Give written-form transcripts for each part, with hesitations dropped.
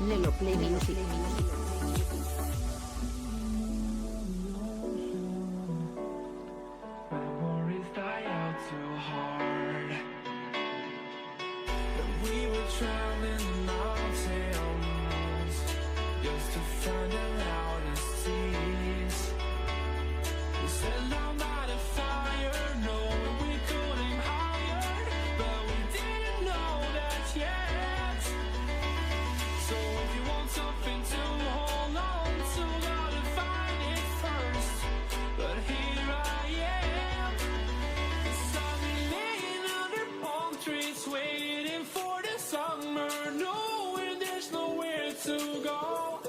Lelo Play Music. Memories die out too hard. But we were traveling mountains just to find the loudest seas. We set down by the fire, knowing we could aim higher, but we didn't know that yet. So if you want something to hold on to, gotta find it first. But here I am, 'cause I've been laying under palm trees, waiting for the summer, knowing there's nowhere to go.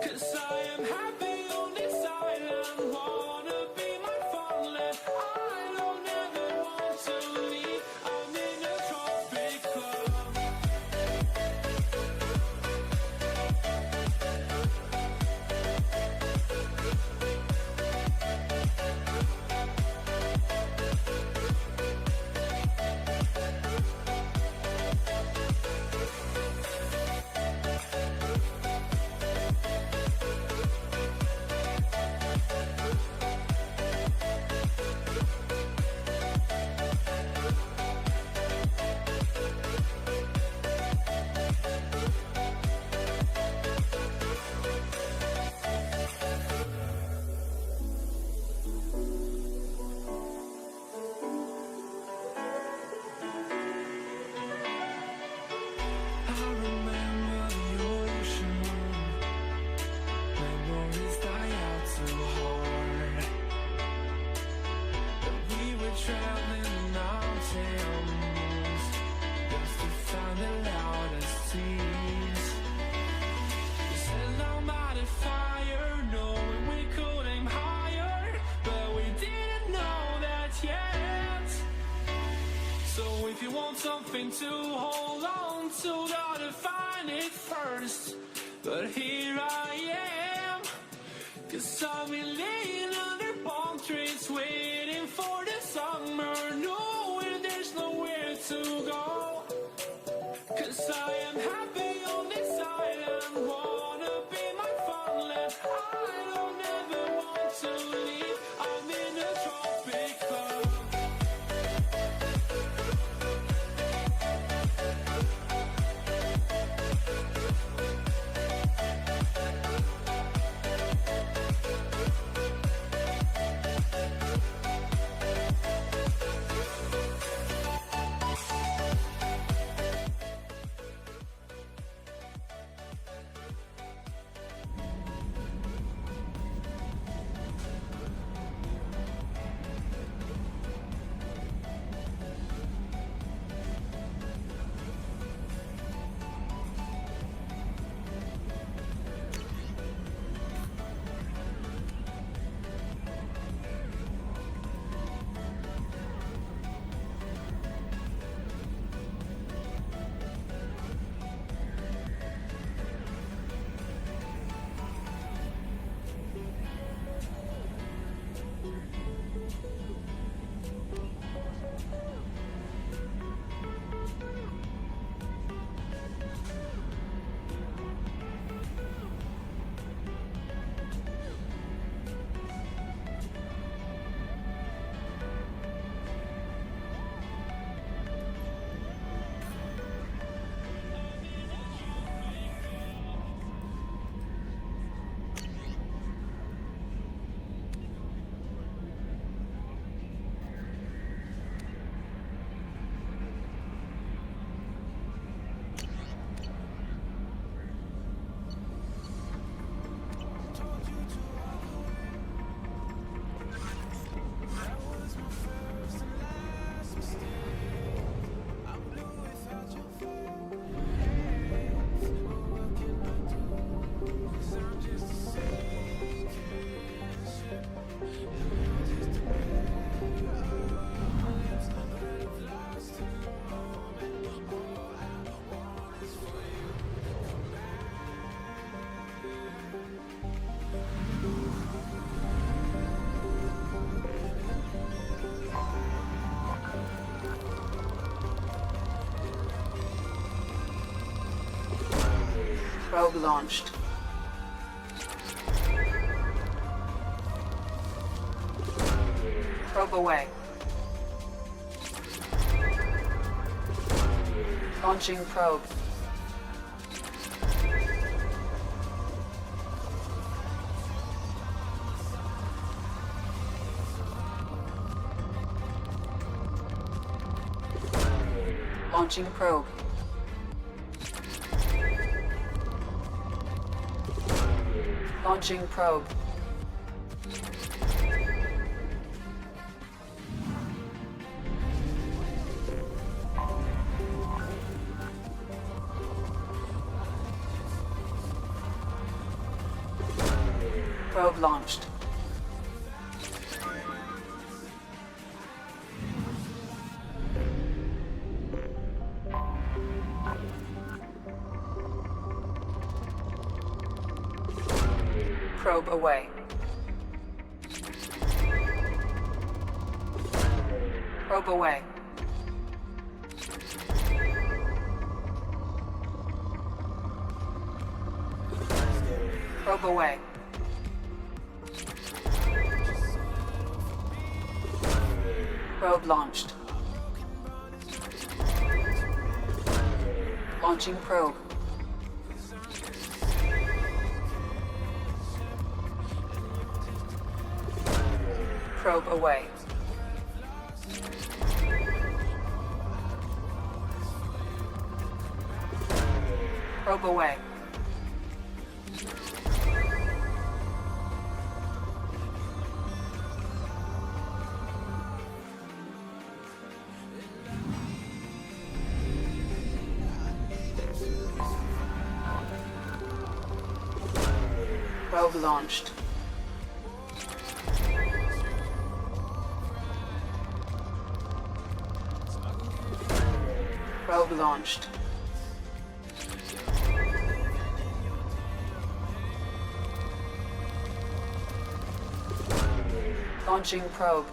'Cause I am happy on this island, wanna be my farmland. I don't ever want to leave, I'm in a tropic club. I remember the ocean, memories die out too hard. But we were traveling mountains just to find the loudest seas. We sat down by the fire, knowing we could aim higher, but we didn't know that yet. So if you want something to hold on to, gotta find it first. But here I am, 'cause I've been laying under palm trees, waiting for the summer, knowing there's nowhere to go. 'Cause I am happy on this island, wanna be my farmland. I don't ever want to leave, I'm in a tropic club. Probe launched. Probe away. Launching probe. Launching probe. Launching probe. Probe launched. Probe away. Probe away. Probe away. Probe launched. Launching probe. Probe away. Probe away. Probe launched. Probe launched. Launching probe.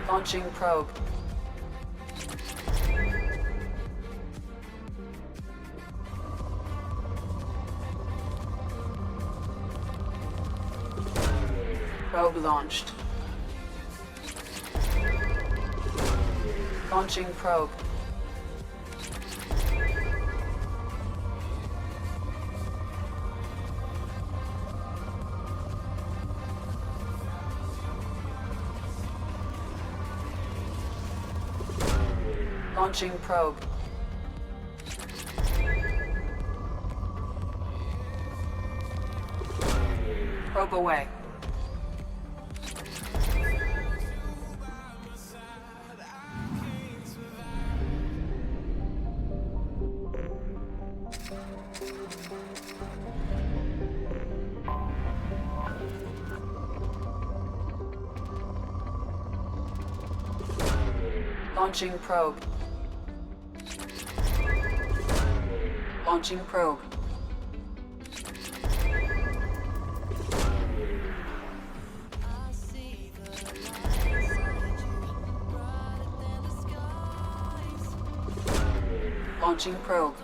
Launching probe. Probe launched. Launching probe. Launching probe. Probe away. Launching probe. Launching probe. Launching probe.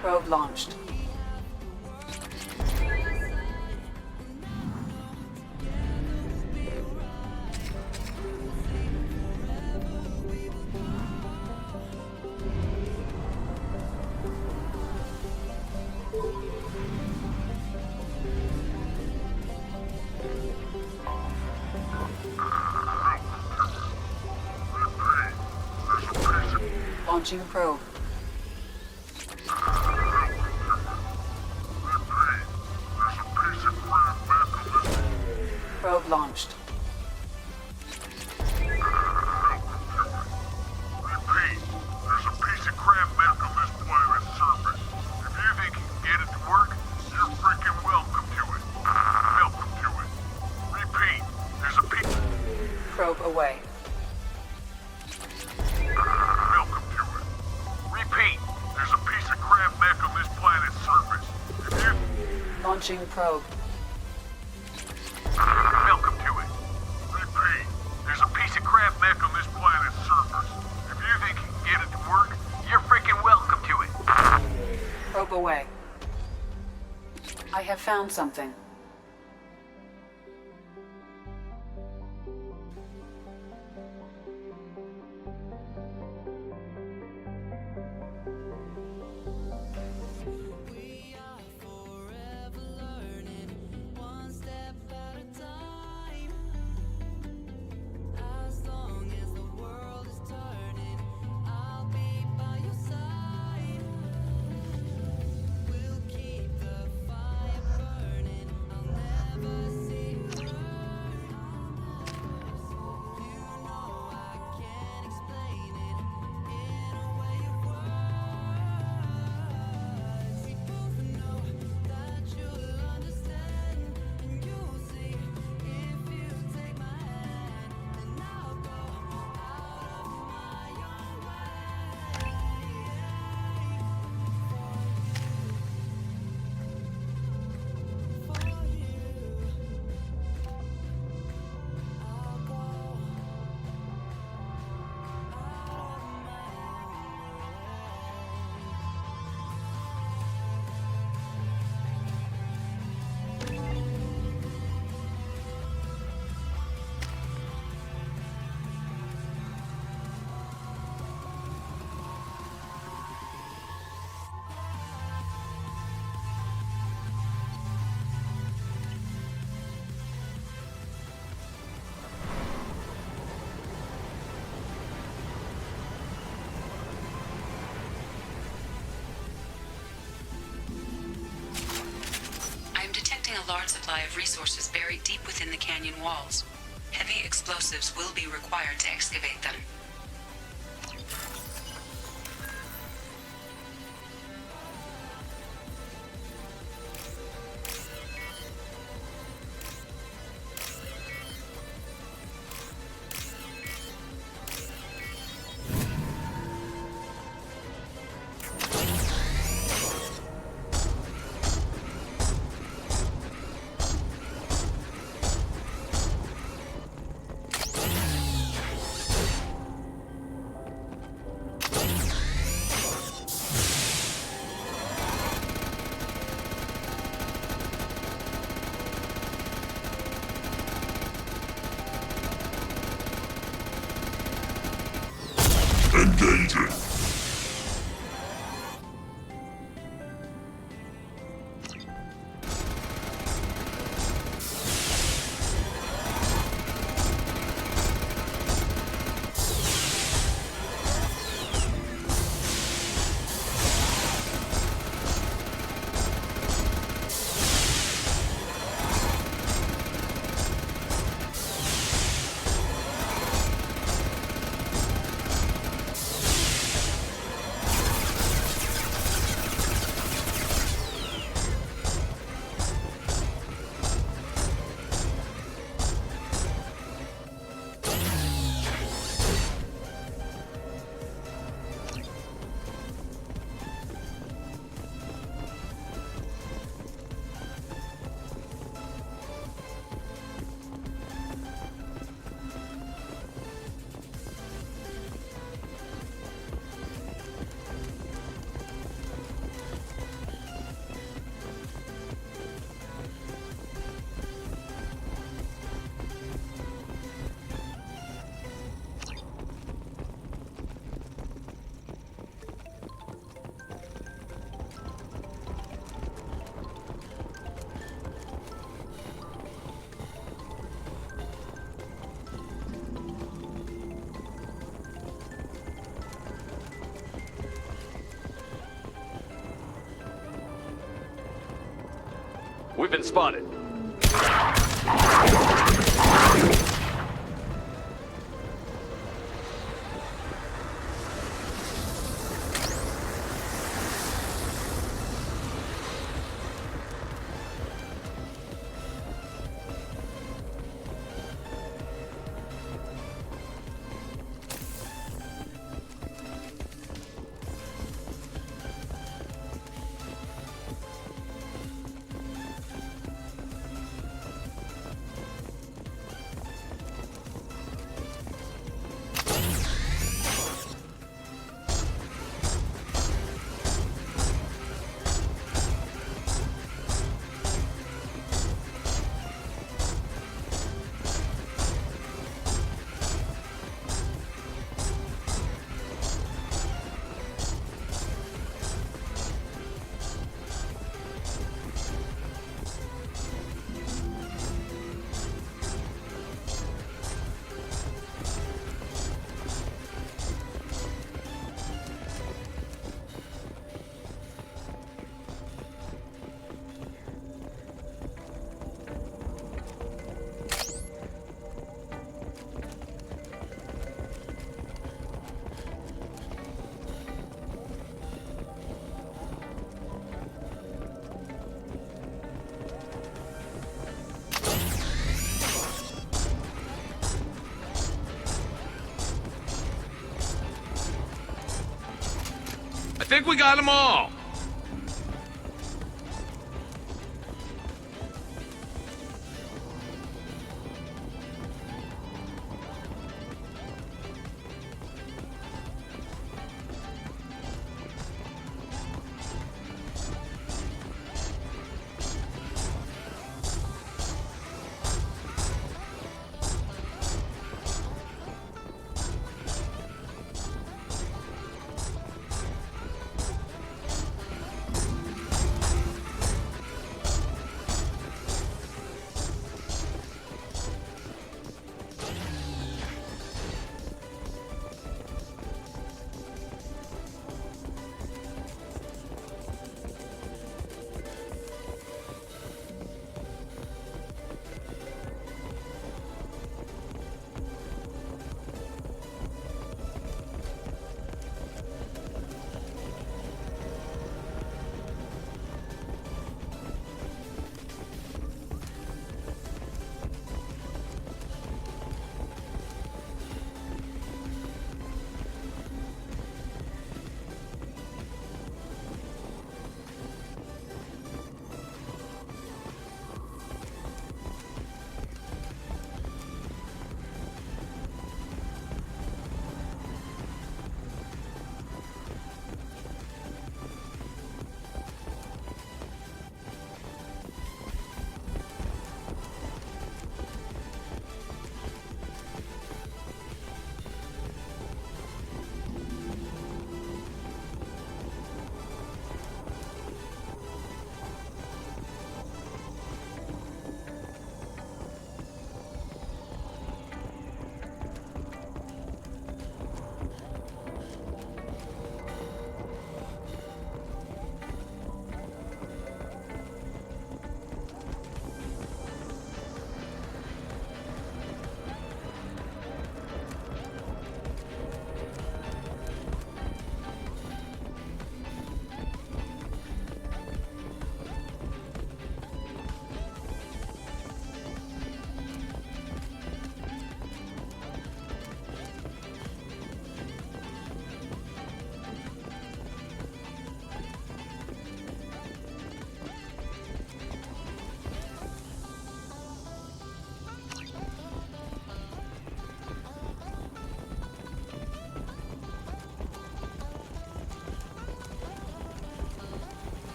Probe launched. Launching probe. Probe launched. Repeat, there's a piece of crap back on this planet's surface. If you think you can get it to work, you're freaking welcome to it. Welcome to it. Repeat, there's a piece... Probe away. Launching probe. Welcome to it. Repeat, there's a piece of crap mech on this planet's surface. If you think you can get it to work, you're freaking welcome to it. Probe away. I have found something. A large supply of resources buried deep within the canyon walls. Heavy explosives will be required to excavate them. Engaging! We've been spotted. think we got them all.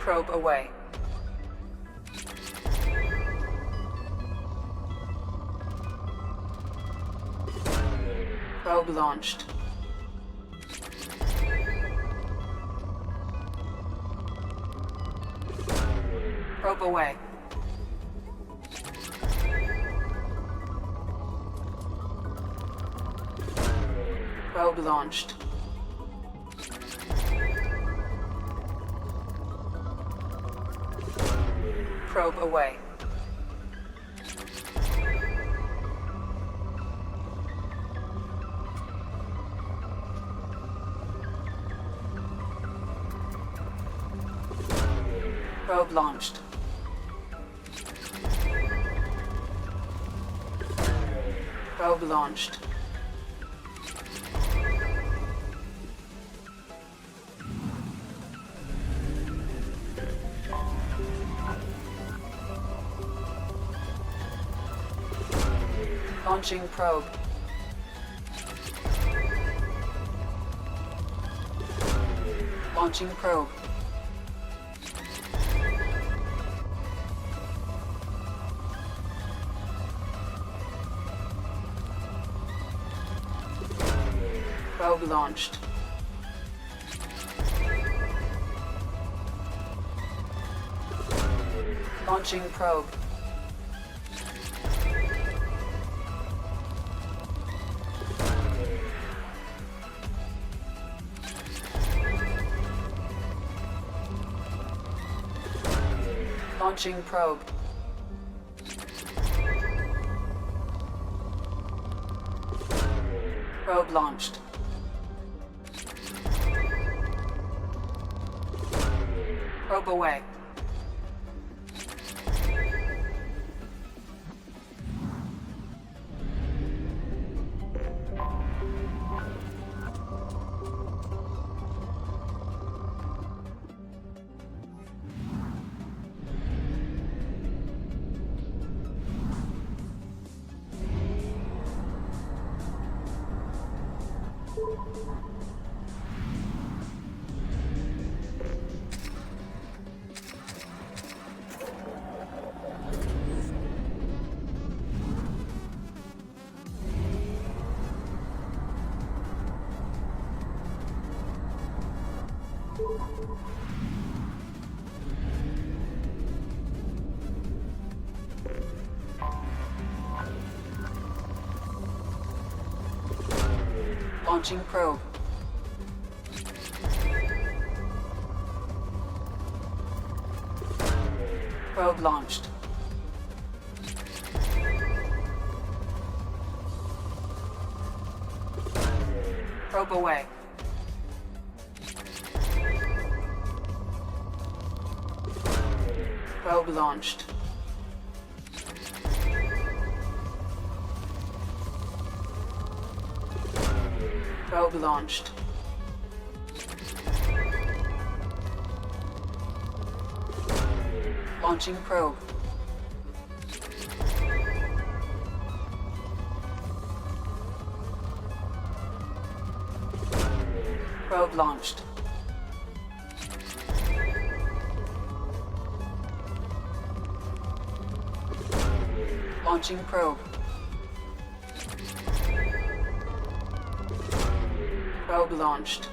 Probe away. Probe launched. Probe away. Probe launched. Probe away. Probe launched. Probe launched. Launching probe. Launching probe. Probe launched. Launching probe. Launching probe. Probe launched. Probe away. Launching probe. Probe launched. Probe away. Probe launched. Probe launched. Launching probe. Probe launched. Launching probe. Probe launched.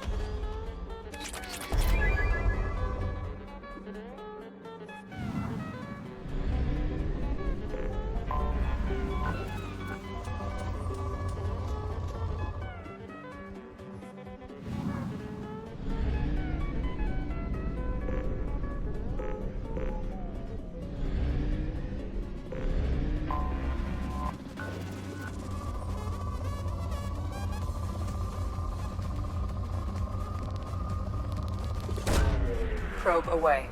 Probe away.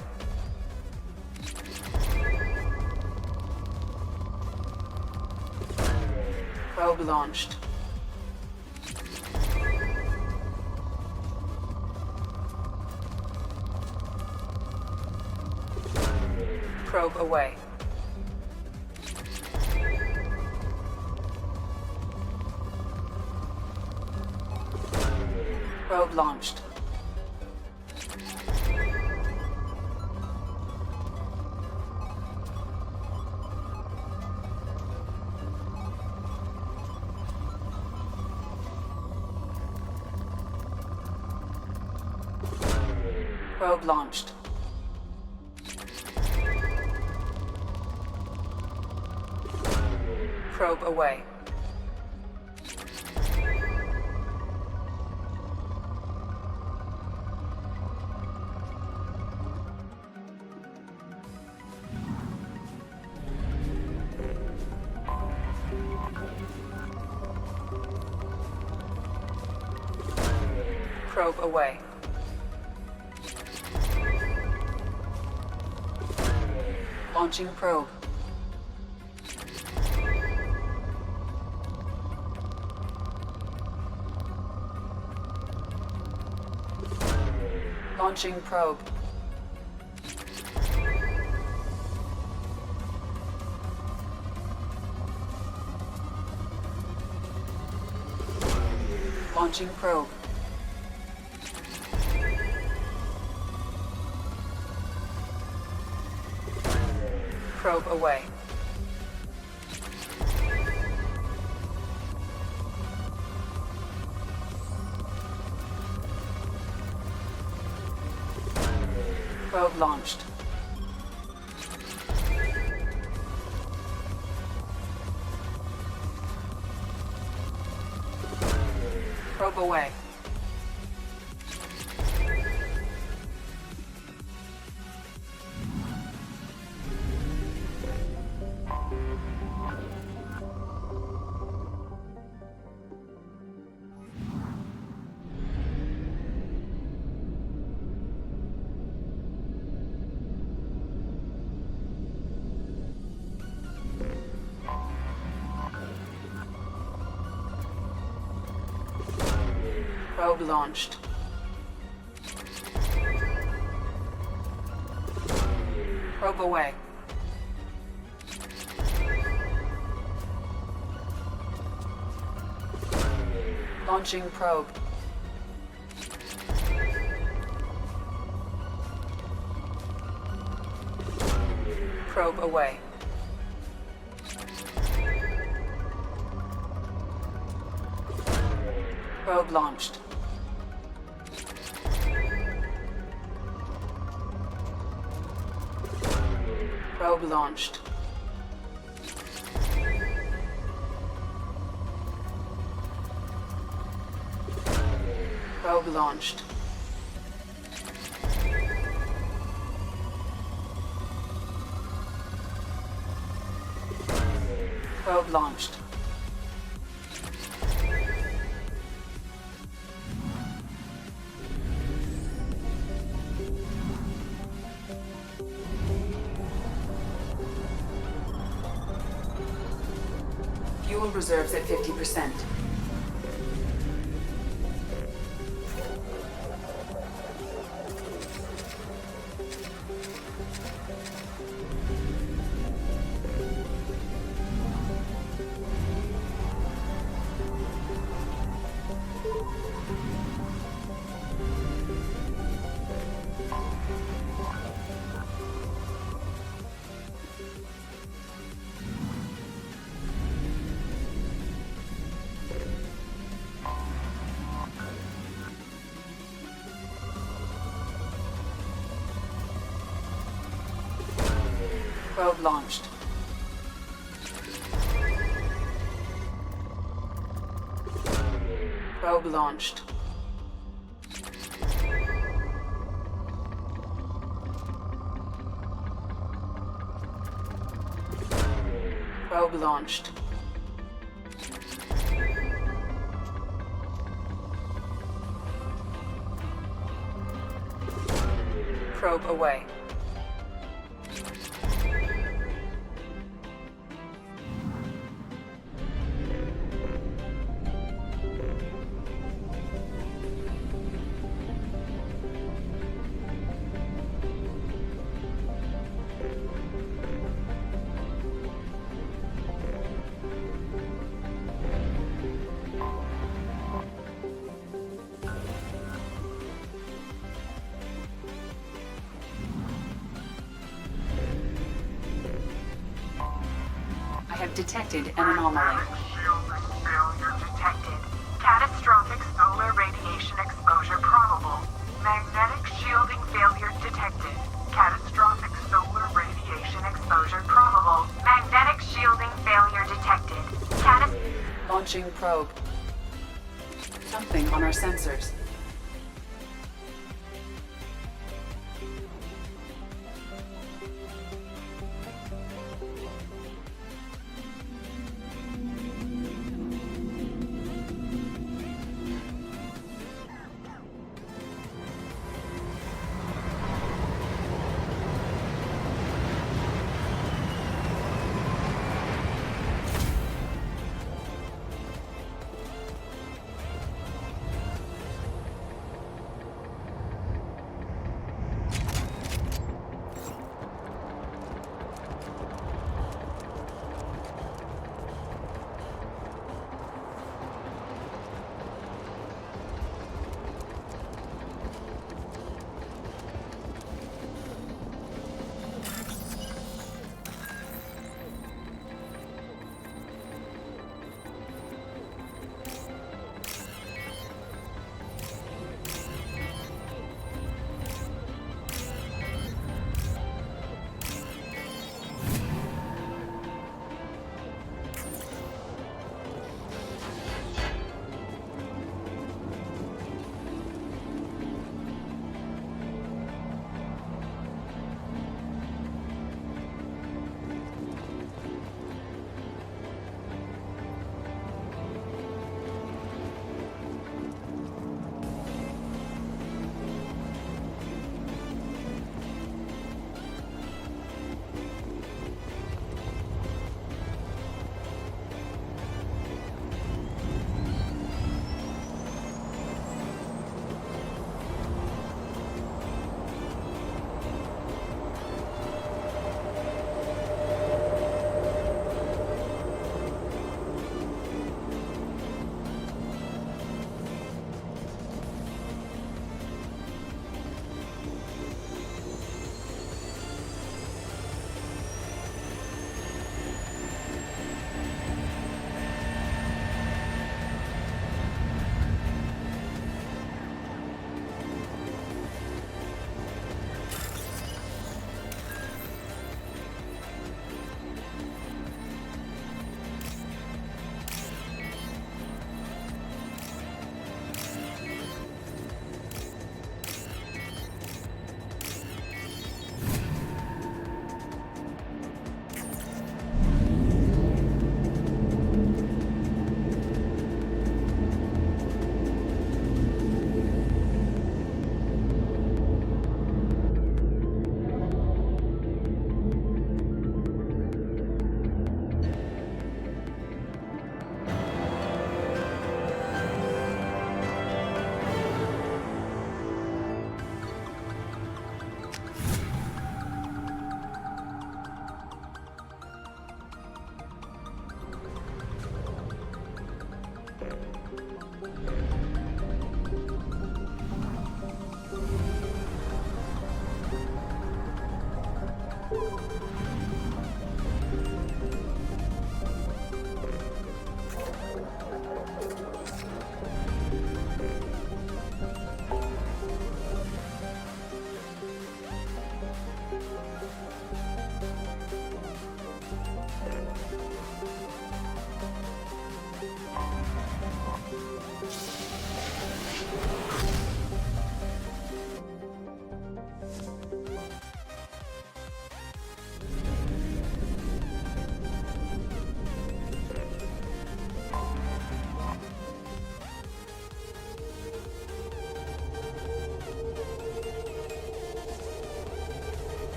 Probe launched. Probe away. Probe launched. Probe launched. Probe away. Probe away. Launching probe. Launching probe. Launching probe. Probe away. Probe launched. Probe away. Probe launched. Probe away. Launching probe. Probe away. Probe launched. Probe launched. Probe launched. Probe launched. Fuel reserves at 50%. Probe launched. Probe launched. Probe launched. Probe away. I have detected an anomaly. Shielding failure detected. Catastrophic solar radiation exposure probable. Magnetic shielding failure Launching probe. Something on our sensors.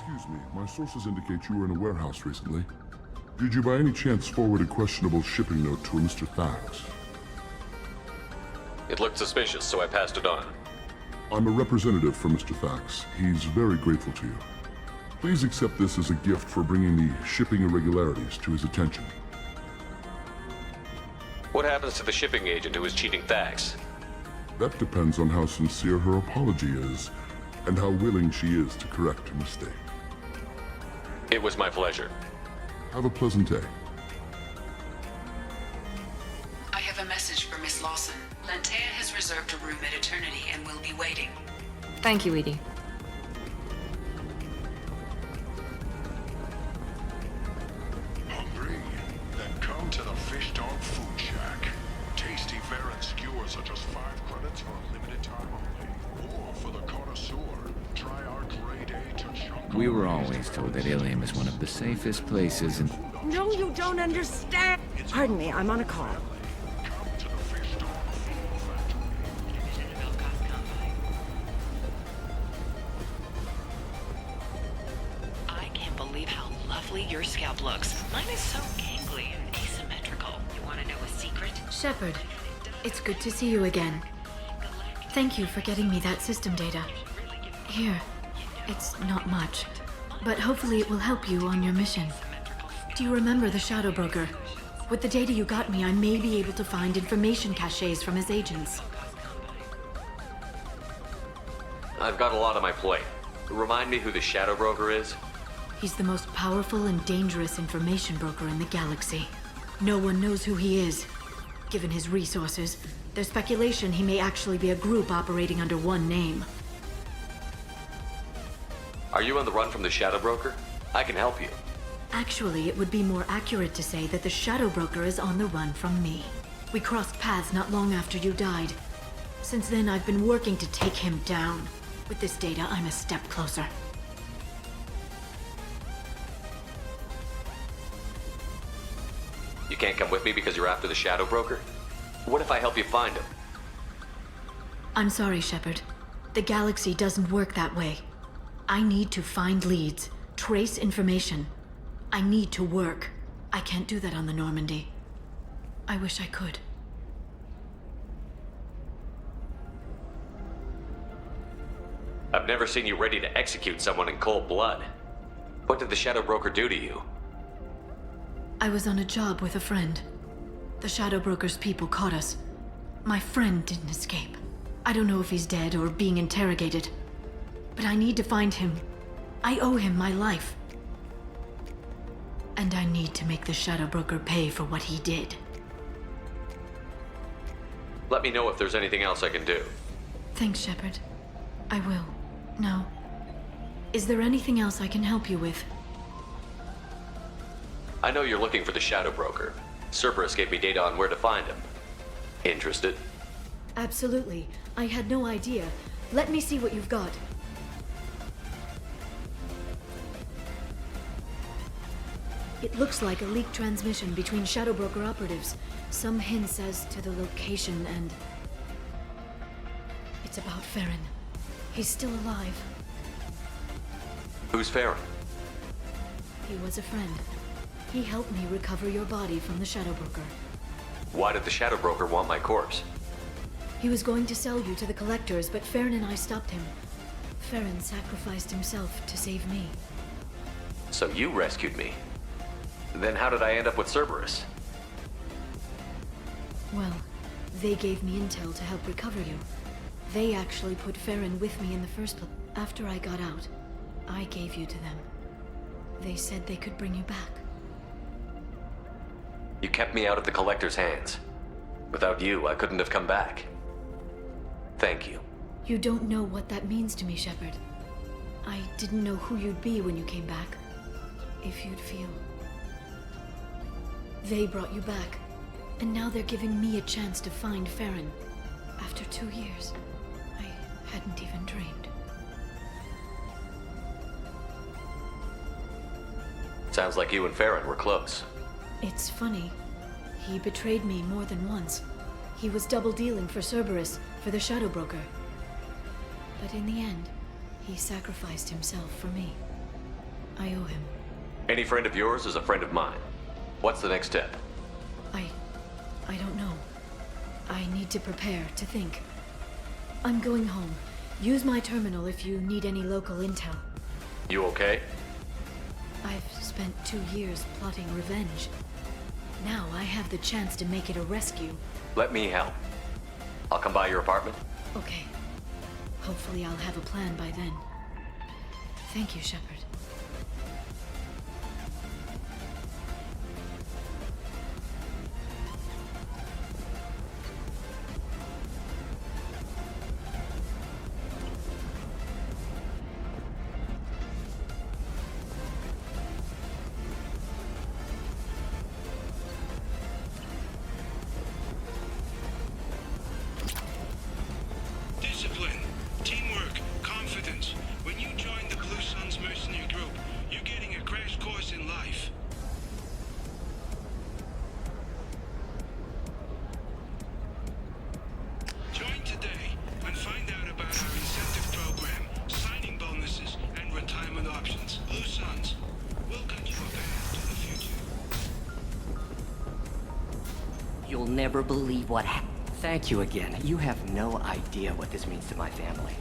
Excuse me, my sources indicate you were in a warehouse recently. Did you by any chance forward a questionable shipping note to a Mr. Thax? It looked suspicious, so I passed it on. I'm a representative for Mr. Thax. He's very grateful to you. Please accept this as a gift for bringing the shipping irregularities to his attention. What happens to the shipping agent who is cheating Thax? That depends on how sincere her apology is, and how willing she is to correct a mistake. It was my pleasure. Have a pleasant day. Miss Lawson. Lantea has reserved a room at Eternity and will be waiting. Thank you, Edie. Hungry? Then come to the Fish Dog Food Shack. Tasty fare and skewers are just 5 credits for a limited time only. Or for the connoisseur, try our grade A to chunk. We were always told that Ilium is one of the safest places in... No, you don't understand. Pardon me, I'm on a call. Come to the Fish Dog Food Factory. I can't believe how lovely your scalp looks. Mine is so gangly and asymmetrical. You want to know a secret? Shepard, it's good to see you again. Thank you for getting me that system data. Here, it's not much, but hopefully it will help you on your mission. Do you remember the Shadow Broker? With the data you got me, I may be able to find information caches from his agents. I've got a lot on my plate. Remind me who the Shadow Broker is? He's the most powerful and dangerous information broker in the galaxy. No one knows who he is. Given his resources, there's speculation he may actually be a group operating under one name. Are you on the run from the Shadow Broker? I can help you. Actually, it would be more accurate to say that the Shadow Broker is on the run from me. We crossed paths not long after you died. Since then, I've been working to take him down. With this data, I'm a step closer. You can't come with me because you're after the Shadow Broker? What if I help you find him? I'm sorry, Shepard. The galaxy doesn't work that way. I need to find leads, trace information. I need to work. I can't do that on the Normandy. I wish I could. I've never seen you ready to execute someone in cold blood. What did the Shadow Broker do to you? I was on a job with a friend. The Shadow Broker's people caught us. My friend didn't escape. I don't know if he's dead or being interrogated. But I need to find him. I owe him my life. And I need to make the Shadow Broker pay for what he did. Let me know if there's anything else I can do. Thanks, Shepard. I will. Now, is there anything else I can help you with? I know you're looking for the Shadow Broker. Cerberus gave me data on where to find him. Interested? Absolutely. I had no idea. Let me see what you've got. It looks like a leaked transmission between Shadow Broker operatives. Some hints as to the location and... It's about Farron. He's still alive. Who's Farron? He was a friend. He helped me recover your body from the Shadow Broker. Why did the Shadow Broker want my corpse? He was going to sell you to the Collectors, but Farron and I stopped him. Farron sacrificed himself to save me. So you rescued me. Then how did I end up with Cerberus? Well, they gave me intel to help recover you. They actually put Farron with me in the first place. After I got out, I gave you to them. They said they could bring you back. You kept me out of the Collector's hands. Without you, I couldn't have come back. Thank you. You don't know what that means to me, Shepard. I didn't know who you'd be when you came back. If you'd feel. They brought you back, and now they're giving me a chance to find Farron. After 2 years, I hadn't even dreamed. Sounds like you and Farron were close. It's funny. He betrayed me more than once. He was double dealing for Cerberus, for the Shadow Broker. But in the end, he sacrificed himself for me. I owe him. Any friend of yours is a friend of mine. What's the next step? I don't know. I need to prepare, to think. I'm going home. Use my terminal if you need any local intel. You okay? I've spent 2 years plotting revenge. Now I have the chance to make it a rescue. Let me help. I'll come by your apartment. Okay. Hopefully I'll have a plan by then. Thank you, Shepard. You'll never believe what happened. Thank you again. You have no idea what this means to my family.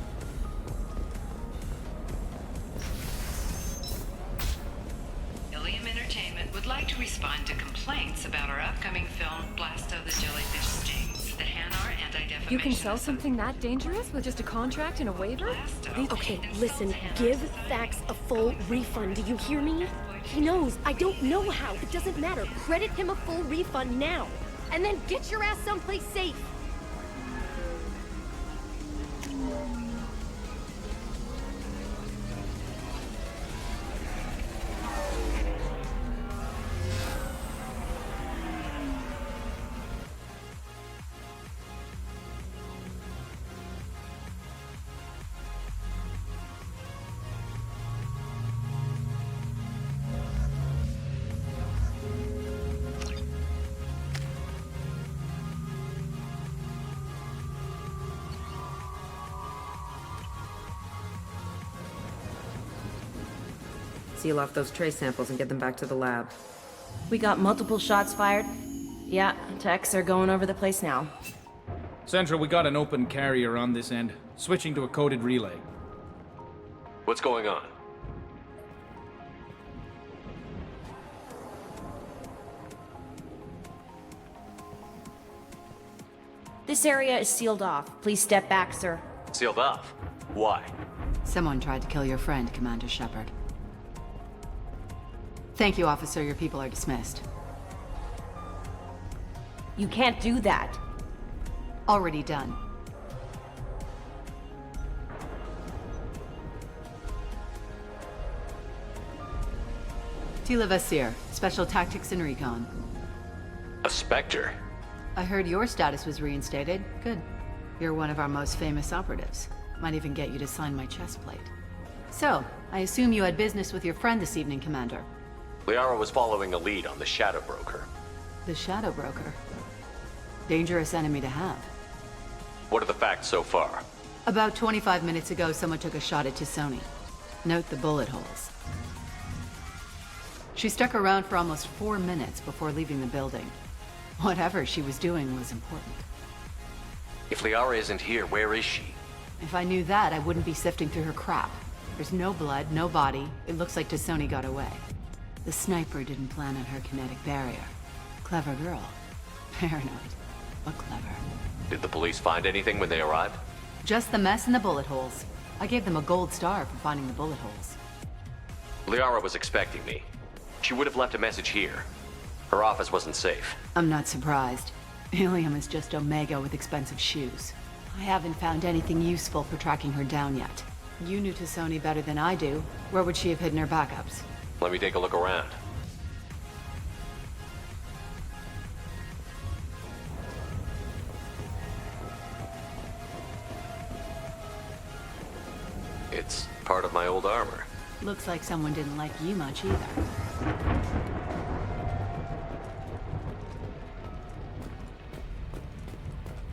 Ilium Entertainment would like to respond to complaints about our upcoming film, Blasto the Jellyfish Stings, the Hanar Anti-Defamation... You can sell something that dangerous with just a contract and a waiver? Okay, listen, give Thax a full refund, do you hear me? He knows, I don't know how, it doesn't matter. Credit him a full refund now. And then get your ass someplace safe. Seal off those trace samples and get them back to the lab. We got multiple shots fired. Yeah, techs are going over the place now. Central, we got an open carrier on this end. Switching to a coded relay. What's going on? This area is sealed off. Please step back, sir. Sealed off? Why? Someone tried to kill your friend, Commander Shepard. Thank you, officer. Your people are dismissed. You can't do that. Already done. Tila Vasir, Special Tactics and Recon. A Spectre? I heard your status was reinstated. Good. You're one of our most famous operatives. Might even get you to sign my chest plate. So, I assume you had business with your friend this evening, Commander. Liara was following a lead on the Shadow Broker. The Shadow Broker. Dangerous enemy to have. What are the facts so far? About 25 minutes ago, someone took a shot at Tassoni. Note the bullet holes. She stuck around for almost 4 minutes before leaving the building. Whatever she was doing was important. If Liara isn't here, where is she? If I knew that, I wouldn't be sifting through her crap. There's no blood, no body. It looks like Tassoni got away. The sniper didn't plan on her kinetic barrier. Clever girl. Paranoid, but clever. Did the police find anything when they arrived? Just the mess and the bullet holes. I gave them a gold star for finding the bullet holes. Liara was expecting me. She would have left a message here. Her office wasn't safe. I'm not surprised. Ilium is just Omega with expensive shoes. I haven't found anything useful for tracking her down yet. You knew Tassoni better than I do. Where would she have hidden her backups? Let me take a look around. It's part of my old armor. Looks like someone didn't like you much either.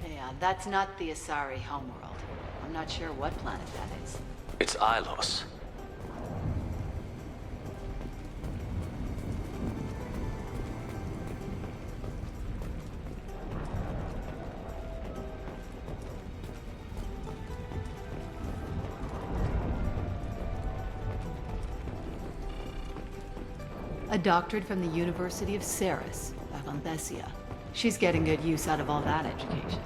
Yeah, that's not the Asari homeworld. I'm not sure what planet that is. It's Ilos. A doctorate from the University of Ceres, Avanthesia. She's getting good use out of all that education.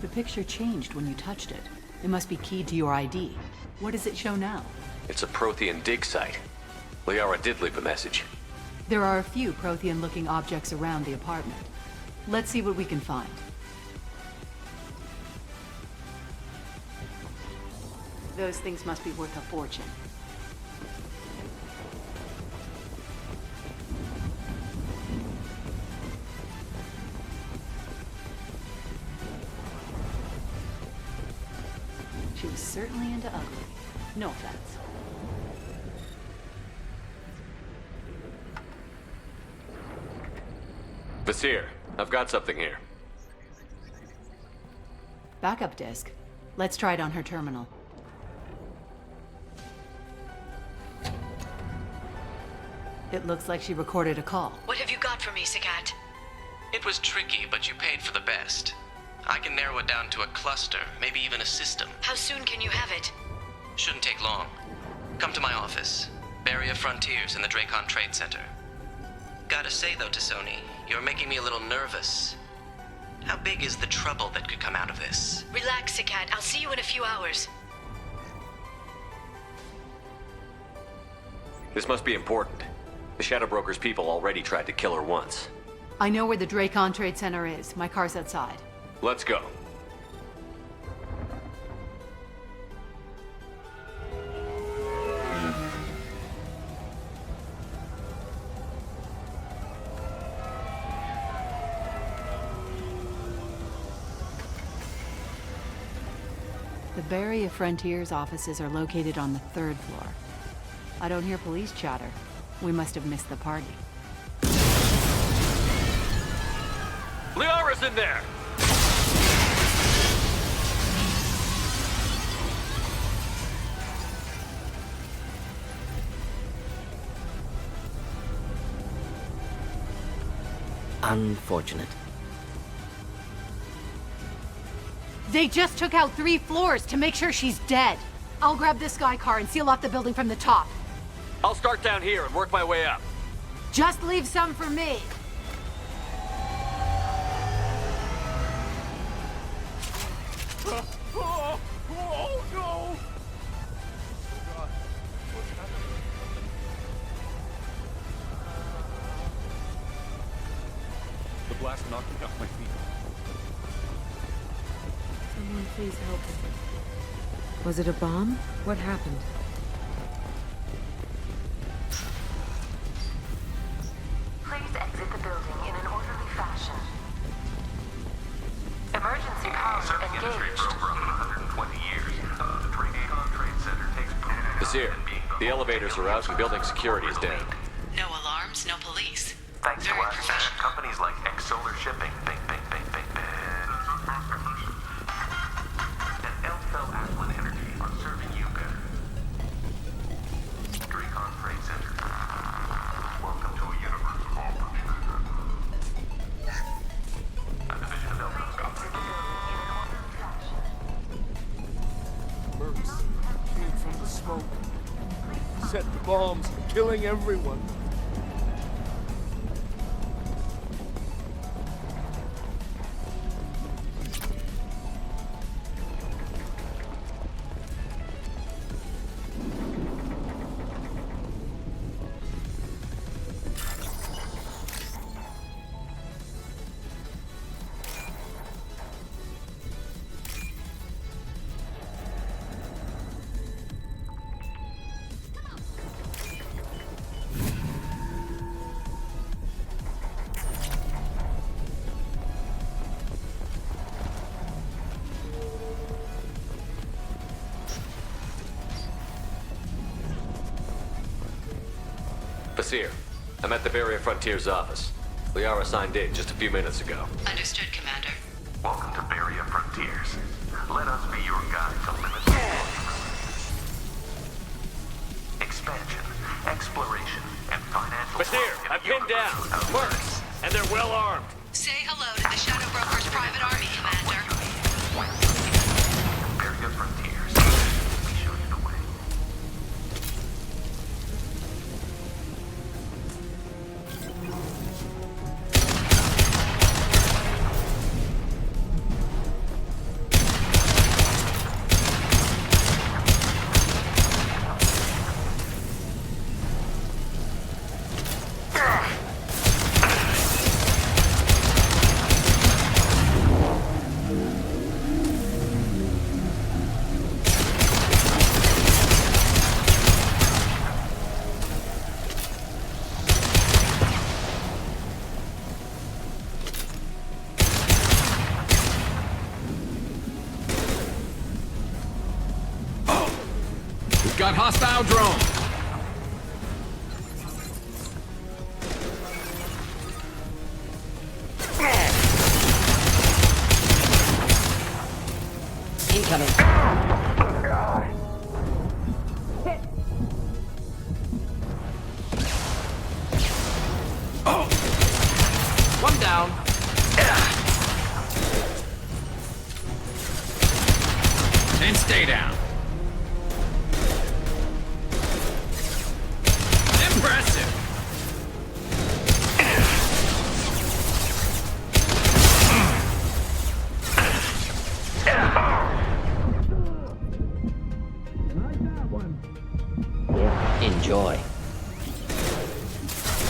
The picture changed when you touched it. It must be keyed to your ID. What does it show now? It's a Prothean dig site. Liara did leave a message. There are a few Prothean-looking objects around the apartment. Let's see what we can find. Those things must be worth a fortune. She was certainly into ugly. No offense. Vasir, I've got something here. Backup disk. Let's try it on her terminal. It looks like she recorded a call. What have you got for me, Sagat? It was tricky, but you paid for the best. I can narrow it down to a cluster, maybe even a system. How soon can you have it? Shouldn't take long. Come to my office. Barrier Frontiers in the Dracon Trade Center. Gotta say though to Sony, you're making me a little nervous. How big is the trouble that could come out of this? Relax, Sagat. I'll see you in a few hours. This must be important. The Shadow Broker's people already tried to kill her once. I know where the Dracon Trade Center is. My car's outside. Let's go. The Barrier Frontiers offices are located on the 3rd floor. I don't hear police chatter. We must have missed the party. Liara's in there! Unfortunate. They just took out 3 floors to make sure she's dead. I'll grab this Sky car and seal off the building from the top. I'll start down here and work my way up. Just leave some for me. Oh no! God, what's happening? The blast knocked me off my feet. Someone please help me. Was it a bomb? What happened? Please exit the building in an orderly fashion. Emergency power engaged. Basir, the elevators are out and building security is down. No alarms, no police. Thanks Very to us, professional. companies like X-Solar Shipping, and Elfell Aslan Energy are serving you better. Dracon Trade Center. Welcome to a universe of opportunity. A division of Elfell. Mercs came from the smoke. Set the bombs, killing everyone. Basir, I'm at the Barrier Frontiers office. Liara signed in just a few minutes ago. Understood, Commander. Welcome to Barrier Frontiers. Let us be your guide to limitless expansion, exploration, and financial. Basir, I'm pinned down. Mercs, and they're well armed. Say hello to the Shadow Broker's private army, Commander. Barrier Frontiers. We show you the way. Got hostile drone. Stay down. Impressive. Enjoy.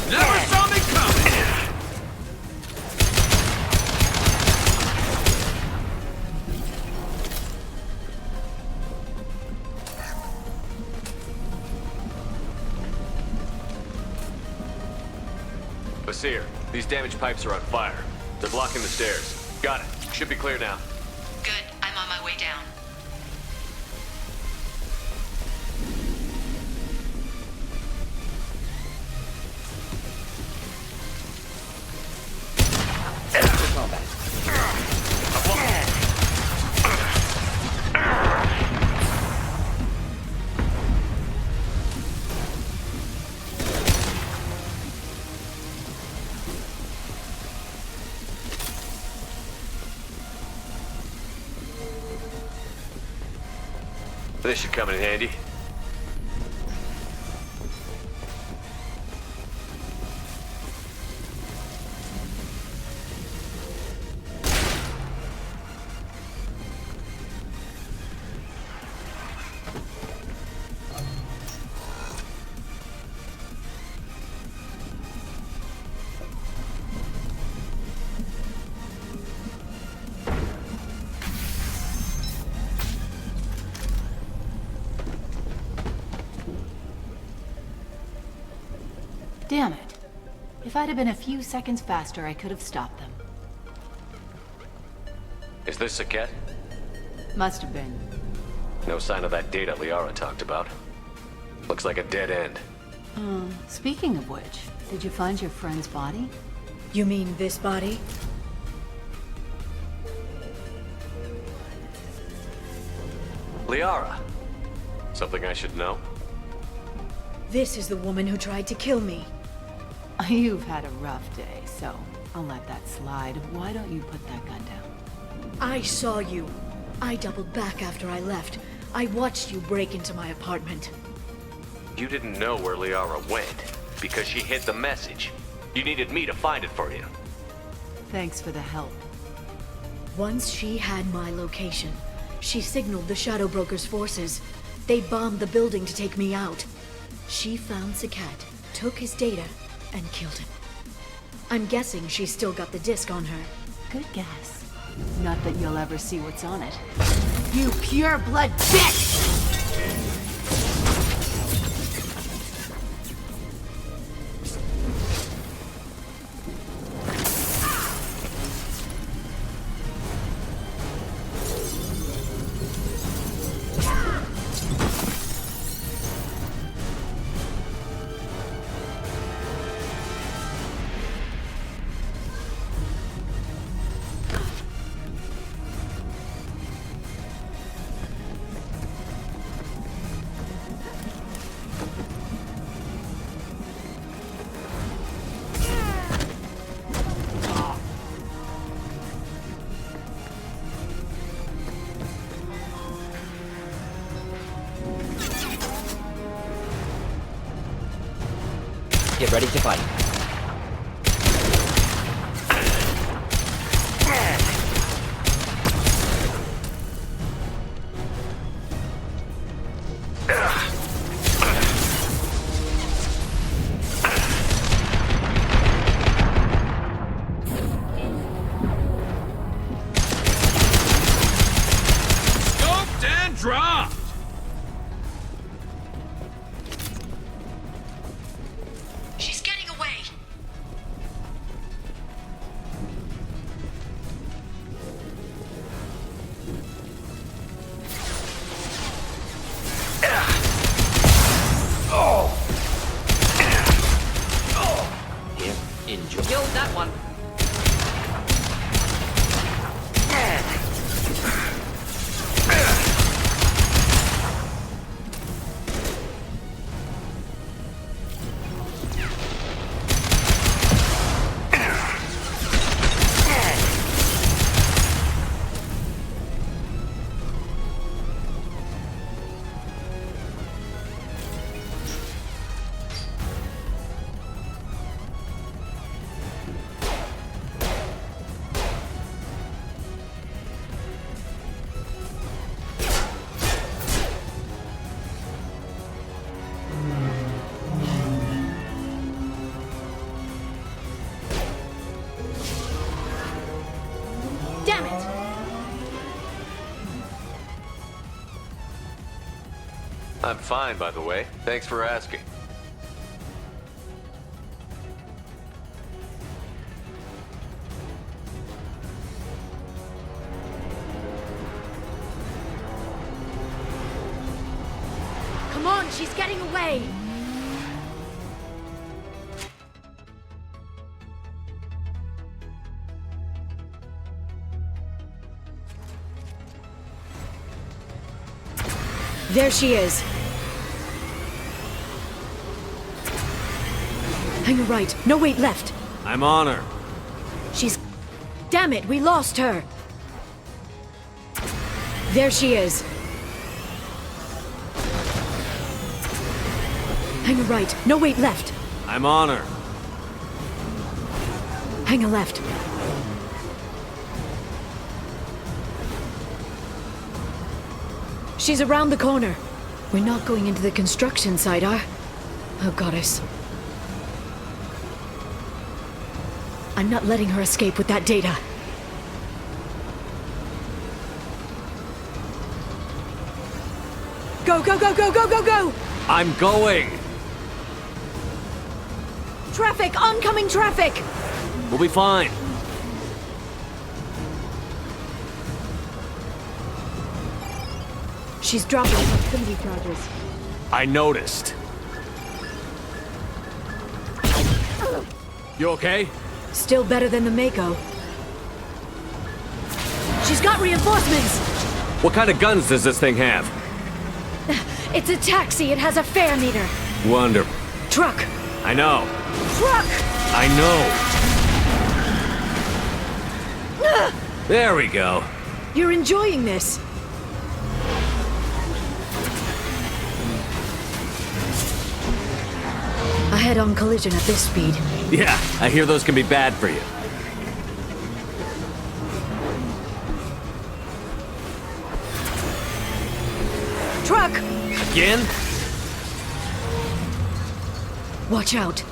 Never saw me coming. Basir, these damaged pipes are on fire. They're blocking the stairs. Got it. Should be clear now. Good. I'm on my way down. This should come in handy. Damn it. If I'd have been a few seconds faster, I could have stopped them. Is this Saket? Must have been. No sign of that data Liara talked about. Looks like a dead end. Speaking of which, did you find your friend's body? You mean this body? Liara. Something I should know? This is the woman who tried to kill me. You've had a rough day, so I'll let that slide. Why don't you put that gun down? I saw you. I doubled back after I left. I watched you break into my apartment. You didn't know where Liara went because she hid the message. You needed me to find it for you. Thanks for the help. Once she had my location, she signaled the Shadow Broker's forces. They bombed the building to take me out. She found Saket, took his data, and killed him. I'm guessing she's still got the disc on her. Good guess. Not that you'll ever see what's on it. You pure blood bitch! Get ready to fight. Scoped and dropped! She's getting away! Here, enjoy. Killed that one. I'm fine, by the way. Thanks for asking. Come on, she's getting away! There she is. Hang a right. No, wait, left. I'm on her. She's... Damn it, we lost her. There she is. Hang a right. No, wait, left. I'm on her. Hang a left. She's around the corner. We're not going into the construction site, are? Oh, goddess. I'm not letting her escape with that data. Go, go, go, go, go, go, go! I'm going! Traffic! Oncoming traffic! We'll be fine. She's dropping proximity charges. I noticed. You okay? Still better than the Mako. She's got reinforcements! What kind of guns does this thing have? It's a taxi. It has a fare meter. Wonderful. Truck. I know. Truck! I know. There we go. You're enjoying this. A head-on collision at this speed. Yeah, I hear those can be bad for you. Truck! Again? Watch out.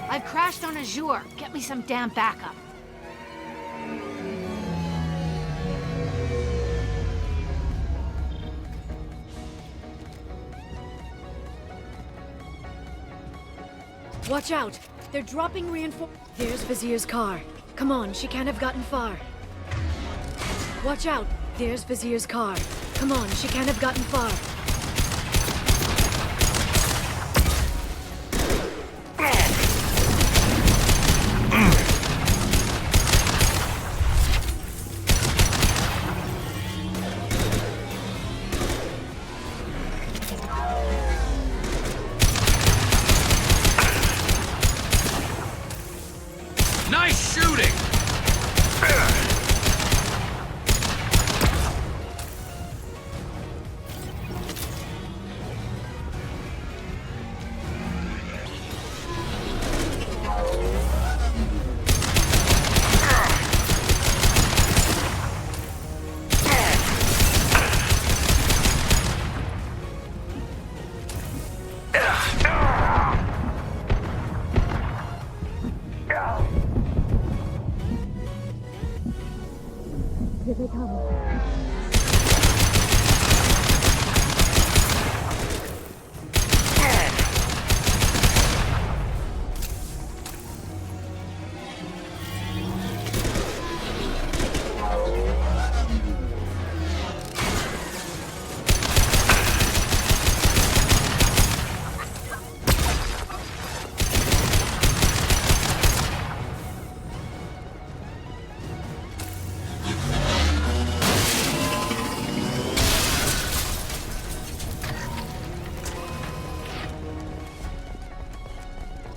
I've crashed on Azure. Get me some damn backup. Watch out! They're dropping There's Vizier's car. Come on, she can't have gotten far. Watch out! There's Vizier's car. Come on, she can't have gotten far. Nice shooting! Here they come.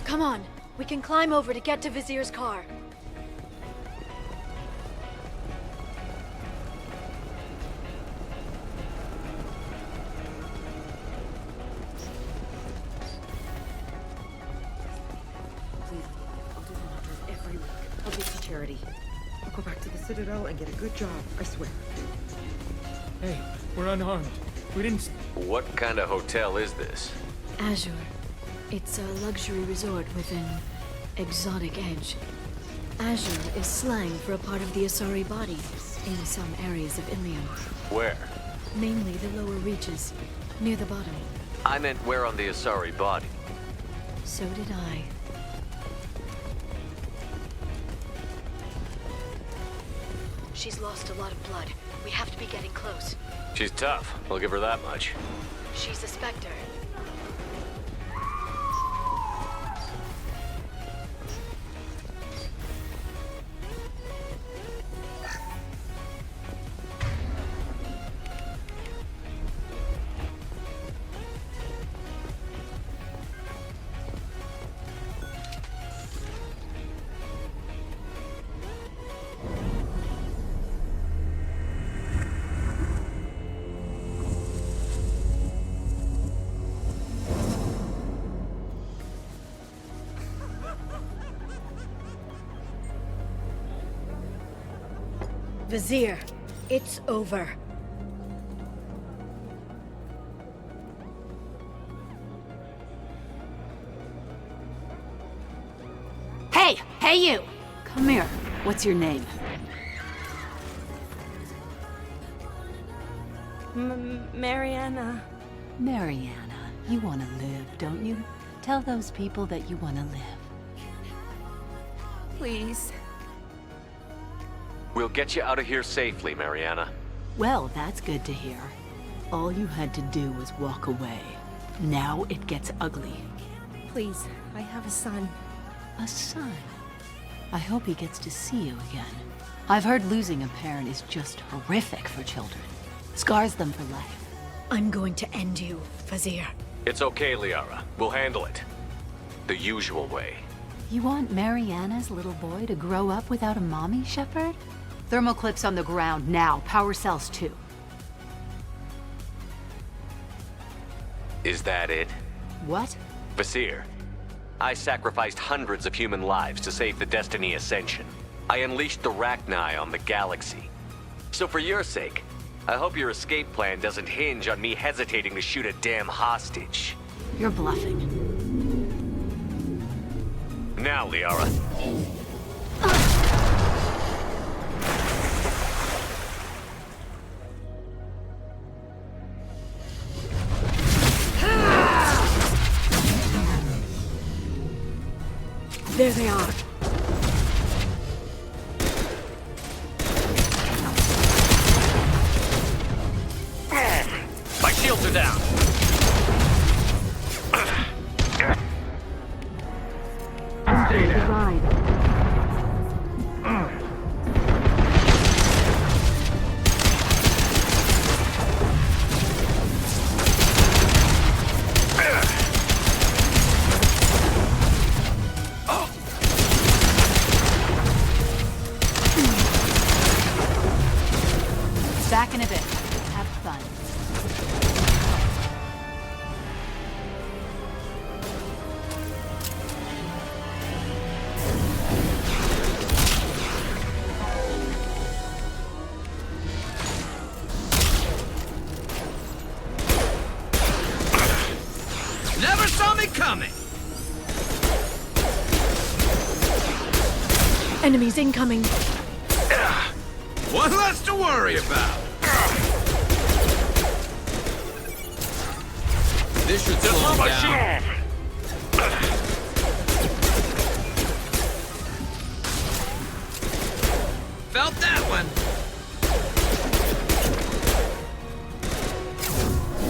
Come on. We can climb over to get to Vizier's car. Please, I'll do volunteers every week. I'll give to charity. I'll go back to the Citadel and get a good job, I swear. Hey, we're unarmed. We didn't... What kind of hotel is this? Azure. It's a luxury resort with an exotic edge. Azure is slang for a part of the Asari body in some areas of Ilium. Where? Mainly the lower reaches, near the bottom. I meant where on the Asari body. So did I. She's lost a lot of blood. We have to be getting close. She's tough. I'll give her that much. She's a Spectre. Vizier, it's over. Hey! Hey, you! Come here. What's your name? Mariana. Mariana. You want to live, don't you? Tell those people that you want to live. Please. We'll get you out of here safely, Mariana. Well, that's good to hear. All you had to do was walk away. Now it gets ugly. Please, I have a son. A son? I hope he gets to see you again. I've heard losing a parent is just horrific for children. Scars them for life. I'm going to end you, Vizier. It's okay, Liara. We'll handle it. The usual way. You want Mariana's little boy to grow up without a mommy, Shepard? Thermal clips on the ground now. Power cells too. Is that it? What? Vizier, I sacrificed hundreds of human lives to save the Destiny Ascension. I unleashed the Rachni on the galaxy. So for your sake, I hope your escape plan doesn't hinge on me hesitating to shoot a damn hostage. You're bluffing. Now, Liara. There they are. My shields are down. Back in a bit. Have fun. Never saw me coming! Enemies incoming. One less to worry about. This should slow him down. Felt that one.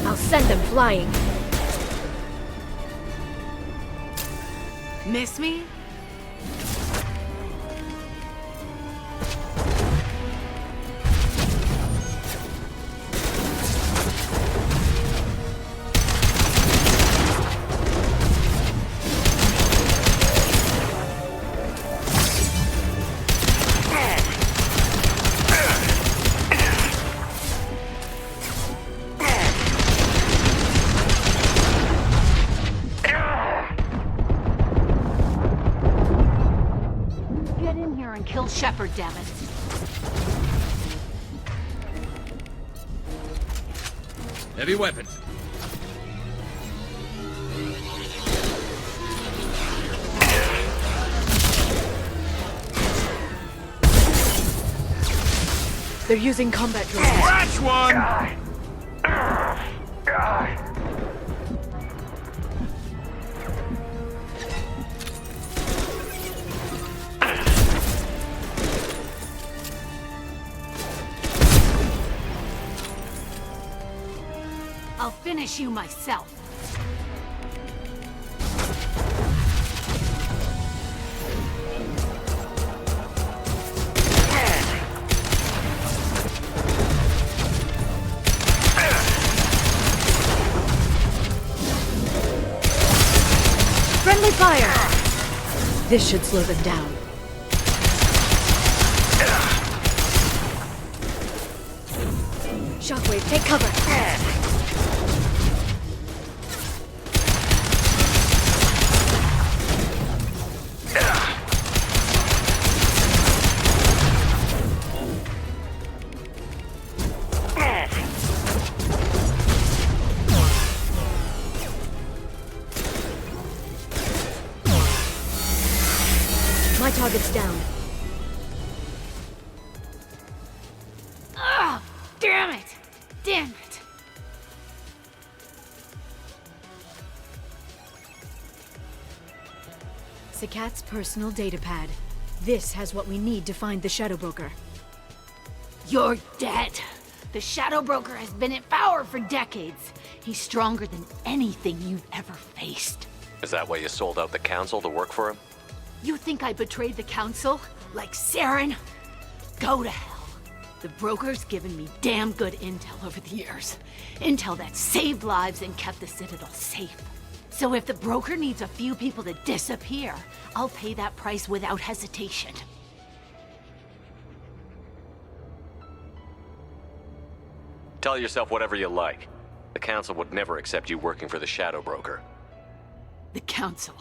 I'll send them flying. Miss me? Shepard, damn it. Heavy weapons. They're using combat drones. Scratch one! I'll finish you myself. Friendly fire! This should slow them down. Shockwave, take cover! My target's down. Ugh! Damn it! Damn it! Sakat's personal data pad. This has what we need to find the Shadow Broker. You're dead. The Shadow Broker has been in power for decades. He's stronger than anything you've ever faced. Is that why you sold out the Council to work for him? You think I betrayed the Council? Like Saren? Go to hell. The Broker's given me damn good intel over the years. Intel that saved lives and kept the Citadel safe. So if the Broker needs a few people to disappear, I'll pay that price without hesitation. Tell yourself whatever you like. The Council would never accept you working for the Shadow Broker. The Council.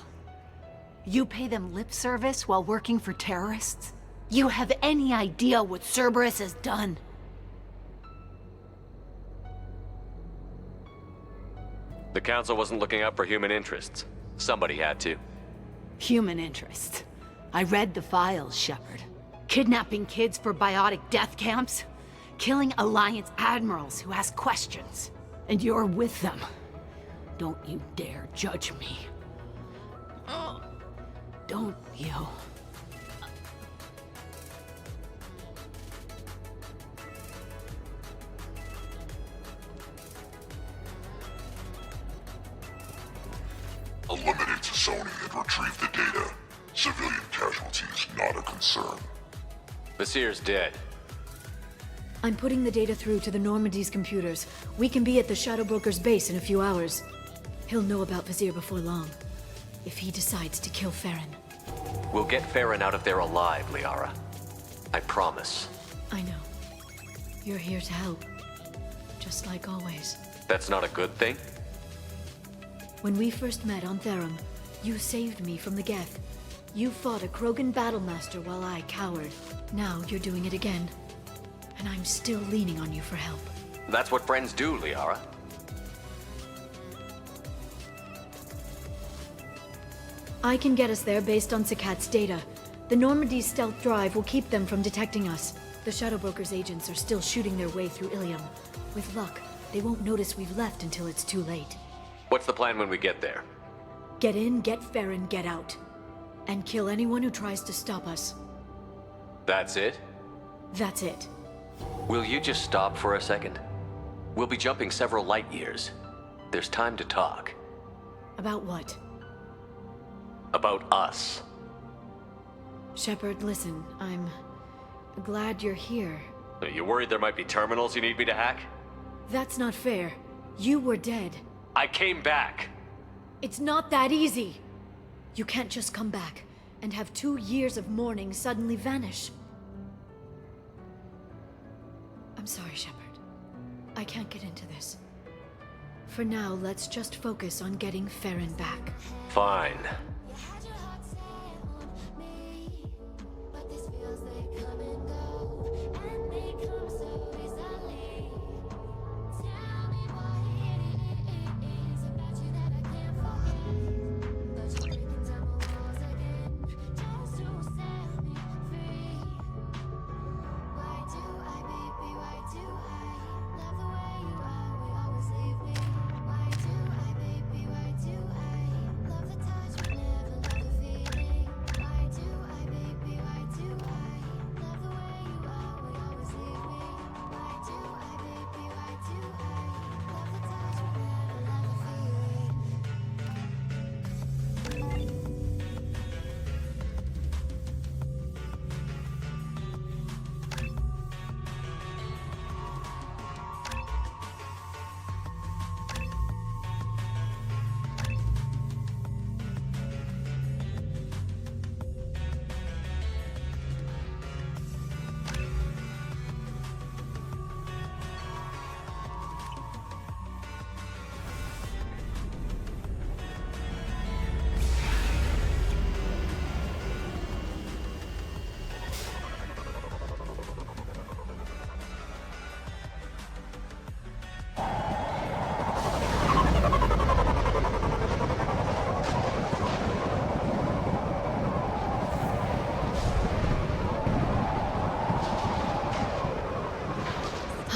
You pay them lip service while working for terrorists? You have any idea what Cerberus has done? The Council wasn't looking out for human interests. Somebody had to. Human interest. I read the files, Shepard. Kidnapping kids for biotic death camps? Killing Alliance admirals who ask questions. And you're with them. Don't you dare judge me. Don't you? Eliminate Sony and retrieve the data. Civilian casualties not a concern. Vasir's dead. I'm putting the data through to the Normandy's computers. We can be at the Shadow Broker's base in a few hours. He'll know about Vasir before long. If he decides to kill Farron. We'll get Farron out of there alive, Liara. I promise. I know. You're here to help. Just like always. That's not a good thing? When we first met on Therum, you saved me from the Geth. You fought a Krogan battlemaster while I cowered. Now you're doing it again. And I'm still leaning on you for help. That's what friends do, Liara. I can get us there based on Sakat's data. The Normandy's stealth drive will keep them from detecting us. The Shadow Broker's agents are still shooting their way through Ilium. With luck, they won't notice we've left until it's too late. What's the plan when we get there? Get in, get Farron, get out. And kill anyone who tries to stop us. That's it? That's it. Will you just stop for a second? We'll be jumping several light years. There's time to talk. About what? About us. Shepard, listen, I'm glad you're here. Are you worried there might be terminals you need me to hack? That's not fair. You were dead. I came back. It's not that easy. You can't just come back and have 2 years of mourning suddenly vanish. I'm sorry, Shepard. I can't get into this. For now, let's just focus on getting Farron back. Fine.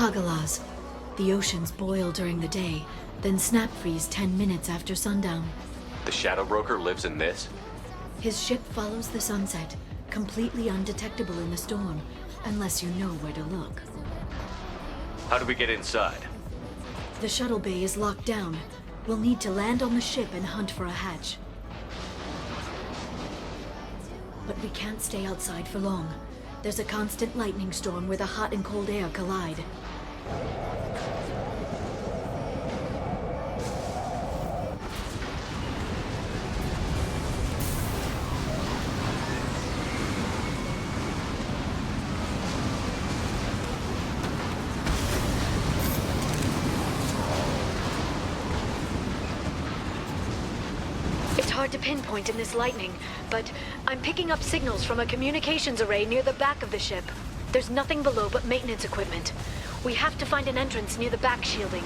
Hagalas. The oceans boil during the day, then snap freeze 10 minutes after sundown. The Shadow Broker lives in this? His ship follows the sunset, completely undetectable in the storm, unless you know where to look. How do we get inside? The shuttle bay is locked down. We'll need to land on the ship and hunt for a hatch. But we can't stay outside for long. There's a constant lightning storm where the hot and cold air collide. It's hard to pinpoint in this lightning, but I'm picking up signals from a communications array near the back of the ship. There's nothing below but maintenance equipment. We have to find an entrance near the back shielding.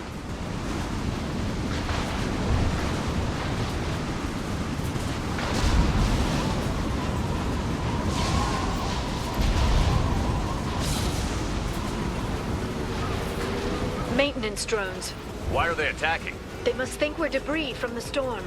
Maintenance drones. Why are they attacking? They must think we're debris from the storm.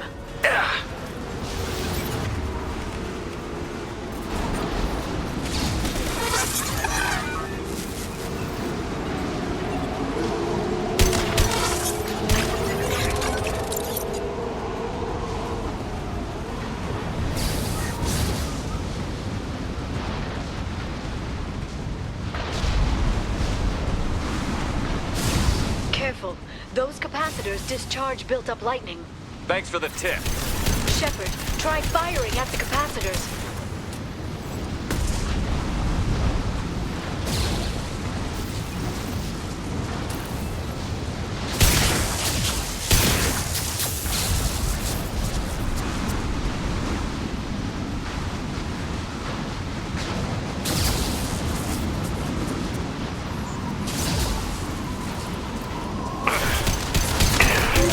Careful. Those capacitors discharge built-up lightning. Thanks for the tip. Shepard, try firing at the capacitors.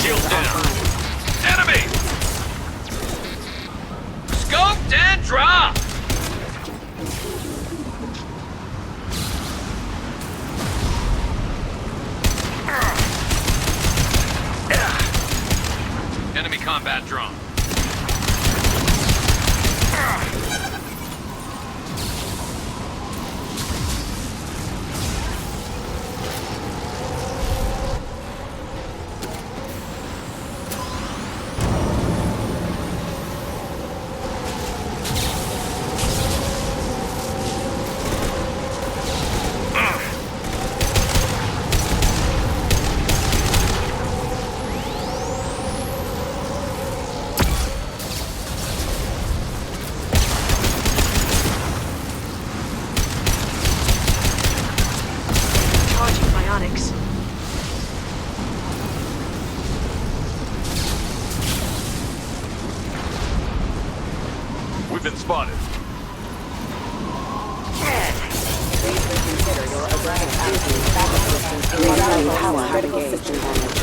Shield down. Enemy! Scoped and dropped! Enemy combat drone. Charging bionics. We've been spotted. Critical system damage.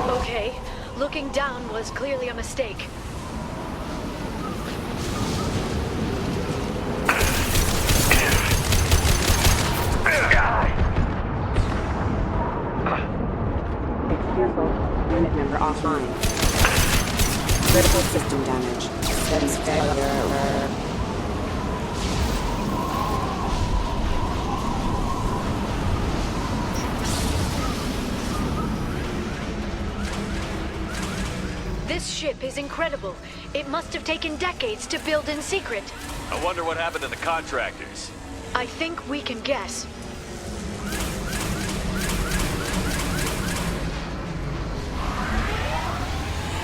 Okay, looking down was clearly a mistake. Unit member offline. Critical system damage. Status failure. This ship is incredible. It must have taken decades to build in secret. I wonder what happened to the contractors. I think we can guess.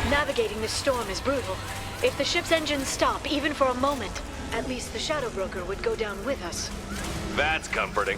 Navigating this storm is brutal. If the ship's engines stop, even for a moment, at least the Shadow Broker would go down with us. That's comforting.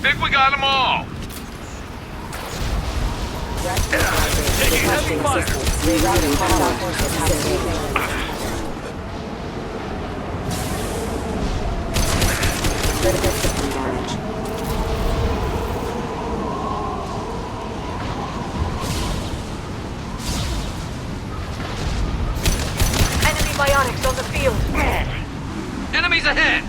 think we got them all. Taking heavy fire. Rerouting hostile forces has taken. Critical system damage. Enemy biotics on the field. Enemies ahead!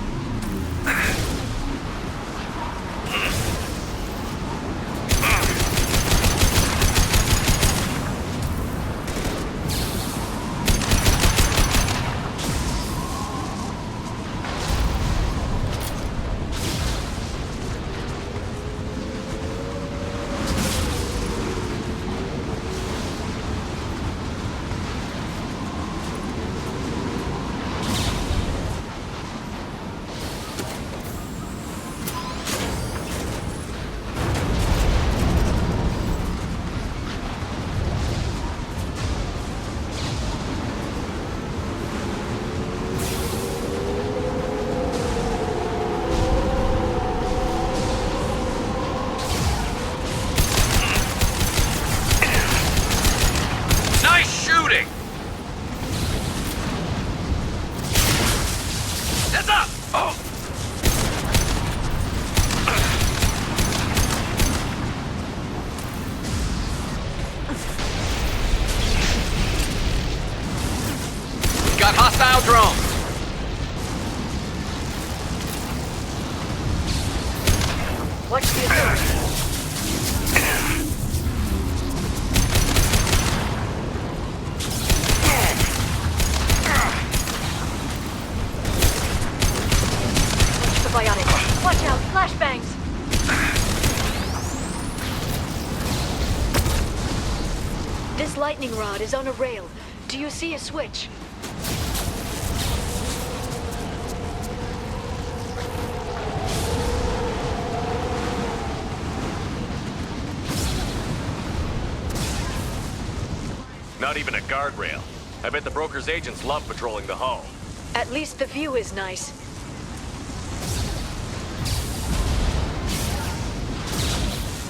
Nice shooting! Heads up! Oh! Got hostile drones! Watch the authority. Watch the biotic. Watch out, flashbangs. This lightning rod is on a rail. Do you see a switch? Not even a guardrail. I bet the broker's agents love patrolling the hull. At least the view is nice.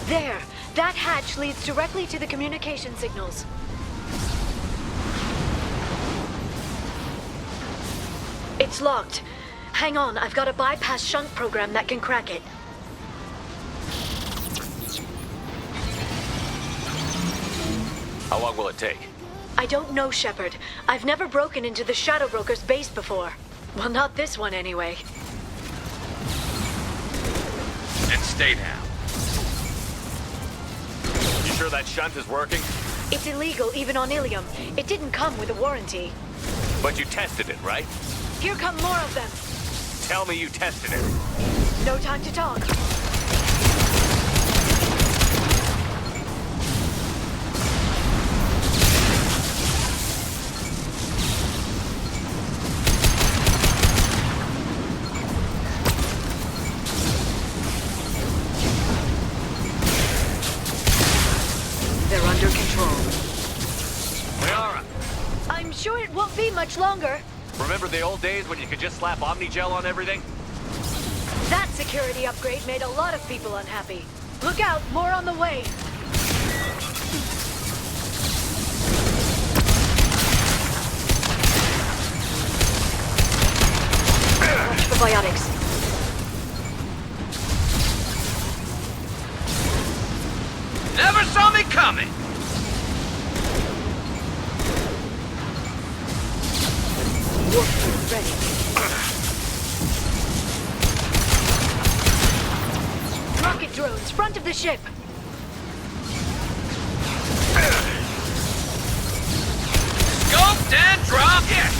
There! That hatch leads directly to the communication signals. It's locked. Hang on, I've got a bypass shunt program that can crack it. How long will it take? I don't know, Shepard. I've never broken into the Shadow Broker's base before. Well, not this one anyway. And stay down. You sure that shunt is working? It's illegal even on Ilium. It didn't come with a warranty. But you tested it, right? Here come more of them. Tell me you tested it. No time to talk. They're under control. Liara, I'm sure it won't be much longer. remember the old days when you could just slap Omnigel on everything? That security upgrade made a lot of people unhappy. Look out, more on the way. Watch the biotics. Never saw me coming! Wolf ready. Rocket drones, front of the ship. Scoped and dropped it!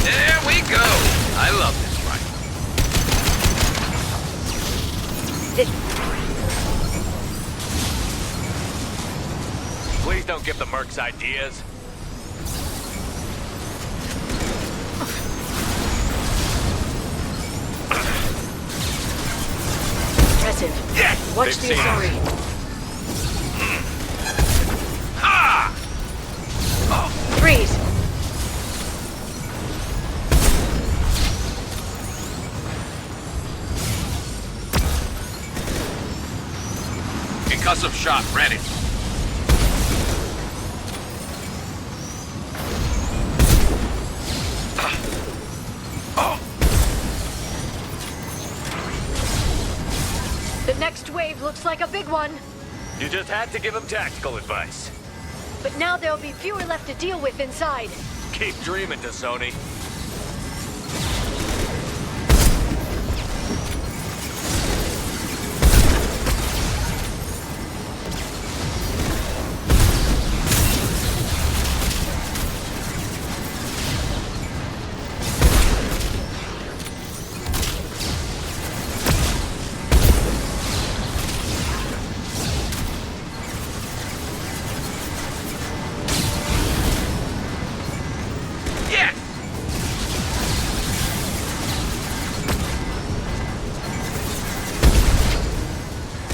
There we go. I love this rifle. Please don't give the mercs ideas. Impressive. Yes! Watch the Asari. Ha! Freeze. Concussive shot ready. The next wave looks like a big one. You just had to give him tactical advice. But now there'll be fewer left to deal with inside. Keep dreaming, Sony.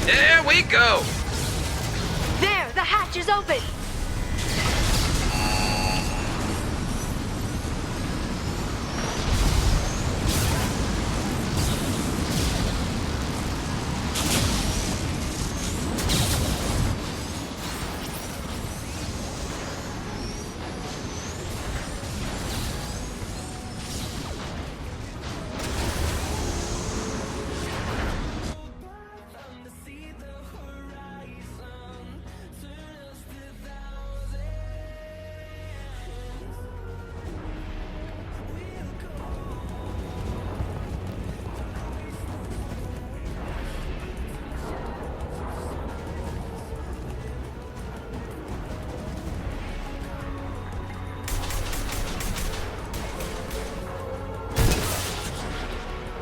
There we go! There, the hatch is open!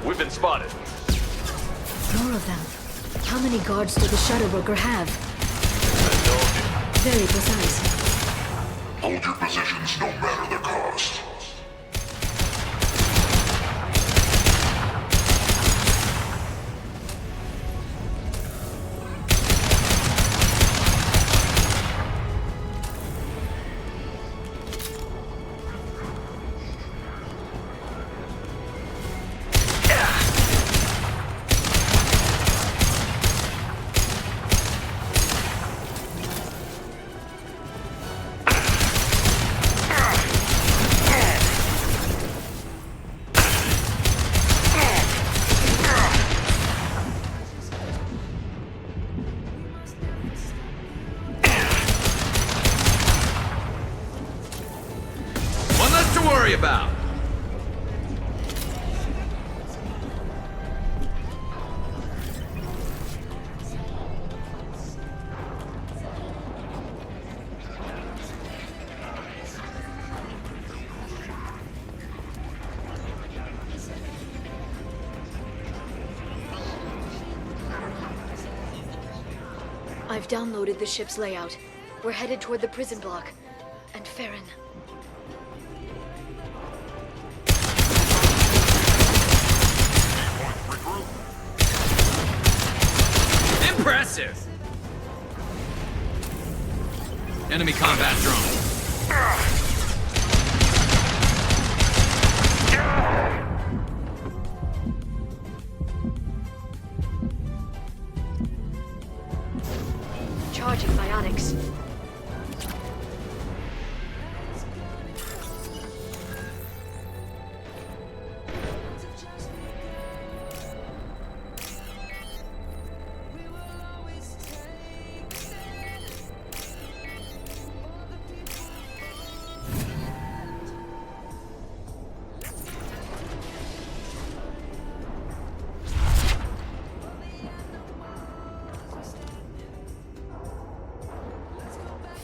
We've been spotted. More of them. How many guards do the Shadow Broker have? Very precise. Hold your positions no matter the cost. One less to worry about. I've downloaded the ship's layout. We're headed toward the prison block. And Farron. Impressive! Enemy combat drone. Charging biotics.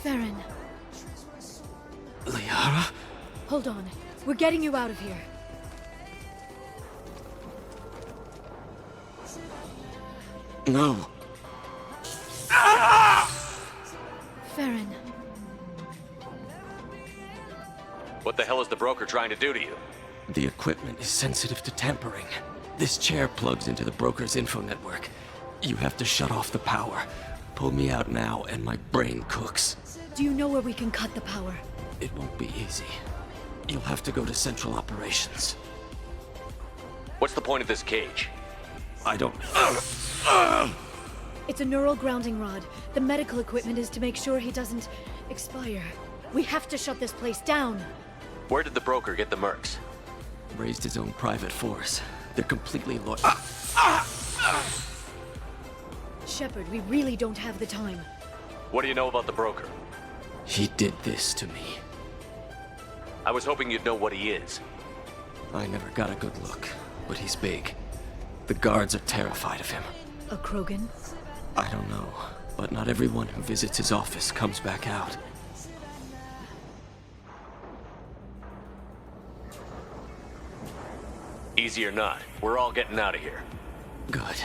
Farron. Liara? Hold on. We're getting you out of here. No. Farron. What the hell is the broker trying to do to you? The equipment is sensitive to tampering. This chair plugs into the broker's info network. You have to shut off the power. Pull me out now and my brain cooks. Do you know where we can cut the power? It won't be easy. You'll have to go to Central Operations. What's the point of this cage? I don't... It's a neural grounding rod. The medical equipment is to make sure he doesn't expire. We have to shut this place down. Where did the broker get the mercs? Raised his own private force. They're completely Shepard, we really don't have the time. What do you know about the broker? He did this to me. I was hoping you'd know what he is. I never got a good look, but he's big. The guards are terrified of him. A Krogan? I don't know, but not everyone who visits his office comes back out. Easy or not, we're all getting out of here. Good.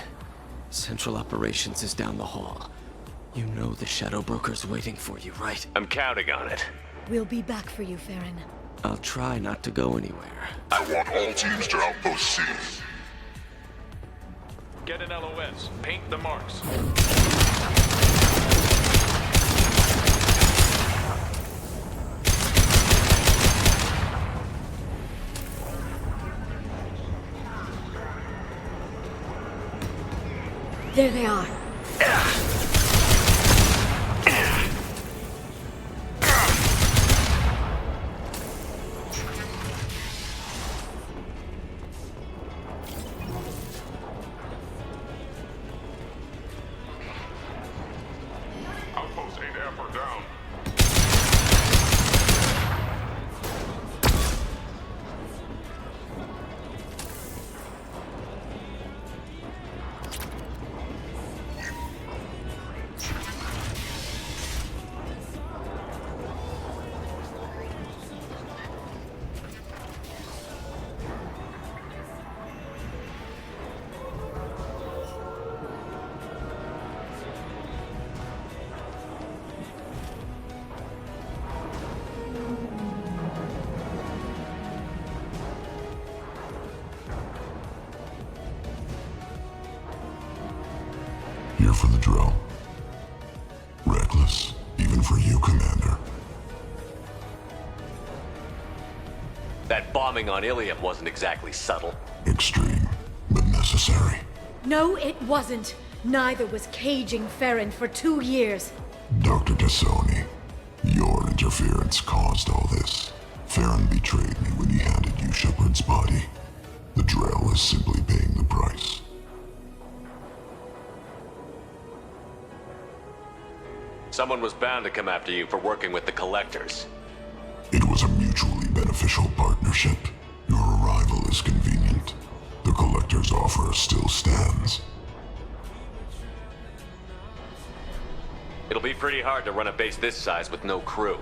Central Operations is down the hall. You know the Shadow Broker's waiting for you, right? I'm counting on it. We'll be back for you, Farron. I'll try not to go anywhere. I want all teams to Outpost C. Get an LOS. Paint the marks. There they are. Outpost 8F are down. Here for the drill. Reckless, even for you, Commander. That bombing on Ilium wasn't exactly subtle. Extreme, but necessary. No, it wasn't. Neither was caging Farron for 2 years. Dr. Tassoni, your interference caused all this. Farron betrayed me when he handed you Shepard's body. The Drell is simply paying the price. Someone was bound to come after you for working with the Collectors. It was a mutually beneficial partnership. Your arrival is convenient. The Collector's offer still stands. It'll be pretty hard to run a base this size with no crew.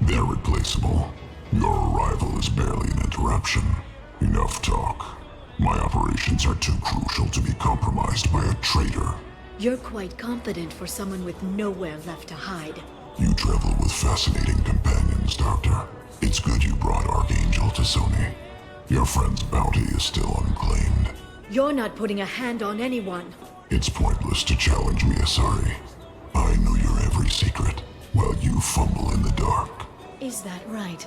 They're replaceable. Your arrival is barely an interruption. Enough talk. My operations are too crucial to be compromised by a traitor. You're quite confident for someone with nowhere left to hide. You travel with fascinating companions, Doctor. It's good you brought Archangel Tassoni. Your friend's bounty is still unclaimed. You're not putting a hand on anyone. It's pointless to challenge me, Asari. I know your every secret, while you fumble in the dark. Is that right?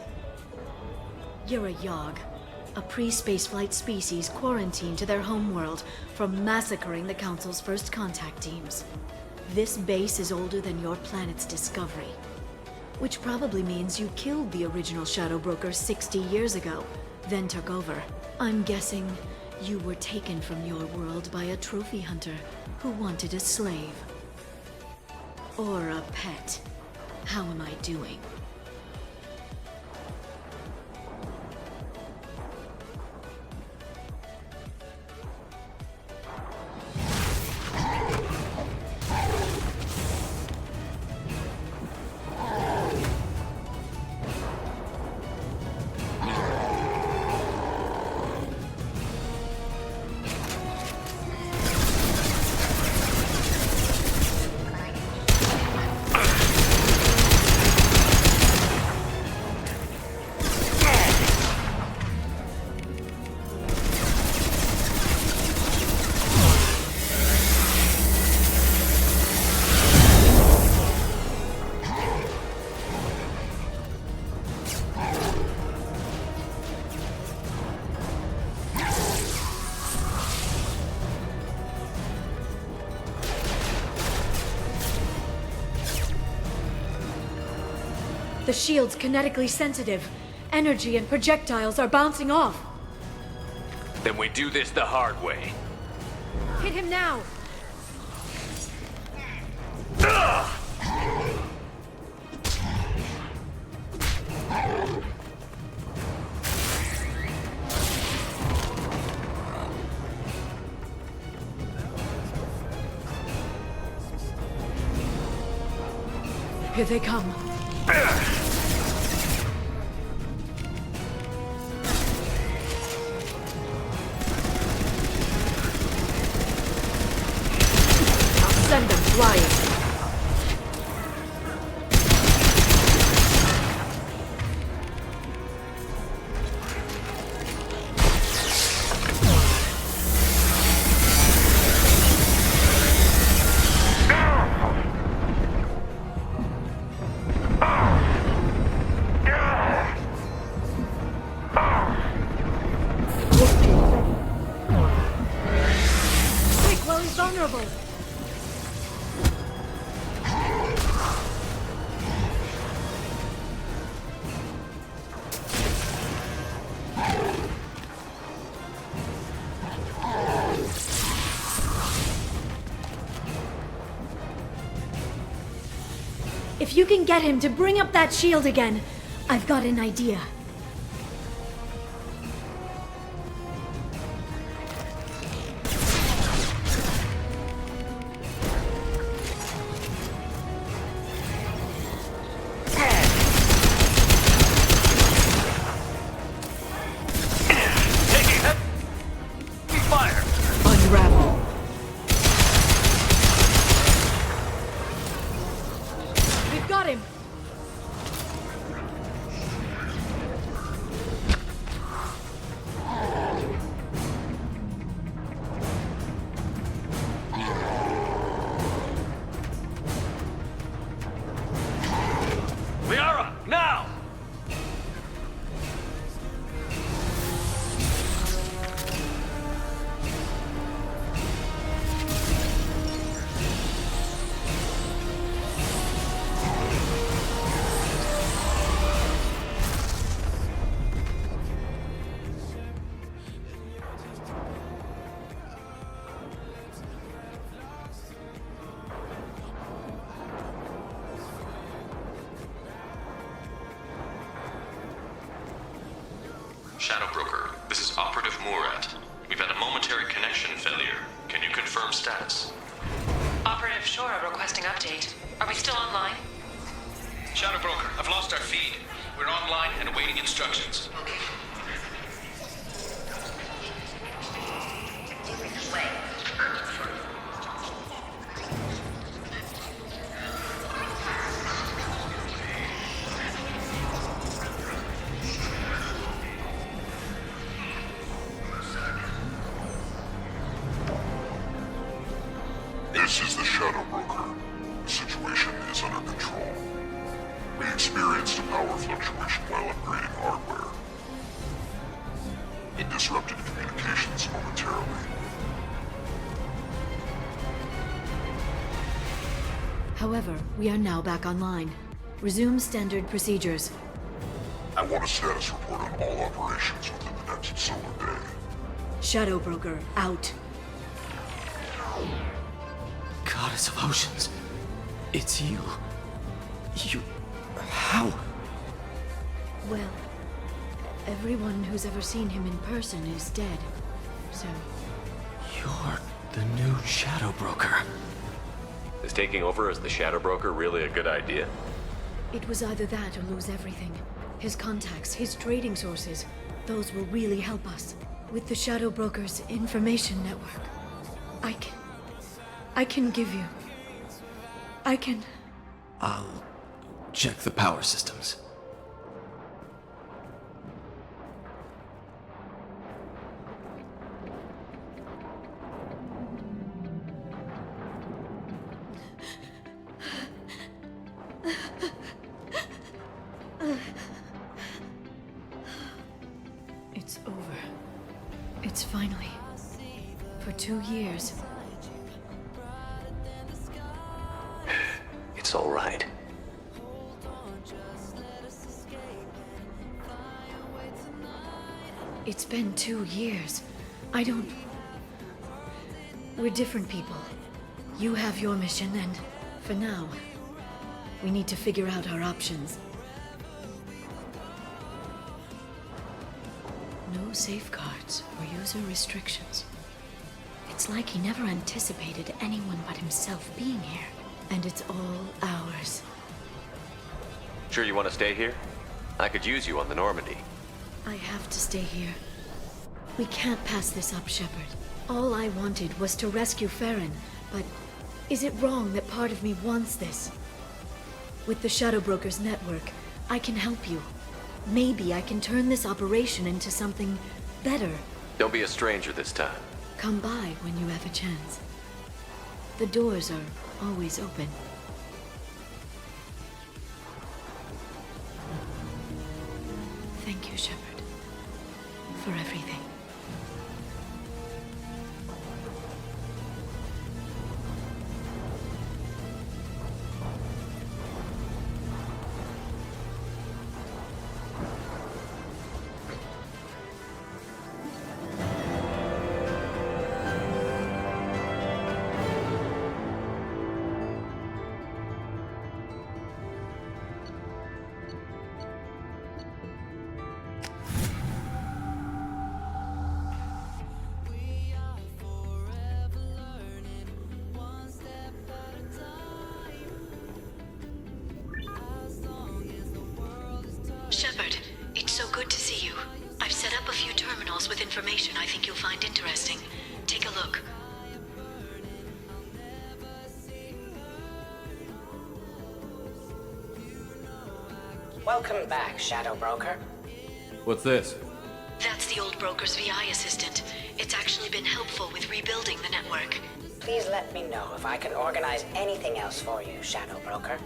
You're a Yogg, a pre-spaceflight species quarantined to their homeworld from massacring the Council's first contact teams. This base is older than your planet's discovery, which probably means you killed the original Shadow Broker 60 years ago, then took over. I'm guessing you were taken from your world by a trophy hunter who wanted a slave. Or a pet. How am I doing? The shield's kinetically sensitive. Energy and projectiles are bouncing off. Then we do this the hard way. Hit him now! Here they come. Send them flying. Quick, while he's vulnerable. If you can get him to bring up that shield again, I've got an idea. Fire! Unravel. We've got him. Liara, now! Shadow Broker, this is Operative Murat. We've had a momentary connection failure. Can you confirm status? Operative Shora requesting update. Are we still online? Shadow Broker, I've lost our feed. We're online and awaiting instructions. This is the Shadow Broker. The situation is under control. We experienced a power fluctuation while upgrading hardware. It disrupted communications momentarily. However, we are now back online. Resume standard procedures. I want a status report on all operations within the next solar day. Shadow Broker, out. Goddess of Oceans. It's you. You... How? Well, everyone who's ever seen him in person is dead. So, You're the new Shadow Broker. Is taking over as the Shadow Broker really a good idea? it was either that or lose everything. His contacts, his trading sources, those will really help us. With the Shadow Broker's information network, I can give you... I'll check the power systems. It's over. It's finally. For 2 years. It's all right. It's been 2 years. I don't... We're different people. You have your mission, and for now, we need to figure out our options. No safeguards or user restrictions. It's like he never anticipated anyone but himself being here. And it's all ours. Sure you want to stay here? I could use you on the Normandy. I have to stay here. We can't pass this up, Shepard. All I wanted was to rescue Farron, but is it wrong that part of me wants this? With the Shadow Brokers network, I can help you. Maybe I can turn this operation into something better. Don't be a stranger this time. Come by when you have a chance. The doors are always open. Thank you, Shepard, for everything. Shepard, it's so good to see you. I've set up a few terminals with information I think you'll find interesting. Take a look. Welcome back, Shadow Broker. What's this? That's the old broker's VI assistant. It's actually been helpful with rebuilding the network. Please let me know if I can organize anything else for you, Shadow Broker.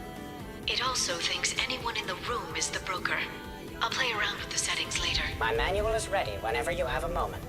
It also thinks anyone in the room is the broker. I'll play around with the settings later. My manual is ready whenever you have a moment.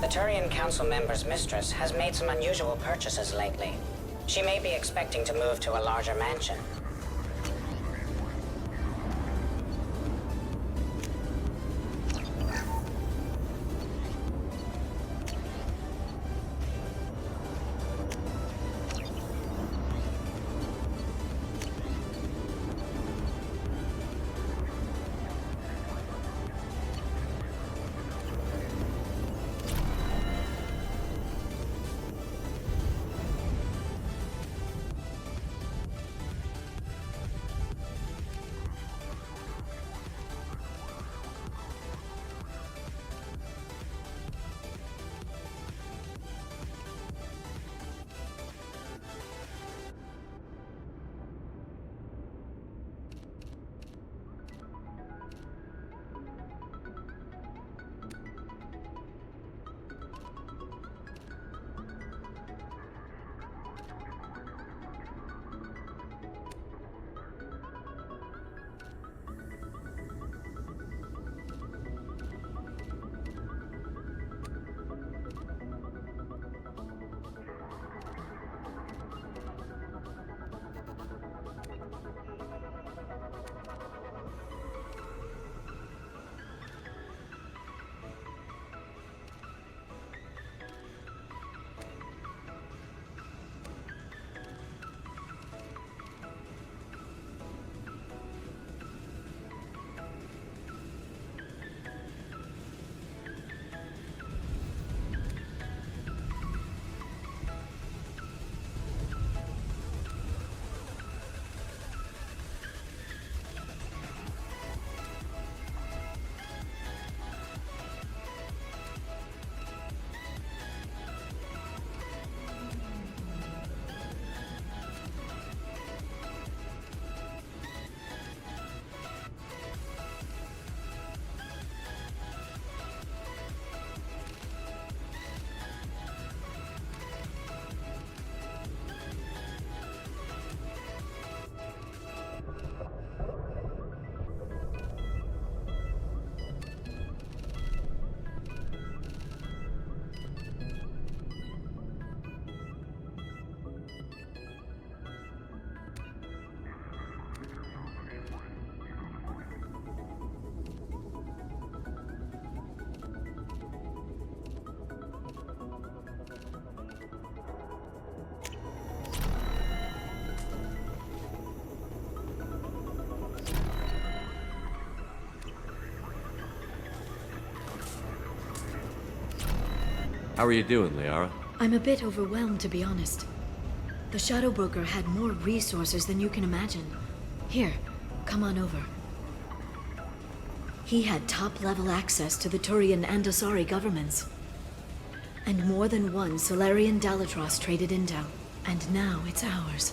The Turian Council member's mistress has made some unusual purchases lately. She may be expecting to move to a larger mansion. How are you doing, Liara? I'm a bit overwhelmed, to be honest. The Shadow Broker had more resources than you can imagine. Here, come on over. He had top-level access to the Turian and Asari governments. And more than one Solarian Dalatros traded intel. And now it's ours.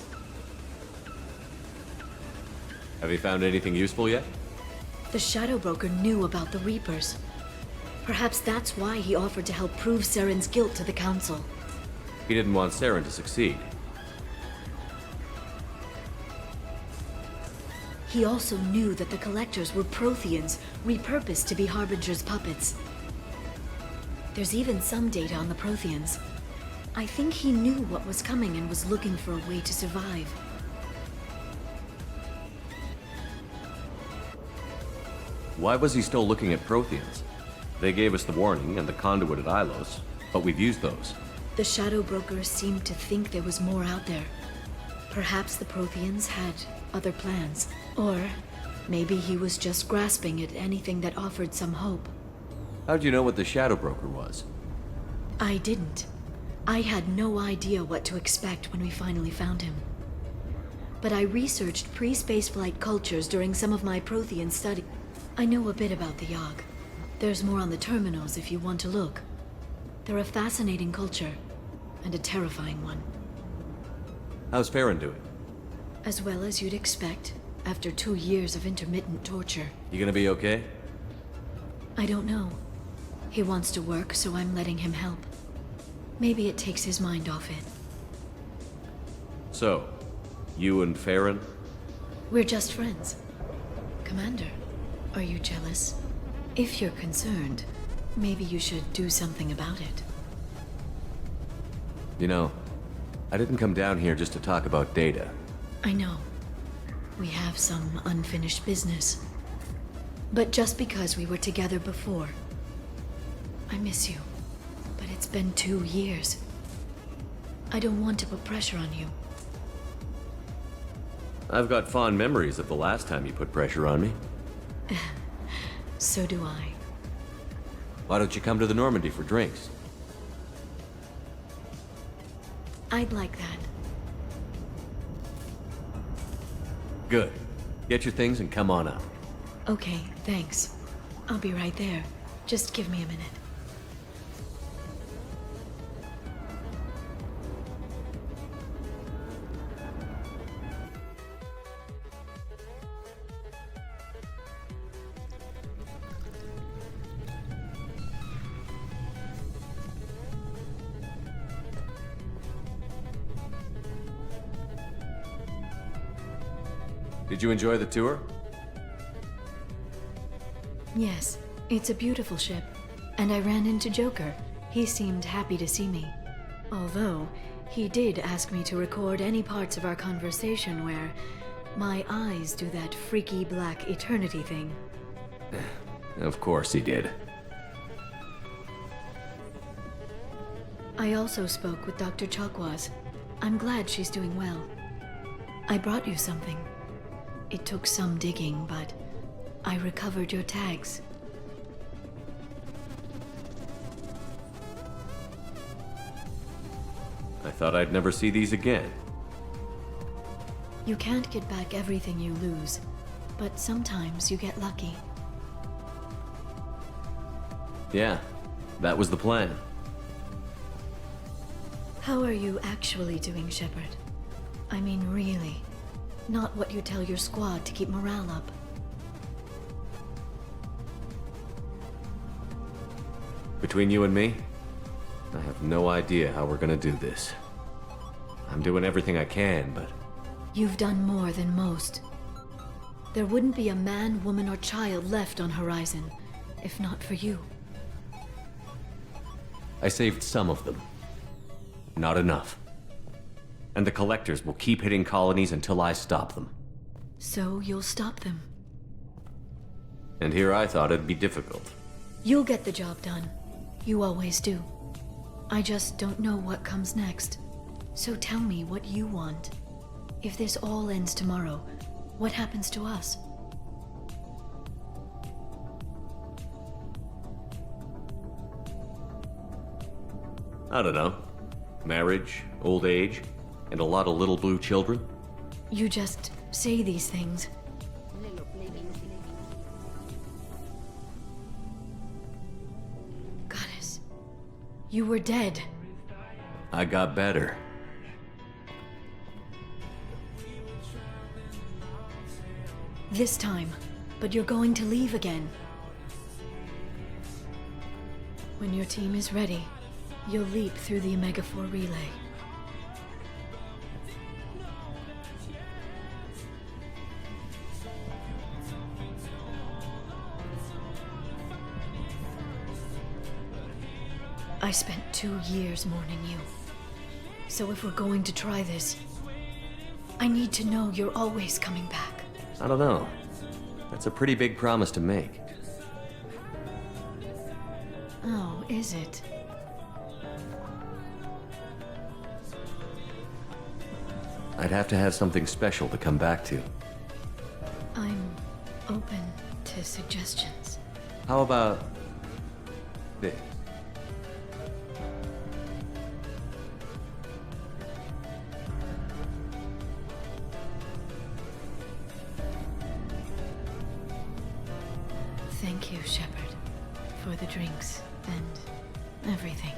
Have you found anything useful yet? The Shadow Broker knew about the Reapers. Perhaps that's why he offered to help prove Saren's guilt to the Council. He didn't want Saren to succeed. He also knew that the Collectors were Protheans, repurposed to be Harbinger's puppets. There's even some data on the Protheans. I think he knew what was coming and was looking for a way to survive. Why was he still looking at Protheans? They gave us the warning and the conduit at Ilos, but we've used those. The Shadow Broker seemed to think there was more out there. Perhaps the Protheans had other plans. Or maybe he was just grasping at anything that offered some hope. How'd you know what the Shadow Broker was? I didn't. I had no idea what to expect when we finally found him. But I researched pre-spaceflight cultures during some of my Prothean study. I know a bit about the Yogg. There's more on the terminals if you want to look. They're a fascinating culture, and a terrifying one. How's Farron doing? As well as you'd expect, after 2 years of intermittent torture. You gonna be okay? I don't know. He wants to work, so I'm letting him help. Maybe it takes his mind off it. So, you and Farron? We're just friends. Commander, are you jealous? If you're concerned, Maybe you should do something about it. You know, I didn't come down here just to talk about Data. I know. We have some unfinished business. But just because we were together before, I miss you. But it's been 2 years. I don't want to put pressure on you. I've got fond memories of the last time you put pressure on me. So do I. Why don't you come to the Normandy for drinks? I'd like that. Good. Get your things and come on up. Okay, thanks. I'll be right there. Just give me a minute. Did you enjoy the tour? Yes, it's a beautiful ship. And I ran into Joker. He seemed happy to see me. Although, he did ask me to record any parts of our conversation where my eyes do that freaky black eternity thing. Of course he did. I also spoke with Dr. Chakwas. I'm glad she's doing well. I brought you something. It took some digging, but I recovered your tags. I thought I'd never see these again. You can't get back everything you lose, but sometimes you get lucky. Yeah, that was the plan. How are you actually doing, Shepard? I mean, really. Not what you tell your squad to keep morale up. Between you and me, I have no idea how we're gonna do this. I'm doing everything I can, but... You've done more than most. There wouldn't be a man, woman, or child left on Horizon, if not for you. I saved some of them. Not enough. And the Collectors will keep hitting colonies until I stop them. So you'll stop them. And here I thought it'd be difficult. You'll get the job done. You always do. I just don't know what comes next. So tell me what you want. If this all ends tomorrow, what happens to us? I don't know. Marriage, old age, and a lot of little blue children? You just say these things. Goddess, you were dead. I got better. This time, but you're going to leave again. When your team is ready, you'll leap through the Omega-4 relay. I spent 2 years mourning you. So if we're going to try this, I need to know you're always coming back. I don't know. That's a pretty big promise to make. Oh, is it? I'd have to have something special to come back to. I'm open to suggestions. How about this? Thank you, Shepard, for the drinks and everything.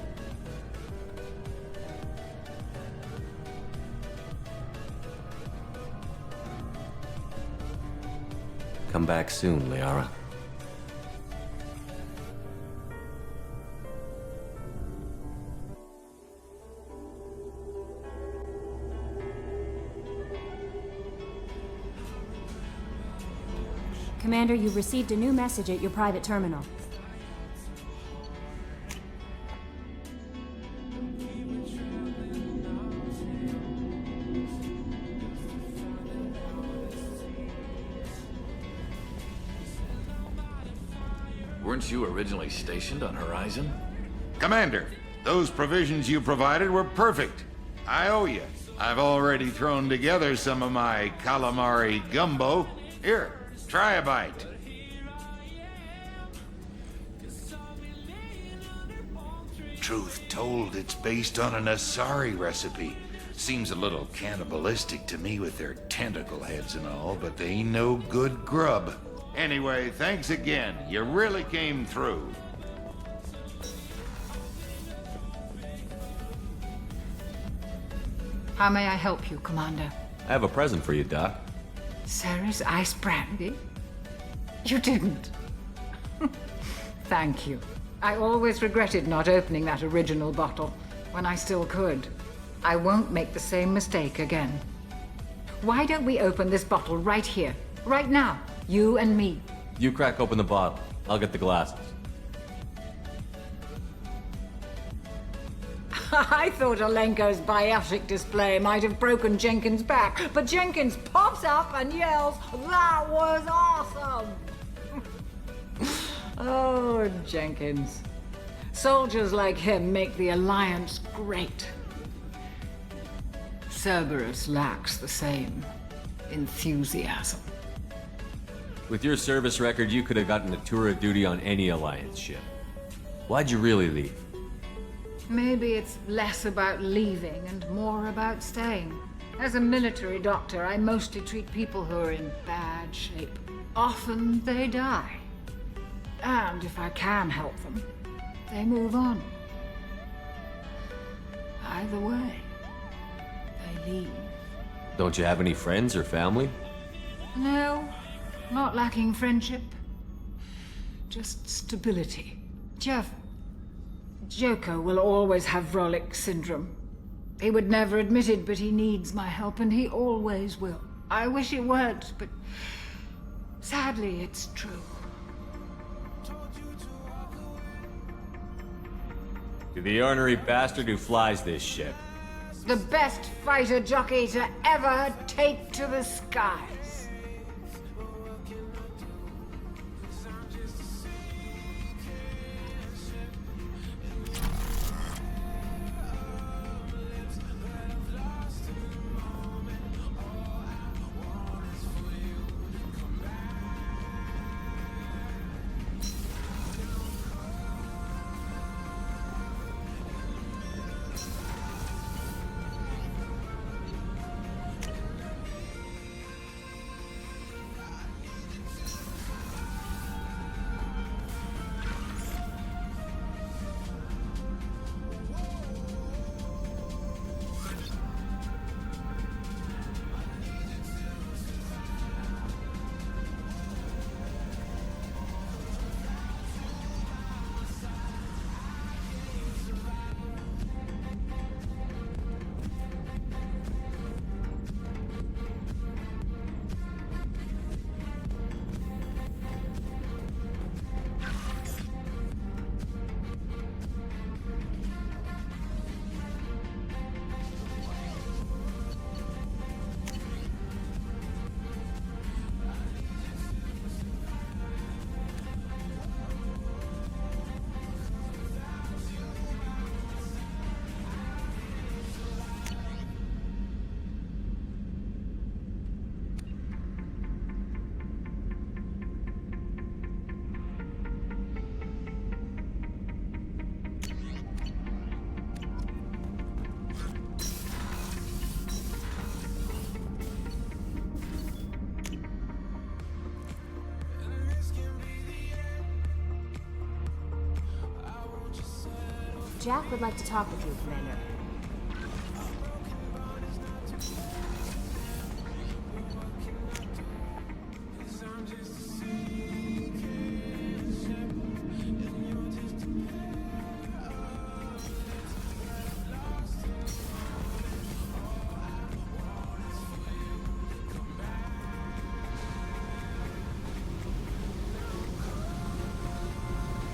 Come back soon, Liara. Commander, you received a new message at your private terminal. Weren't you originally stationed on Horizon? Commander, those provisions you provided were perfect. I owe you. I've already thrown together some of my calamari gumbo. Here, try a bite. Truth told, it's based on an Asari recipe. Seems a little cannibalistic to me with their tentacle heads and all, but they ain't no good grub. Anyway, thanks again. You really came through. How may I help you, Commander? I have a present for you, Doc. Sarah's ice brandy? You didn't. Thank you. I always regretted not opening that original bottle when I still could. I won't make the same mistake again. Why don't we open this bottle right here, right now? You and me. You crack open the bottle. I'll get the glasses. I thought Alenko's biotic display might have broken Jenkins' back, but Jenkins pops up and yells, "That was awesome!" Oh, Jenkins. Soldiers like him make the Alliance great. Cerberus lacks the same enthusiasm. With your service record, you could have gotten a tour of duty on any Alliance ship. Why'd you really leave? Maybe it's less about leaving and more about staying. As a military doctor, I mostly treat people who are in bad shape. Often they die. And if I can help them, they move on. Either way, they leave. Don't you have any friends or family? No, not lacking friendship. Just stability. Jeff, Joko will always have Vrolik syndrome. He would never admit it, but he needs my help, and he always will. I wish it weren't, but sadly, it's true. To the ornery bastard who flies this ship. The best fighter jockey to ever take to the skies. Jack would like to talk with you, Commander.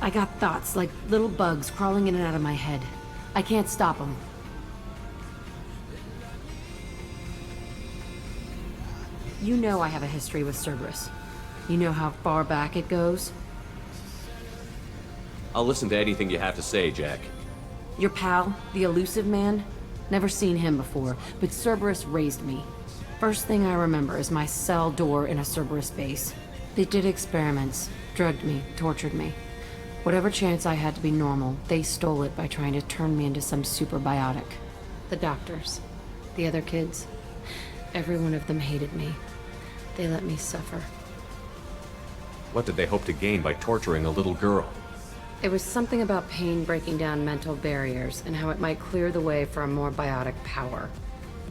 I got thoughts like little bugs crawling in and out of my head. I can't stop them. You know I have a history with Cerberus. You know how far back it goes? I'll listen to anything you have to say, Jack. Your pal, the elusive man? Never seen him before, but Cerberus raised me. First thing I remember is my cell door in a Cerberus base. They did experiments, drugged me, tortured me. Whatever chance I had to be normal, they stole it by trying to turn me into some superbiotic. The doctors, the other kids, every one of them hated me. They let me suffer. What did they hope to gain by torturing a little girl? It was something about pain breaking down mental barriers and how it might clear the way for a more biotic power.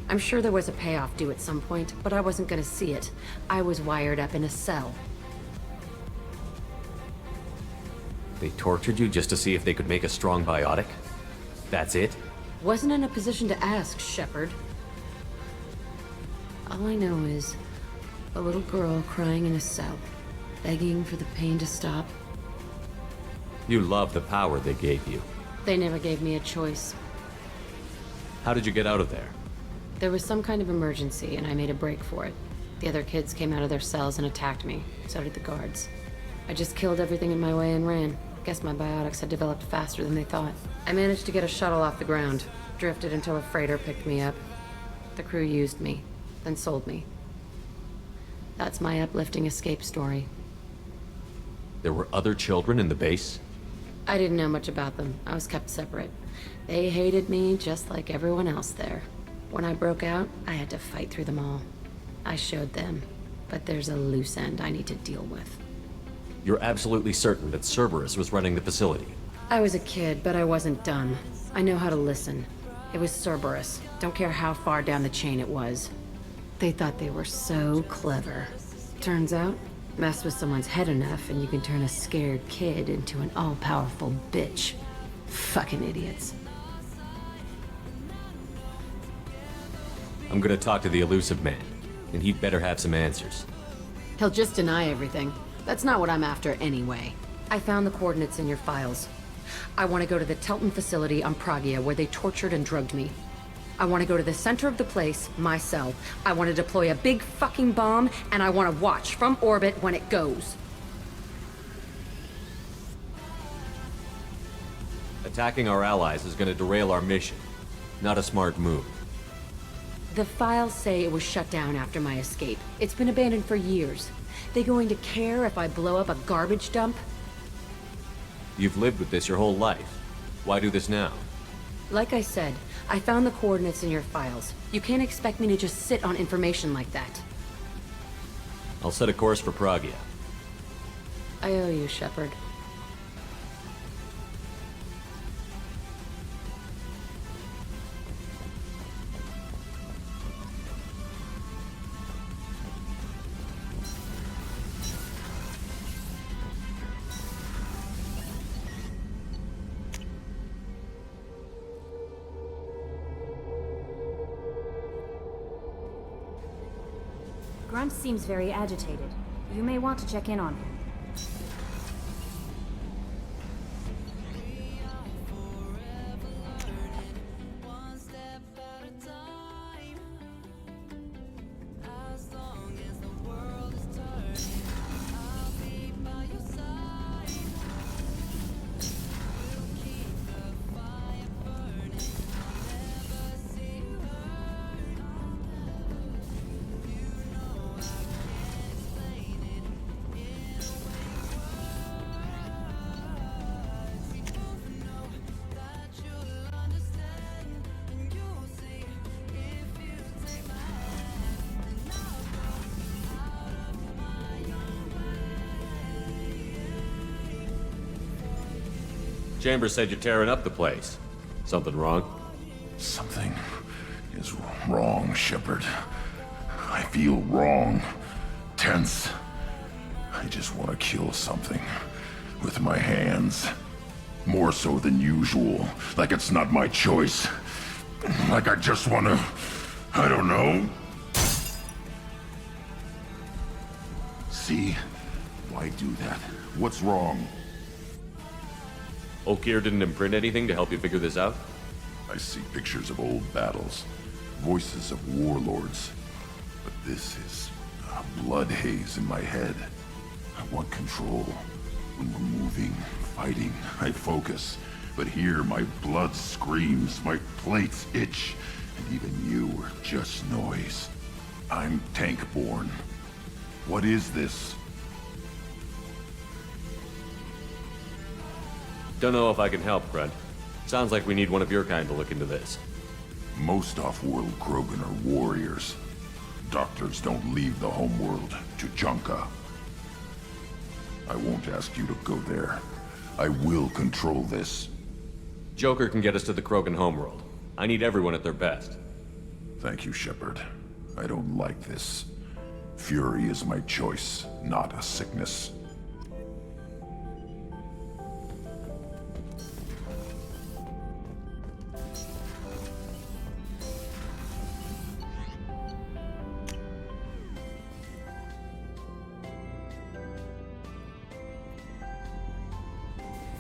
I'm sure there was a payoff due at some point, but I wasn't gonna see it. I was wired up in a cell. They tortured you just to see if they could make a strong biotic? That's it? Wasn't in a position to ask, Shepard. All I know is a little girl crying in a cell, begging for the pain to stop. You love the power they gave you. They never gave me a choice. How did you get out of there? There was some kind of emergency, and I made a break for it. The other kids came out of their cells and attacked me. So did the guards. I just killed everything in my way and ran. Guess my biotics had developed faster than they thought. I managed to get a shuttle off the ground. Drifted until a freighter picked me up. The crew used me, then sold me. That's my uplifting escape story. There were other children in the base? I didn't know much about them. I was kept separate. They hated me just like everyone else there. When I broke out, I had to fight through them all. I showed them, but there's a loose end I need to deal with. You're absolutely certain that Cerberus was running the facility? I was a kid, but I wasn't dumb. I know how to listen. It was Cerberus. Don't care how far down the chain it was. They thought they were so clever. Turns out, mess with someone's head enough and you can turn a scared kid into an all-powerful bitch. Fucking idiots. I'm gonna talk to the elusive man, and he'd better have some answers. He'll just deny everything. That's not what I'm after anyway. I found the coordinates in your files. I want to go to the Telton facility on Pragia where they tortured and drugged me. I want to go to the center of the place, my cell. I want to deploy a big fucking bomb, and I want to watch from orbit when it goes. Attacking our allies is gonna derail our mission. Not a smart move. The files say it was shut down after my escape. It's been abandoned for years. They going to care if I blow up a garbage dump? You've lived with this your whole life. Why do this now? Like I said, I found the coordinates in your files. You can't expect me to just sit on information like that. I'll set a course for Pragia. I owe you, Shepard. Grunt seems very agitated. You may want to check in on him. Chambers said you're tearing up the place. Something wrong? Something is wrong, Shepard. I feel wrong. Tense. I just want to kill something. With my hands. More so than usual. Like it's not my choice. Like I just want to... I don't know. See? Why do that? What's wrong? Oakir didn't imprint anything to help you figure this out? I see pictures of old battles, voices of warlords. But this is a blood haze in my head. I want control when we're moving fighting, I focus. But here my blood screams, my plates itch, and even you are just noise. I'm tank-born. What is this? Don't know if I can help, Grunt. Sounds like we need one of your kind to look into this. Most off-world Krogan are warriors. Doctors don't leave the homeworld to Junka. I won't ask you to go there. I will control this. Joker can get us to the Krogan homeworld. I need everyone at their best. Thank you, Shepard. I don't like this. Fury is my choice, not a sickness.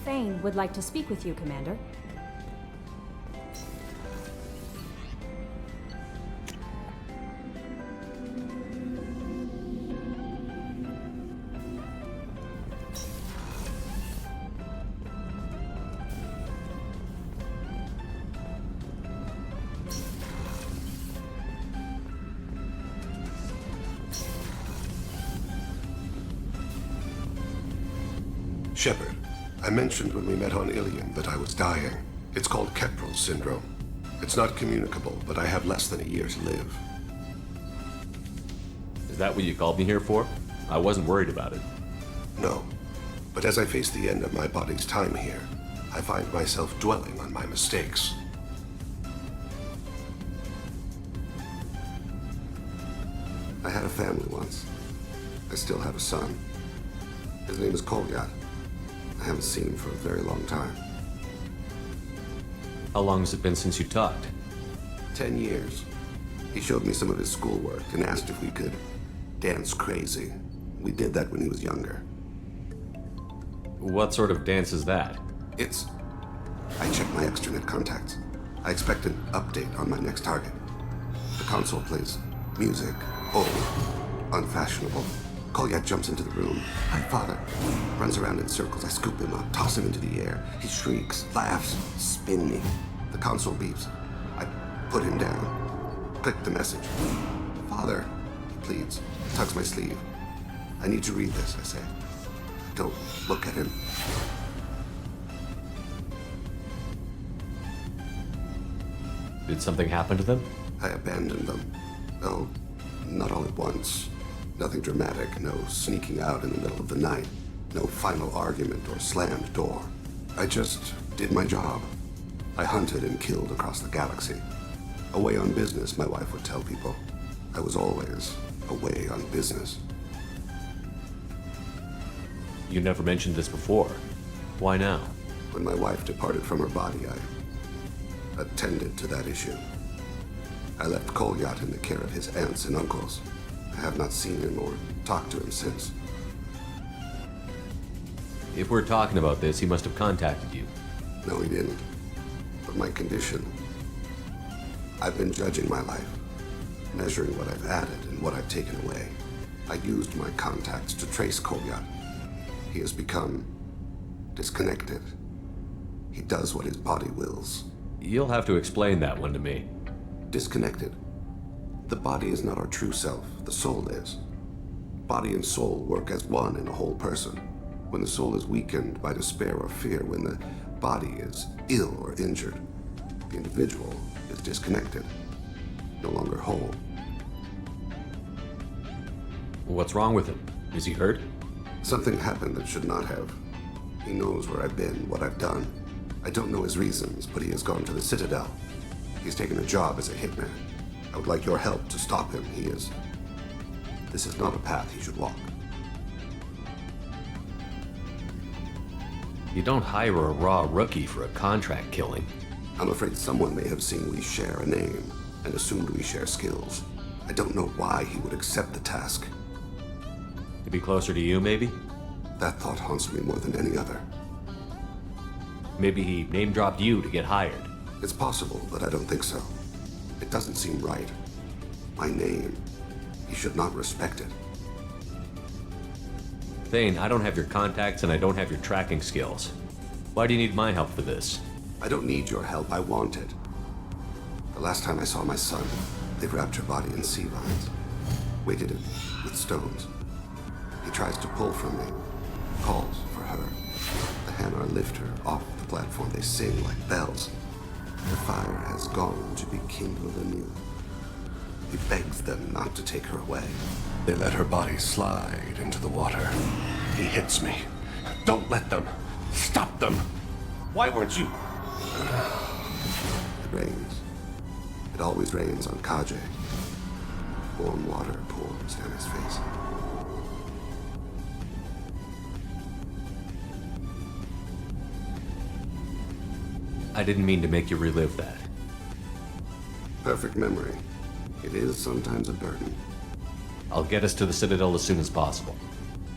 Thane would like to speak with you, Commander. Shepard, I mentioned when we met on Ilion that I was dying. It's called Kestrel syndrome. It's not communicable, but I have less than a year to live. Is that what you called me here for? I wasn't worried about it. No, but as I face the end of my body's time here, I find myself dwelling on my mistakes. I had a family once. I still have a son. His name is Kolyat. I haven't seen him for a very long time. How long has it been since you talked? 10 years. He showed me some of his schoolwork and asked if we could dance crazy. We did that when he was younger. What sort of dance is that? I checked my extranet contacts. I expect an update on my next target. The console plays music, old, unfashionable. Kolyat jumps into the room. My father runs around in circles. I scoop him up, toss him into the air. He shrieks, laughs, spin me. The console beeps. I put him down. Click the message. Father, he pleads, tugs my sleeve. I need to read this, I say. Don't look at him. Did something happen to them? I abandoned them. Oh, not all at once. Nothing dramatic, no sneaking out in the middle of the night, no final argument or slammed door. I just did my job. I hunted and killed across the galaxy. Away on business, my wife would tell people. I was always away on business. You never mentioned this before. Why now? When my wife departed from her body, I attended to that issue. I left Kolyat in the care of his aunts and uncles. I have not seen him or talked to him since. If we're talking about this, he must have contacted you. No, he didn't. But my condition... I've been judging my life, measuring what I've added and what I've taken away. I used my contacts to trace Kolyat. He has become disconnected. He does what his body wills. You'll have to explain that one to me. Disconnected. The body is not our true self, the soul is. Body and soul work as one in a whole person. When the soul is weakened by despair or fear, when the body is ill or injured, the individual is disconnected, no longer whole. What's wrong with him? Is he hurt? Something happened that should not have. He knows where I've been, what I've done. I don't know his reasons, but he has gone to the Citadel. He's taken a job as a hitman. I would like your help to stop him. This is not a path he should walk. You don't hire a raw rookie for a contract killing. I'm afraid someone may have seen we share a name and assumed we share skills. I don't know why he would accept the task. To be closer to you, maybe? That thought haunts me more than any other. Maybe he name-dropped you to get hired. It's possible, but I don't think so. It doesn't seem right. My name. He should not respect it. Thane, I don't have your contacts and I don't have your tracking skills. Why do you need my help for this? I don't need your help, I want it. The last time I saw my son, they wrapped your body in sea vines, weighted it with stones. He tries to pull from me, calls for her. The Hanar lift her off the platform, they sing like bells. The fire has gone to be kindled anew. He begs them not to take her away. They let her body slide into the water. He hits me. Don't let them. Stop them. Why weren't you? It rains. It always rains on Kaje. Warm water pours down his face. I didn't mean to make you relive that. Perfect memory. It is sometimes a burden. I'll get us to the Citadel as soon as possible.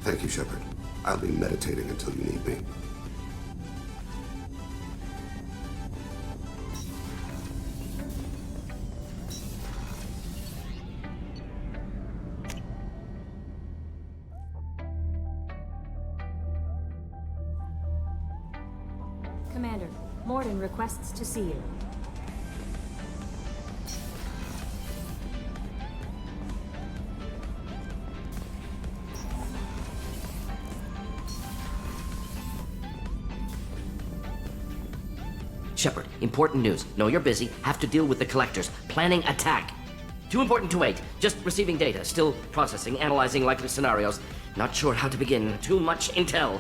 Thank you, Shepard. I'll be meditating until you need me. Commander, Morden requests to see you. Shepard, important news. Know you're busy. Have to deal with the collectors. Planning attack. Too important to wait. Just receiving data. Still processing, analyzing likely scenarios. Not sure how to begin. Too much intel.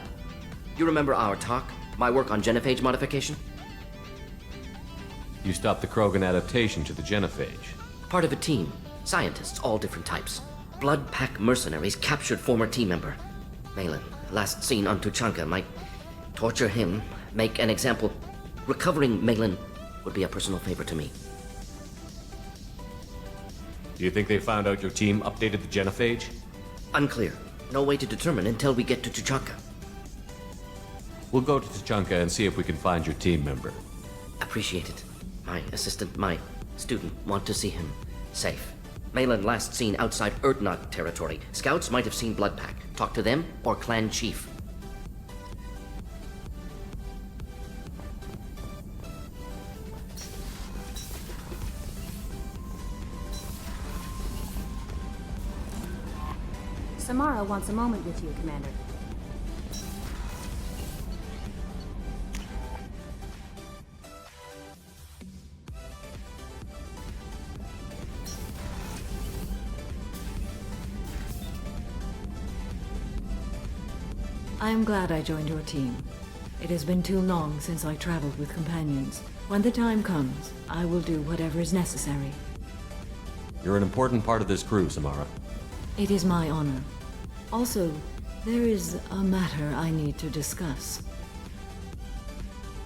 You remember our talk? My work on genophage modification? You stopped the Krogan adaptation to the genophage. Part of a team. Scientists, all different types. Blood Pack mercenaries captured former team member. Malin, last seen on Tuchanka, might torture him, make an example. Recovering Malin would be a personal favor to me. Do you think they found out your team updated the genophage? Unclear. No way to determine until we get to Tuchanka. We'll go to Tuchanka and see if we can find your team member. Appreciate it. My assistant, my student, want to see him safe. Malin last seen outside Erdnot territory. Scouts might have seen Blood Pack. Talk to them or clan chief. Samara wants a moment with you, Commander. I am glad I joined your team. It has been too long since I traveled with companions. When the time comes, I will do whatever is necessary. You're an important part of this crew, Samara. It is my honor. Also, there is a matter I need to discuss.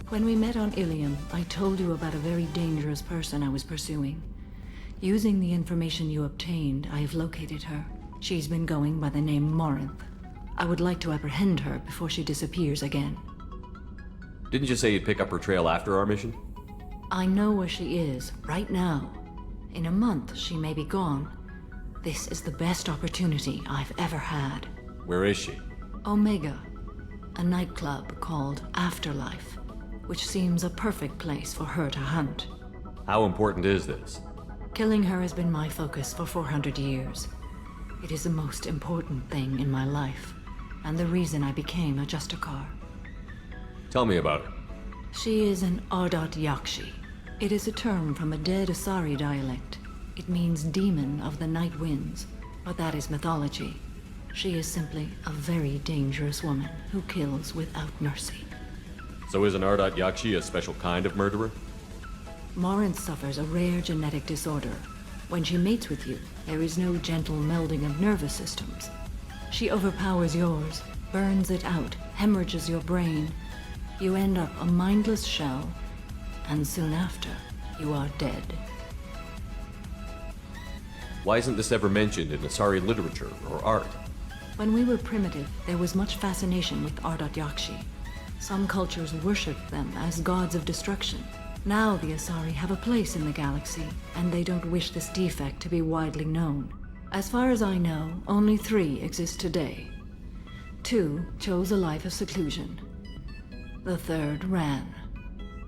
When we met on Ilium, I told you about a very dangerous person I was pursuing. Using the information you obtained, I have located her. She's been going by the name Morinth. I would like to apprehend her before she disappears again. Didn't you say you'd pick up her trail after our mission? I know where she is, right now. In a month, she may be gone. This is the best opportunity I've ever had. Where is she? Omega, a nightclub called Afterlife, which seems a perfect place for her to hunt. How important is this? Killing her has been my focus for 400 years. It is the most important thing in my life, and the reason I became a Justikar. Tell me about her. She is an Ardat Yakshi. It is a term from a dead Asari dialect. It means demon of the night winds, but that is mythology. She is simply a very dangerous woman who kills without mercy. So is an Ardat Yakshi a special kind of murderer? Morinth suffers a rare genetic disorder. When she mates with you, there is no gentle melding of nervous systems. She overpowers yours, burns it out, hemorrhages your brain. You end up a mindless shell, and soon after, you are dead. Why isn't this ever mentioned in Asari literature or art? When we were primitive, there was much fascination with Ardat Yakshi. Some cultures worshipped them as gods of destruction. Now the Asari have a place in the galaxy, and they don't wish this defect to be widely known. As far as I know, only 3 exist today. 2 chose a life of seclusion. The third ran.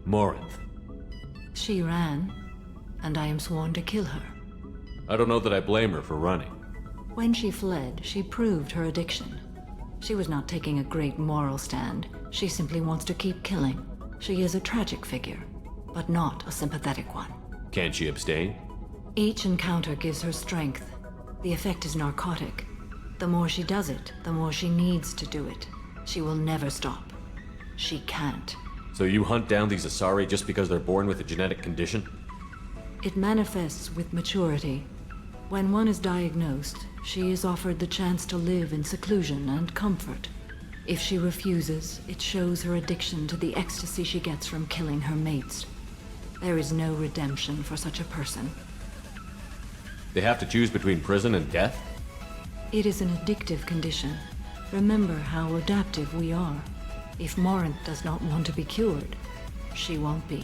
Morinth. She ran, and I am sworn to kill her. I don't know that I blame her for running. When she fled, she proved her addiction. She was not taking a great moral stand. She simply wants to keep killing. She is a tragic figure, but not a sympathetic one. Can't she abstain? Each encounter gives her strength. The effect is narcotic. The more she does it, the more she needs to do it. She will never stop. She can't. So you hunt down these Asari just because they're born with a genetic condition? It manifests with maturity. When one is diagnosed, she is offered the chance to live in seclusion and comfort. If she refuses, it shows her addiction to the ecstasy she gets from killing her mates. There is no redemption for such a person. They have to choose between prison and death? It is an addictive condition. Remember how adaptive we are. If Morinth does not want to be cured, she won't be.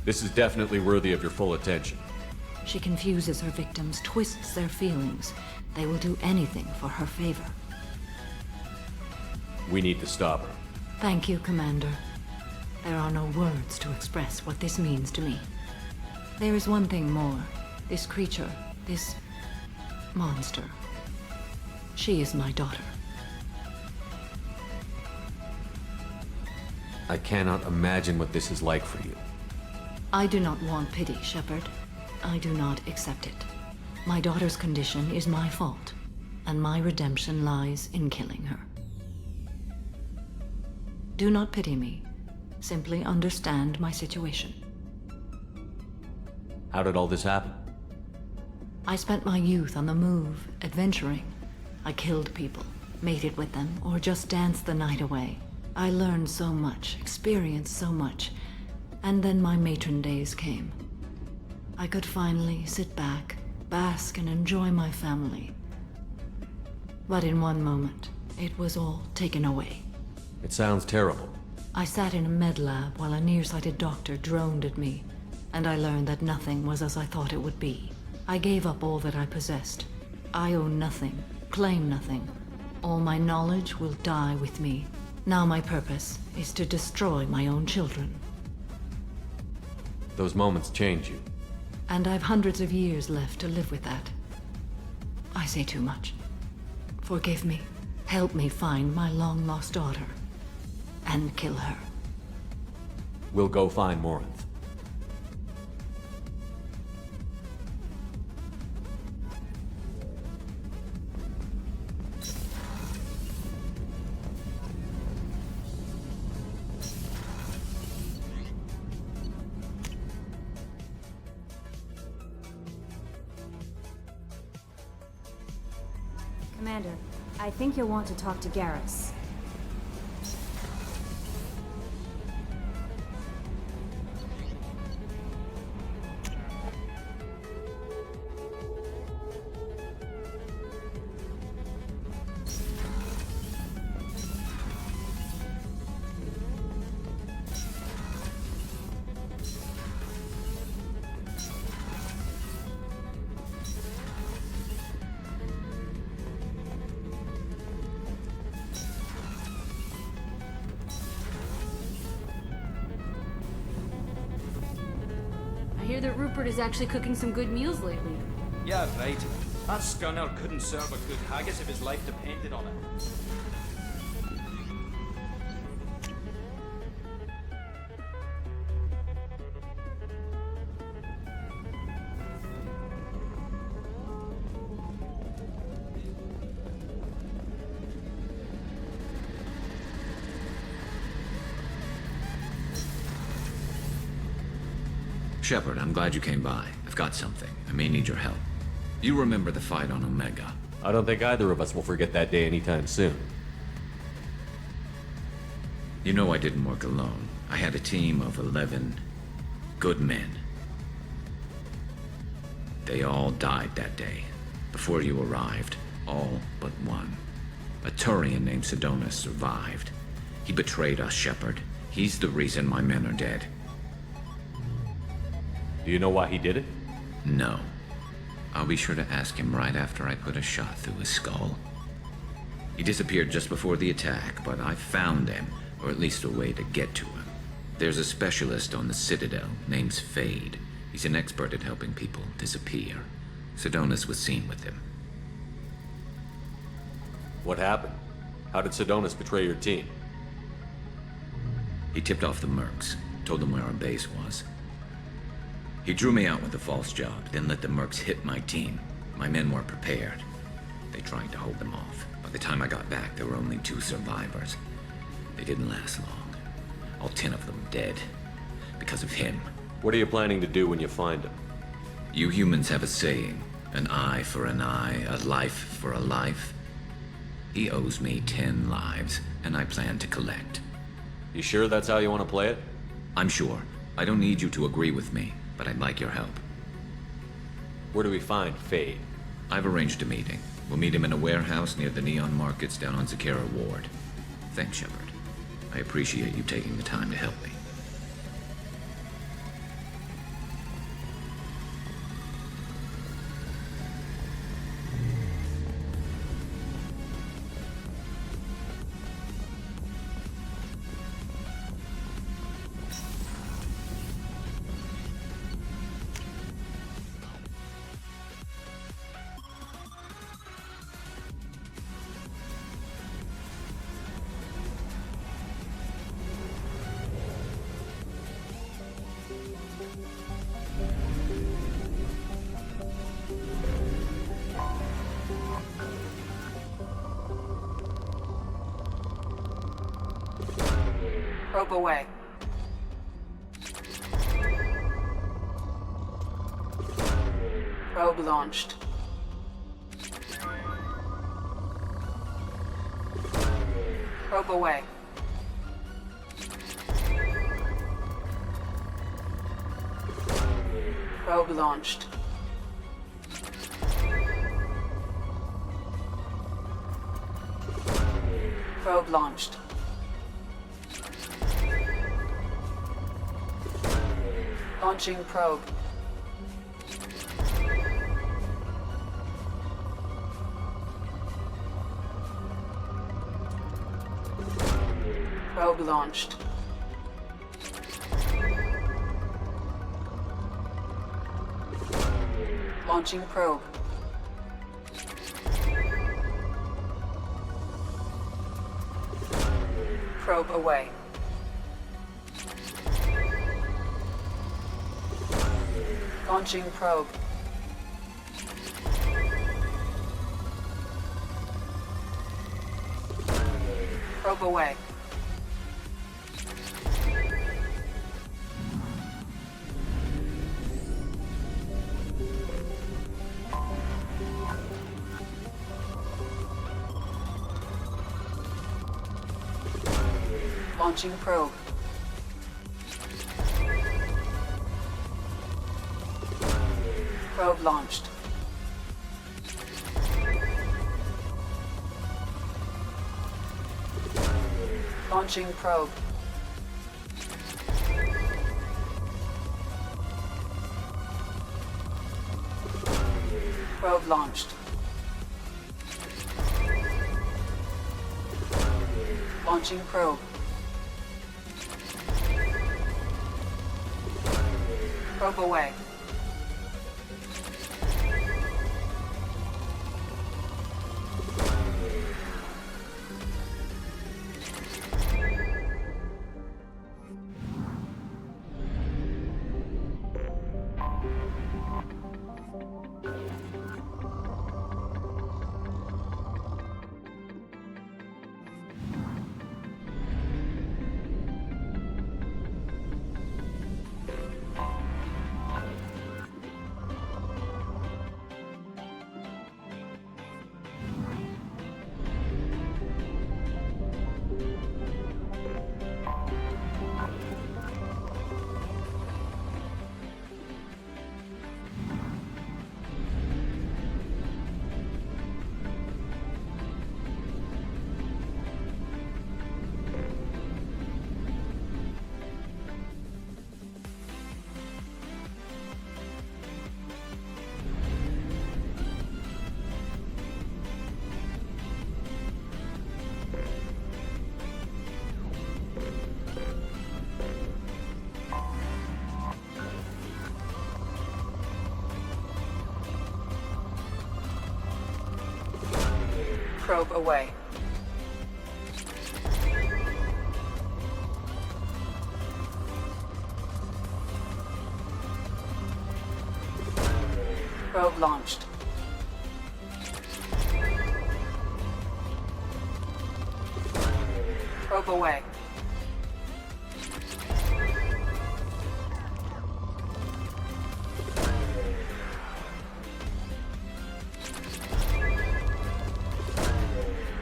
This is definitely worthy of your full attention. She confuses her victims, twists their feelings. They will do anything for her favor. We need to stop her. Thank you, Commander. There are no words to express what this means to me. There is one thing more. This creature, this monster. She is my daughter. I cannot imagine what this is like for you. I do not want pity, Shepard. I do not accept it. My daughter's condition is my fault, and my redemption lies in killing her. Do not pity me. Simply understand my situation. How did all this happen? I spent my youth on the move, adventuring. I killed people, mated with them, or just danced the night away. I learned so much, experienced so much, and then my matron days came. I could finally sit back, bask, and enjoy my family. But in one moment, it was all taken away. It sounds terrible. I sat in a med lab while a nearsighted doctor droned at me, and I learned that nothing was as I thought it would be. I gave up all that I possessed. I own nothing, claim nothing. All my knowledge will die with me. Now my purpose is to destroy my own children. Those moments change you. And I've hundreds of years left to live with that. I say too much. Forgive me. Help me find my long-lost daughter. And kill her. We'll go find Morinth. Commander, I think you'll want to talk to Garrus. I hear that Rupert is actually cooking some good meals lately. Yeah, right. That scunner couldn't serve a good haggis if his life depended on it. Shepard, I'm glad you came by. I've got something. I may need your help. You remember the fight on Omega? I don't think either of us will forget that day anytime soon. You know I didn't work alone. I had a team of 11 good men. They all died that day, before you arrived. All but one. A Turian named Sidonus survived. He betrayed us, Shepard. He's the reason my men are dead. Do you know why he did it? No. I'll be sure to ask him right after I put a shot through his skull. He disappeared just before the attack, but I found him, or at least a way to get to him. There's a specialist on the Citadel named Fade. He's an expert at helping people disappear. Sedonis was seen with him. What happened? How did Sedonis betray your team? He tipped off the mercs, told them where our base was. He drew me out with a false job, then let the mercs hit my team. My men weren't prepared. They tried to hold them off. By the time I got back, there were only 2 survivors. They didn't last long. All 10 of them dead. Because of him. What are you planning to do when you find him? You humans have a saying, an eye for an eye, a life for a life. He owes me 10 lives, and I plan to collect. You sure that's how you want to play it? I'm sure. I don't need you to agree with me, but I'd like your help. Where do we find Fade? I've arranged a meeting. We'll meet him in a warehouse near the Neon Markets down on Zakera Ward. Thanks, Shepard. I appreciate you taking the time to help me. Probe away. Probe launched. Probe away. Probe launched. Probe launched. Launching probe. Probe launched. Launching probe. Probe away. Launching probe. Probe away. Launching probe. Probe launched. Launching probe. Probe launched. Launching probe. Probe away. Probe away. Probe launched. Probe away.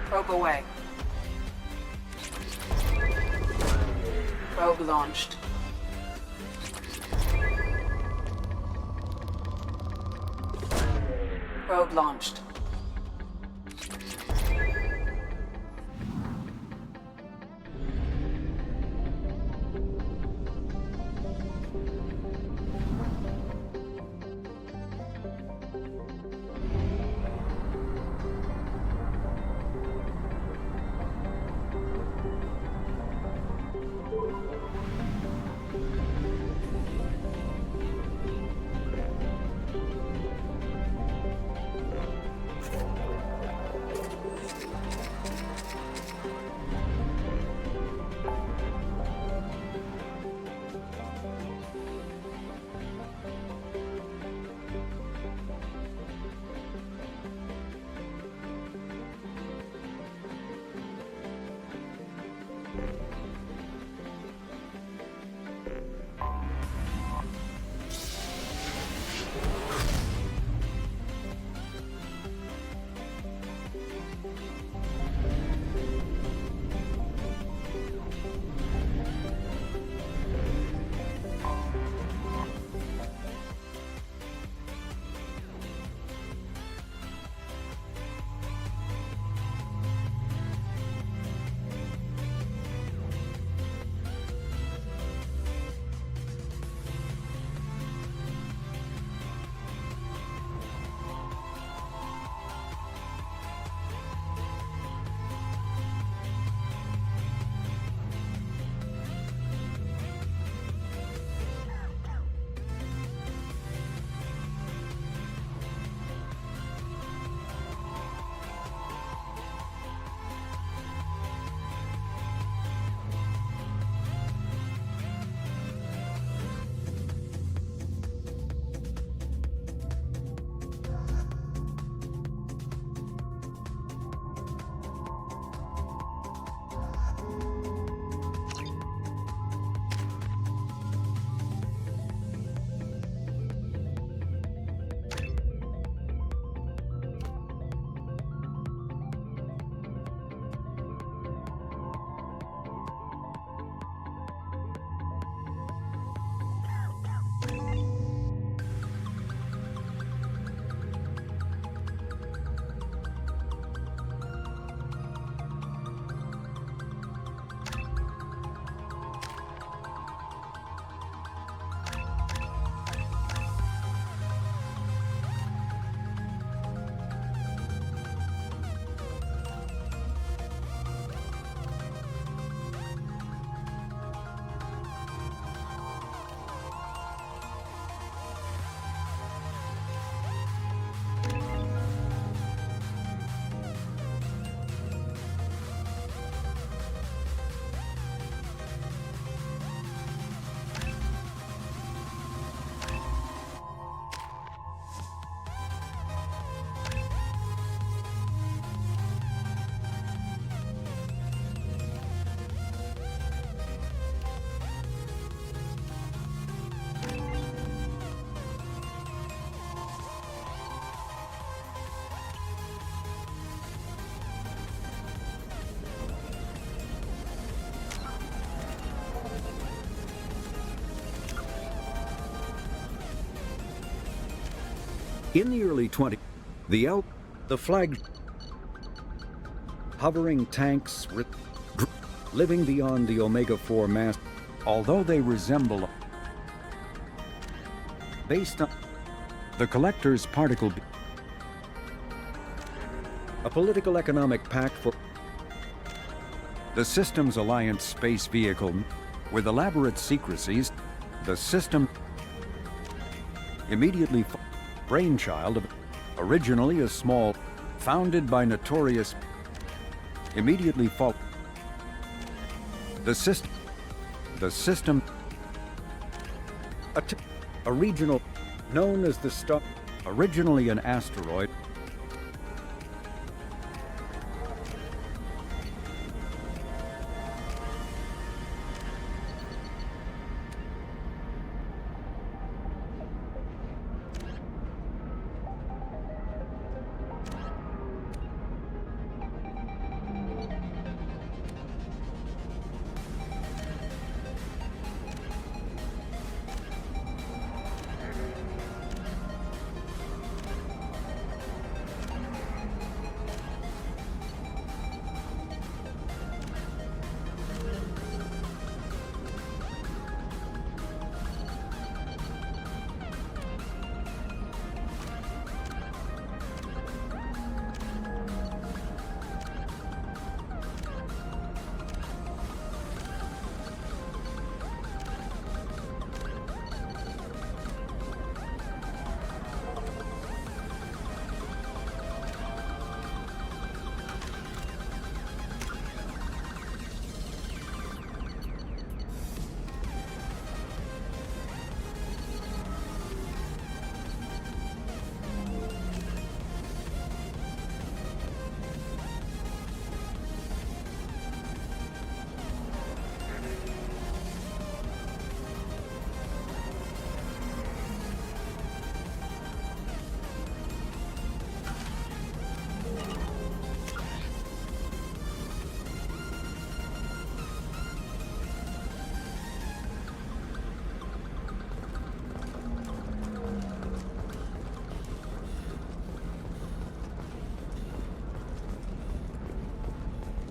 Probe away. Probe launched. Probe launched. In the early 20s, the flag hovering tanks living beyond the Omega-4 mass, although they resemble based on the Collector's particle, a political economic pact for the Systems Alliance space vehicle with elaborate secrecies. The system immediately brainchild of originally a small, founded by notorious Immediately fall. The system. A regional, known as the star, originally an asteroid.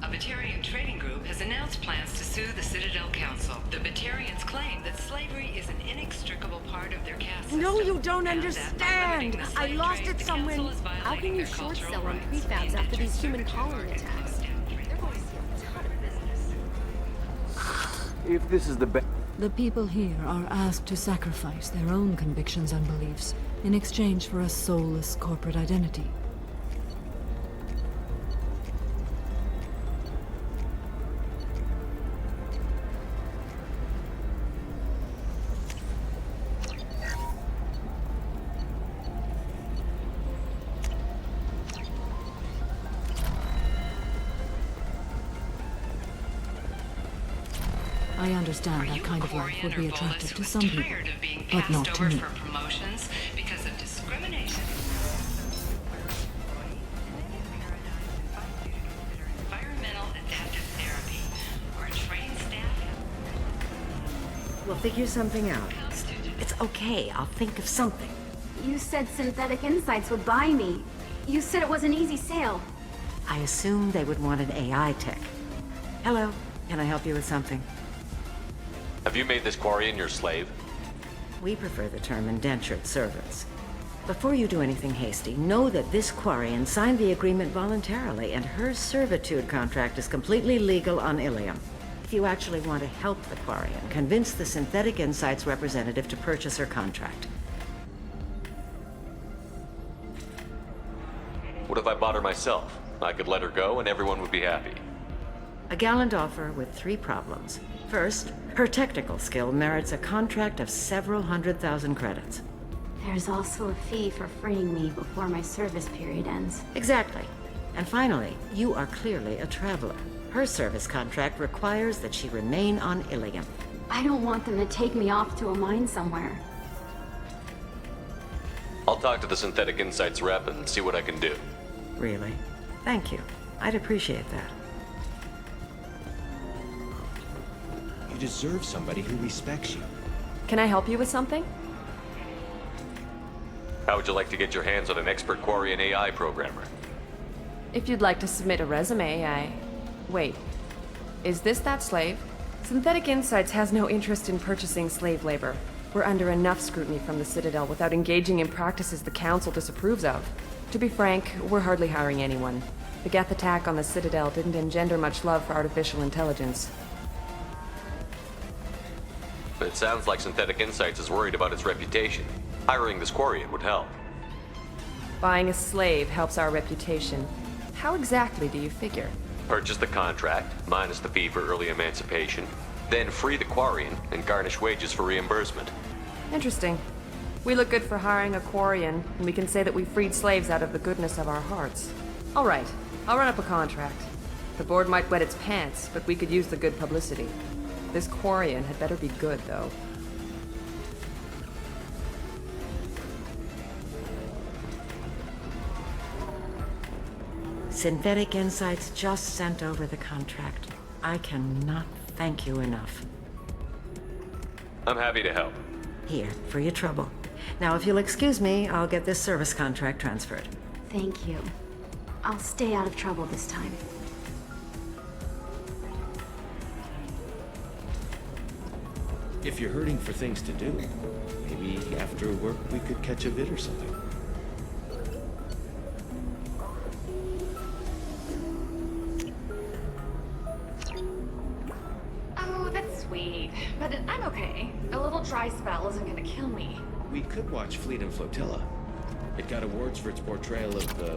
A Batarian trading group has announced plans to sue the Citadel Council. The Batarians claim that slavery is an inextricable part of their caste system. No, you don't understand! I lost it somewhere. How can you short sell on prefabs after these human colony attacks? They're going to see a ton of business. If this is the best... The people here are asked to sacrifice their own convictions and beliefs in exchange for a soulless corporate identity. I understand that kind of life would be attractive to some people, but not to me. For promotions because of discrimination. Environmental adaptive therapy or trained staff. We'll figure something out. It's okay. I'll think of something. You said Synthetic Insights would buy me. You said it was an easy sale. I assumed they would want an AI tech. Hello. Can I help you with something? Have you made this Quarian your slave? We prefer the term indentured servants. Before you do anything hasty, know that this Quarian signed the agreement voluntarily, and her servitude contract is completely legal on Ilium. If you actually want to help the Quarian, convince the Synthetic Insights representative to purchase her contract. What if I bought her myself? I could let her go and everyone would be happy. A gallant offer with 3 problems. First, her technical skill merits a contract of several 100,000 credits. There's also a fee for freeing me before my service period ends. Exactly. And finally, you are clearly a traveler. Her service contract requires that she remain on Ilium. I don't want them to take me off to a mine somewhere. I'll talk to the Synthetic Insights rep and see what I can do. Really? Thank you. I'd appreciate that. You deserve somebody who respects you. Can I help you with something? How would you like to get your hands on an expert Quarian AI programmer? If you'd like to submit a resume, Wait. Is this that slave? Synthetic Insights has no interest in purchasing slave labor. We're under enough scrutiny from the Citadel without engaging in practices the Council disapproves of. To be frank, we're hardly hiring anyone. The Geth attack on the Citadel didn't engender much love for artificial intelligence. But it sounds like Synthetic Insights is worried about its reputation. Hiring this Quarian would help. Buying a slave helps our reputation. How exactly do you figure? purchase the contract, minus the fee for early emancipation, then free the Quarian and garnish wages for reimbursement. Interesting. We look good for hiring a Quarian, and we can say that we freed slaves out of the goodness of our hearts. All right, I'll run up a contract. The board might wet its pants, but we could use the good publicity. This Quarian had better be good, though. Synthetic Insights just sent over the contract. I cannot thank you enough. I'm happy to help. Here, for your trouble. Now, if you'll excuse me, I'll get this service contract transferred. Thank you. I'll stay out of trouble this time. If you're hurting for things to do, maybe after work we could catch a vid or something. Oh, that's sweet. But I'm okay. A little dry spell isn't gonna kill me. We could watch Fleet and Flotilla. It got awards for its portrayal of the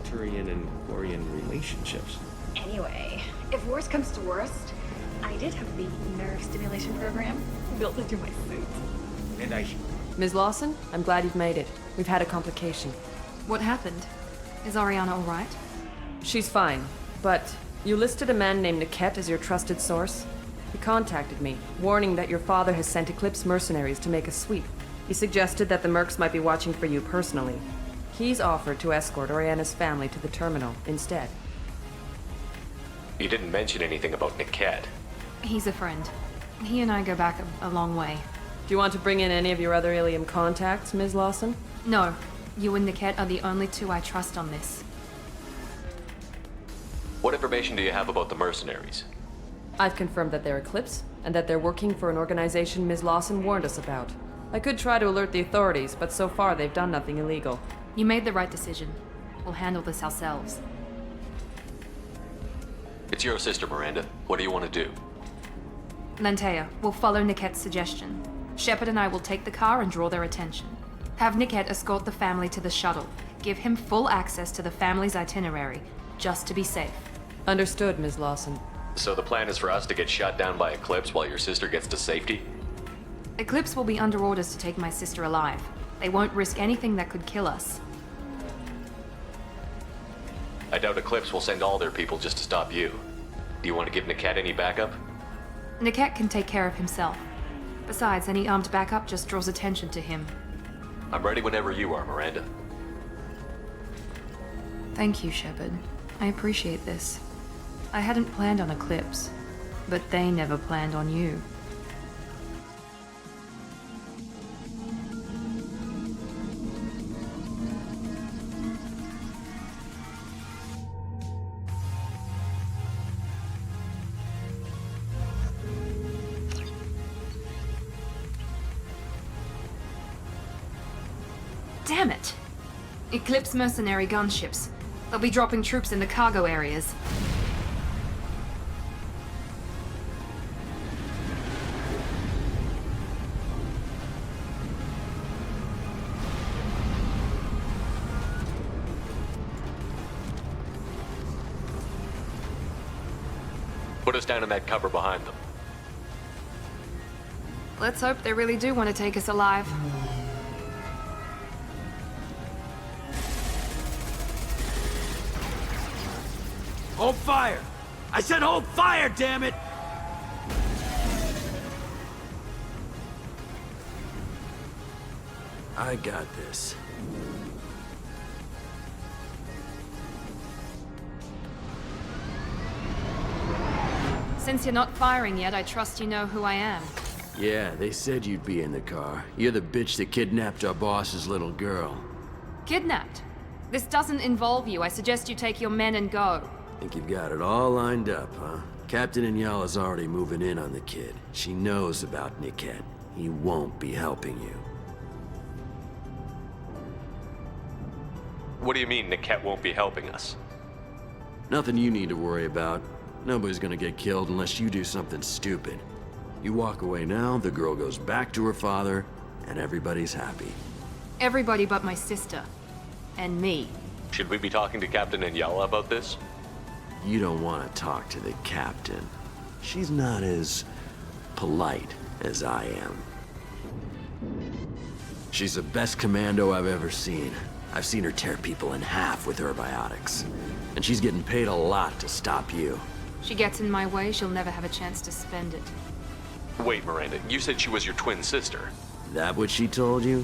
Turian and Quarian relationships. Anyway, if worst comes to worst, I did have the nerve stimulation program built into my suit. And I... Ms. Lawson, I'm glad you've made it. We've had a complication. What happened? Is Ariana all right? She's fine, but you listed a man named Niket as your trusted source. He contacted me, warning that your father has sent Eclipse mercenaries to make a sweep. He suggested that the Mercs might be watching for you personally. He's offered to escort Oriana's family to the terminal instead. You didn't mention anything about Niket. He's a friend. He and I go back a long way. Do you want to bring in any of your other Ilium contacts, Ms. Lawson? No. You and Niket are the only two I trust on this. What information do you have about the mercenaries? I've confirmed that they're Eclipse, and that they're working for an organization Ms. Lawson warned us about. I could try to alert the authorities, but so far they've done nothing illegal. You made the right decision. We'll handle this ourselves. It's your sister, Miranda. What do you want to do? Lantea, we'll follow Niket's suggestion. Shepard and I will take the car and draw their attention. Have Niket escort the family to the shuttle. Give him full access to the family's itinerary, just to be safe. Understood, Ms. Lawson. So the plan is for us to get shot down by Eclipse while your sister gets to safety? Eclipse will be under orders to take my sister alive. They won't risk anything that could kill us. I doubt Eclipse will send all their people just to stop you. Do you want to give Niket any backup? Niket can take care of himself. Besides, any armed backup just draws attention to him. I'm ready whenever you are, Miranda. Thank you, Shepard. I appreciate this. I hadn't planned on Eclipse, but they never planned on you. Damn it! Eclipse mercenary gunships. They'll be dropping troops in the cargo areas. Put us down in that cover behind them. Let's hope they really do want to take us alive. Hold fire! I said hold fire, damn it! I got this. Since you're not firing yet, I trust you know who I am. Yeah, they said you'd be in the car. You're the bitch that kidnapped our boss's little girl. Kidnapped? This doesn't involve you. I suggest you take your men and go. Think you've got it all lined up, huh? Captain Inyala's already moving in on the kid. She knows about Niket. He won't be helping you. What do you mean Niket won't be helping us? Nothing you need to worry about. Nobody's gonna get killed unless you do something stupid. You walk away now, the girl goes back to her father, and everybody's happy. Everybody but my sister. And me. Should we be talking to Captain Inyala about this? You don't want to talk to the captain. She's not as polite as I am. She's the best commando I've ever seen. I've seen her tear people in half with her biotics. And she's getting paid a lot to stop you. She gets in my way, she'll never have a chance to spend it. Wait, Miranda, you said she was your twin sister. That what she told you?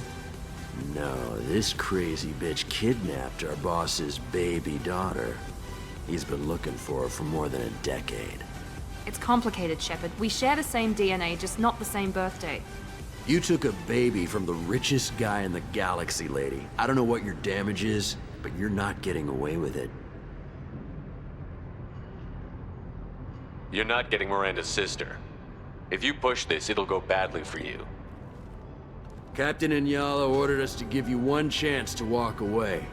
No, this crazy bitch kidnapped our boss's baby daughter. He's been looking for her for more than a decade. It's complicated, Shepard. We share the same DNA, just not the same birthday. You took a baby from the richest guy in the galaxy, lady. I don't know what your damage is, but you're not getting away with it. You're not getting Miranda's sister. If you push this, it'll go badly for you. Captain Inyala ordered us to give you one chance to walk away.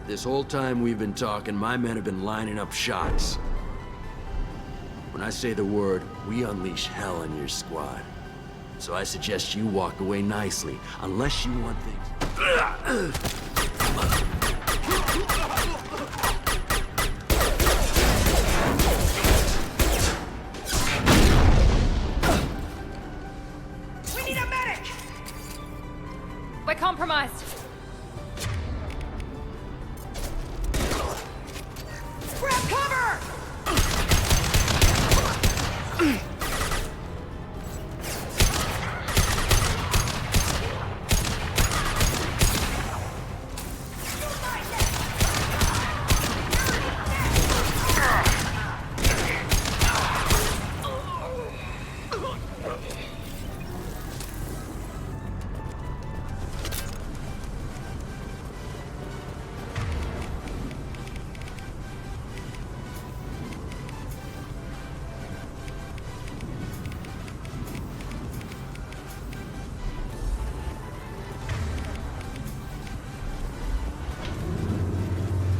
This whole time we've been talking, my men have been lining up shots. When I say the word, we unleash hell in your squad. So I suggest you walk away nicely, unless you want things... We need a medic! We're compromised. Grab cover!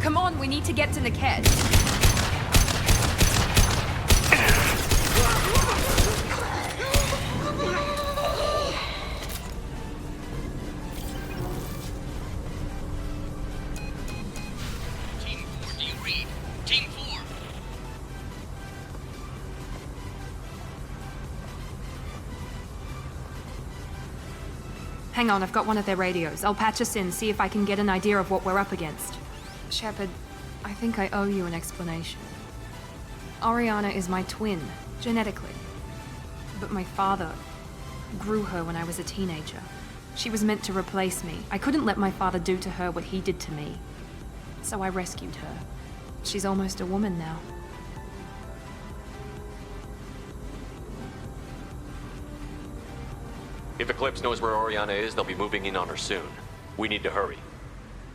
Come on, we need to get to Niket. Team 4, do you read? Team 4. Hang on, I've got one of their radios. I'll patch us in, see if I can get an idea of what we're up against. Shepard, I think I owe you an explanation. Oriana is my twin, genetically. But my father grew her when I was a teenager. She was meant to replace me. I couldn't let my father do to her what he did to me. So I rescued her. She's almost a woman now. If Eclipse knows where Oriana is, they'll be moving in on her soon. We need to hurry.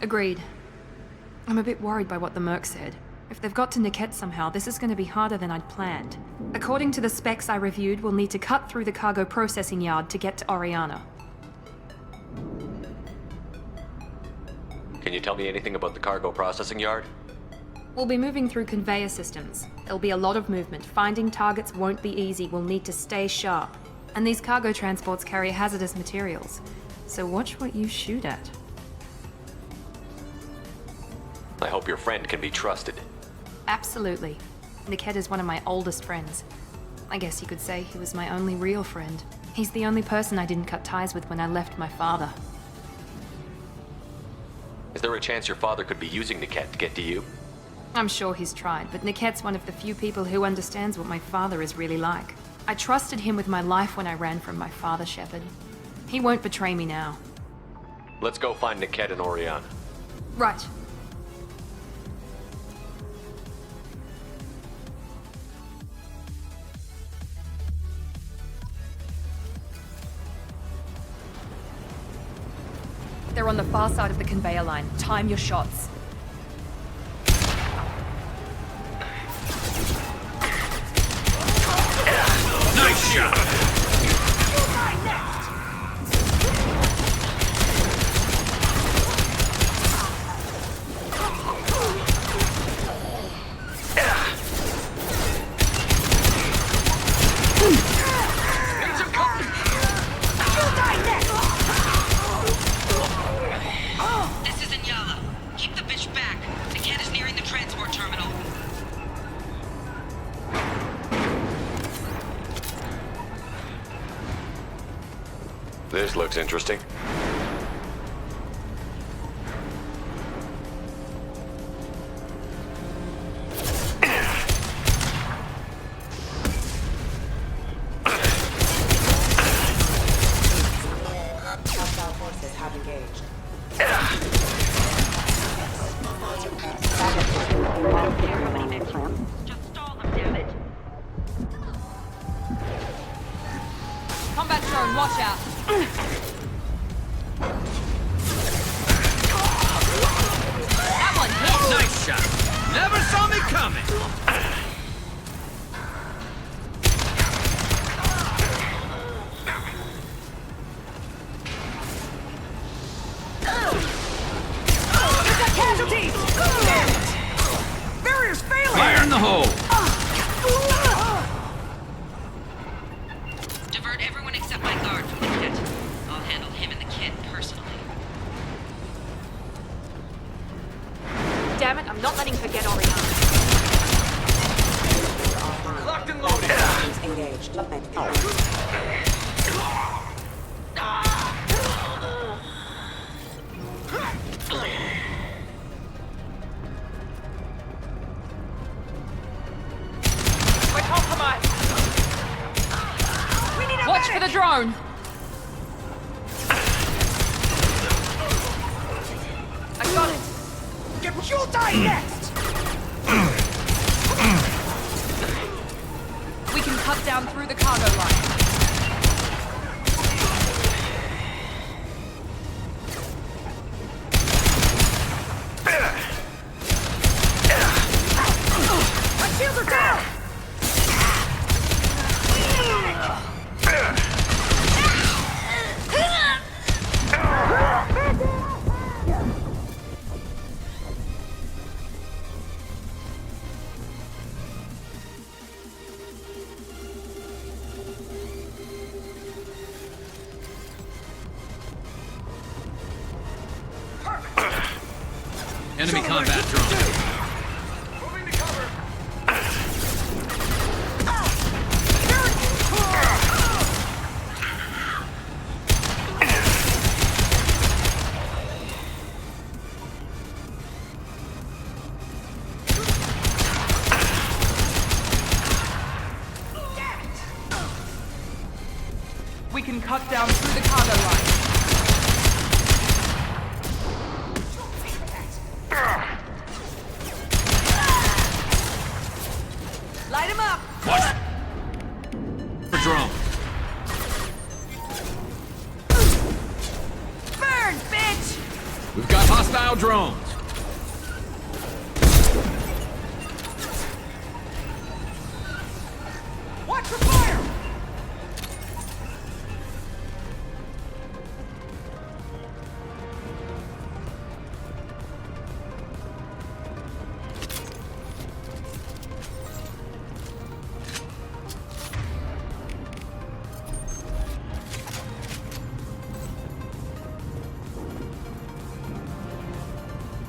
Agreed. I'm a bit worried by what the Merc said. If they've got to Niket somehow, this is going to be harder than I'd planned. According to the specs I reviewed, we'll need to cut through the cargo processing yard to get to Oriana. Can you tell me anything about the cargo processing yard? We'll be moving through conveyor systems. There'll be a lot of movement. Finding targets won't be easy. We'll need to stay sharp. And these cargo transports carry hazardous materials. So watch what you shoot at. I hope your friend can be trusted. Absolutely. Niket is one of my oldest friends. I guess you could say he was my only real friend. He's the only person I didn't cut ties with when I left my father. Is there a chance your father could be using Niket to get to you? I'm sure he's tried, but Niket's one of the few people who understands what my father is really like. I trusted him with my life when I ran from my father, Shepard. He won't betray me now. Let's go find Niket and Oriana. Right. They're on the far side of the conveyor line. Time your shots. Nice shot! This looks interesting. Hostile forces have engaged. Combat drone, watch out. That one hit. Nice shot. Never saw me coming. We've got casualties! Damn it! Barrier's failing! Fire in the hole. Divert everyone except my guard from the pit. I'll handle him and the kid personally. Damn it, I'm not letting her get Oriana. Locked and loaded. Engaged. We're compromised. We need a Watch for the drone. I got it. Get what you'll die next! We can cut down through the cargo line. My shields are down! Enemy combat drone. Moving to cover! We can cut down through the cargo line. Light him up! Watch for drone. Burn, bitch! We've got hostile drones. Watch for fire!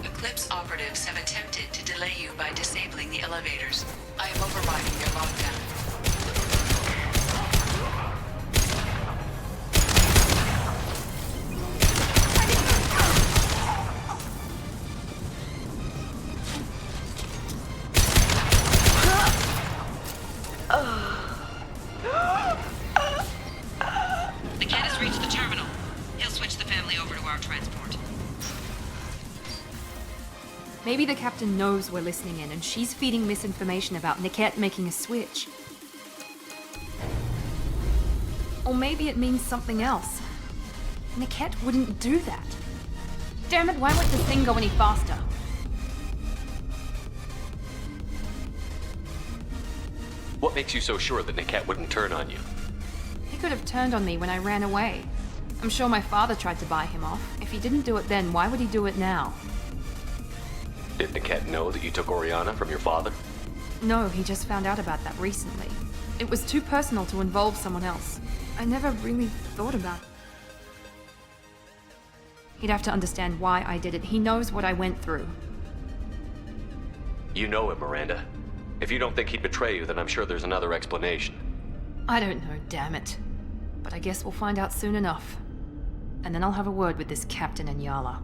Eclipse operatives have attempted to delay you by disabling the elevators. I am overriding their lockdown. The kid has reached the terminal. He'll switch the family over to our transport. Maybe the captain knows we're listening in and she's feeding misinformation about Niket making a switch. Or maybe it means something else. Niket wouldn't do that. Damn it, why won't this thing go any faster? What makes you so sure that Niket wouldn't turn on you? He could have turned on me when I ran away. I'm sure my father tried to buy him off. If he didn't do it then, why would he do it now? Did Niket know that you took Oriana from your father? No, he just found out about that recently. It was too personal to involve someone else. I never really thought about it. He'd have to understand why I did it. He knows what I went through. You know him, Miranda. If you don't think he'd betray you, then I'm sure there's another explanation. I don't know, damn it. But I guess we'll find out soon enough. and then I'll have a word with this Captain Inyala.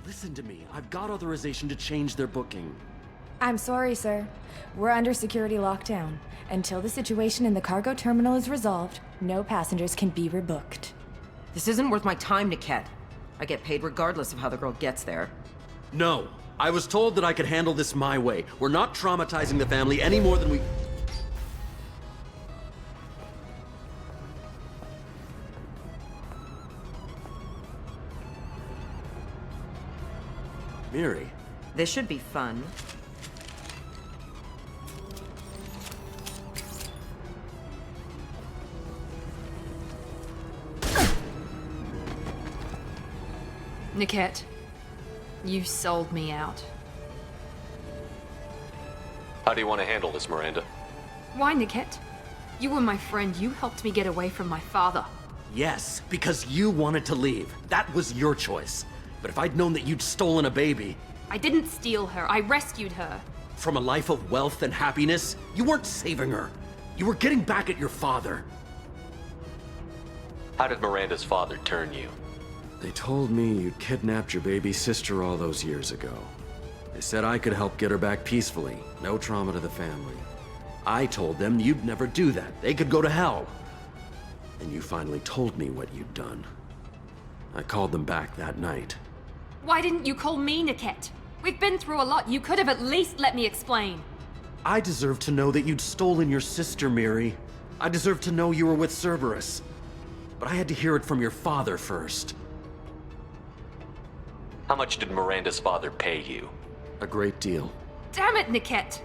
Listen to me. I've got authorization to change their booking. I'm sorry, sir. We're under security lockdown. Until the situation in the cargo terminal is resolved, no passengers can be rebooked. This isn't worth my time, Niket. I get paid regardless of how the girl gets there. No. I was told that I could handle this my way. We're not traumatizing the family any more than we... Miri. This should be fun. Niket, you sold me out. How do you want to handle this, Miranda? Why, Niket? You were my friend. You helped me get away from my father. Yes, because you wanted to leave. That was your choice. But if I'd known that you'd stolen a baby... I didn't steal her. I rescued her. From a life of wealth and happiness, you weren't saving her. You were getting back at your father. How did Miranda's father turn you? They told me you'd kidnapped your baby sister all those years ago. They said I could help get her back peacefully. No trauma to the family. I told them you'd never do that. They could go to hell. And you finally told me what you'd done. I called them back that night. Why didn't you call me, Niket? We've been through a lot. You could have at least let me explain. I deserve to know that you'd stolen your sister, Miri. I deserve to know you were with Cerberus. But I had to hear it from your father first. How much did Miranda's father pay you? A great deal. Damn it, Niket!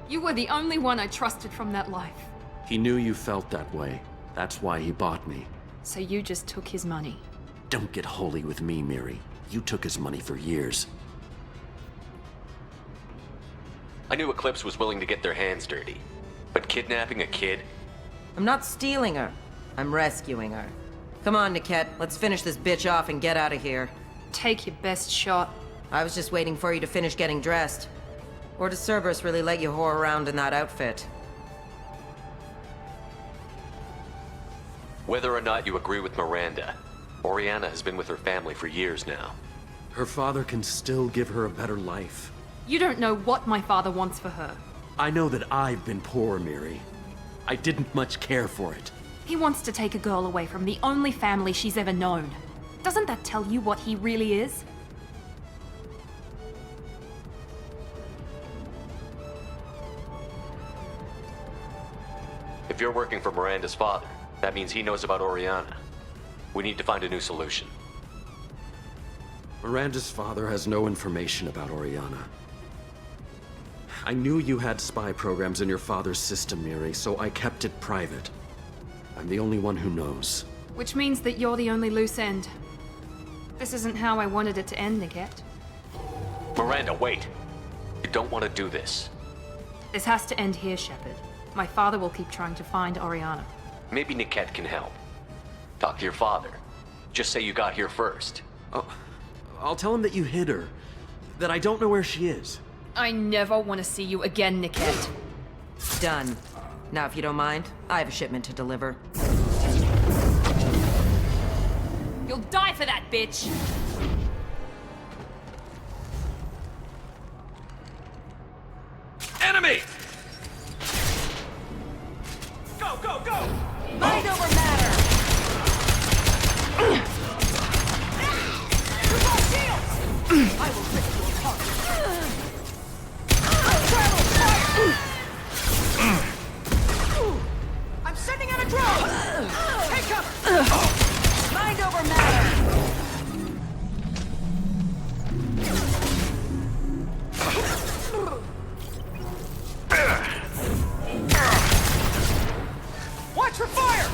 You were the only one I trusted from that life. He knew you felt that way. That's why he bought me. So you just took his money? Don't get holy with me, Miri. You took his money for years. I knew Eclipse was willing to get their hands dirty. But kidnapping a kid? I'm not stealing her. I'm rescuing her. Come on, Niket. Let's finish this bitch off and get out of here. Take your best shot. I was just waiting for you to finish getting dressed. Or does Cerberus really let you whore around in that outfit? Whether or not you agree with Miranda, Oriana has been with her family for years now. Her father can still give her a better life. You don't know what my father wants for her. I know that I've been poor, Miri. I didn't much care for it. He wants to take a girl away from the only family she's ever known. Doesn't that tell you what he really is? If you're working for Miranda's father, that means he knows about Oriana. We need to find a new solution. Miranda's father has no information about Oriana. I knew you had spy programs in your father's system, Miri, so I kept it private. I'm the only one who knows. Which means that you're the only loose end. This isn't how I wanted it to end, Niket. Miranda, wait! You don't want to do this. This has to end here, Shepard. My father will keep trying to find Oriana. Maybe Niket can help. Talk to your father. Just say you got here first. I'll tell him that you hid her. That I don't know where she is. I never want to see you again, Niket. Done. Now, if you don't mind, I have a shipment to deliver. You'll die for that, bitch! Enemy! Go, go, go! Mind over matter! I will rip you apart. Travel fire! I'm sending out a drone! Take cover! Mind over matter! Watch for fire!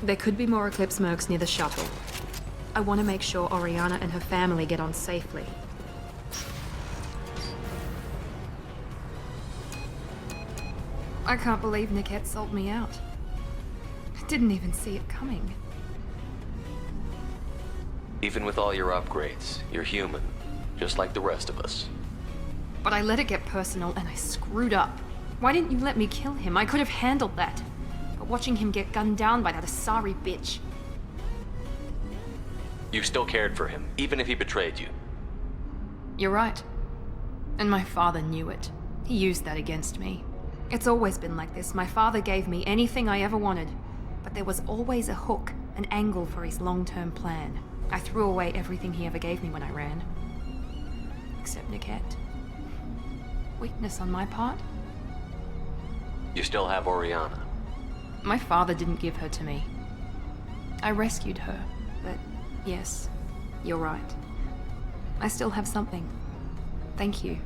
There could be more Eclipse mercs near the shuttle. I want to make sure Oriana and her family get on safely. I can't believe Niket sold me out. I didn't even see it coming. Even with all your upgrades, you're human, just like the rest of us. But I let it get personal and I screwed up. Why didn't you let me kill him? I could have handled that. But watching him get gunned down by that Asari bitch. You still cared for him, even if he betrayed you. You're right. And my father knew it. He used that against me. It's always been like this. My father gave me anything I ever wanted. But there was always a hook, an angle for his long-term plan. I threw away everything he ever gave me when I ran. Except Niket. Weakness on my part? You still have Oriana. My father didn't give her to me. I rescued her, but yes, you're right. I still have something. Thank you.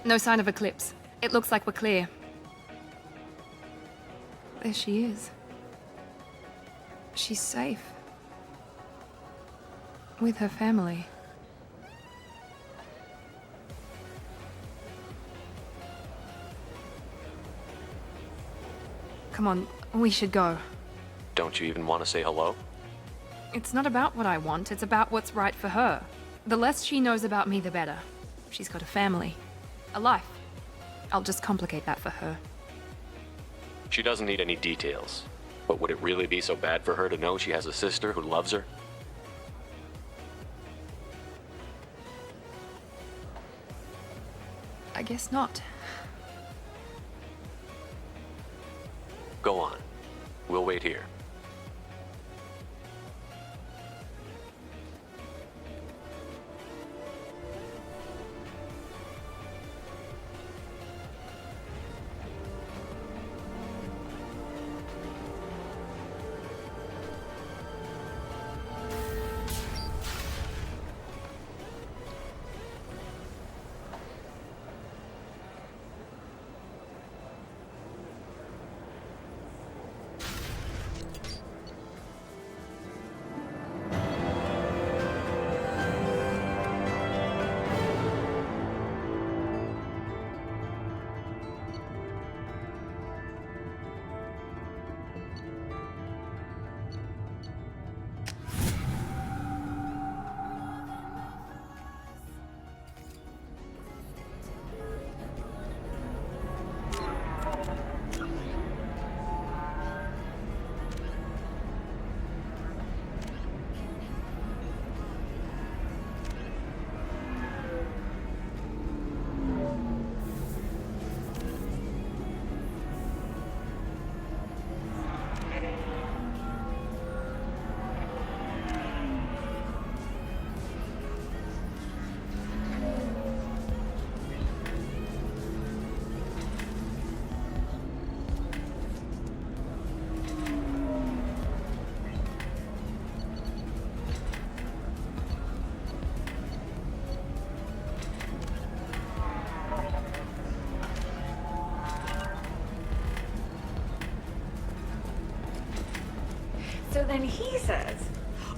No sign of Eclipse. It looks like we're clear. There she is. She's safe. With her family. Come on, we should go. Don't you even want to say hello? It's not about what I want, it's about what's right for her. The less she knows about me, the better. She's got a family. A life. I'll just complicate that for her. She doesn't need any details. But would it really be so bad for her to know she has a sister who loves her? I guess not. Go on. We'll wait here. So then he says,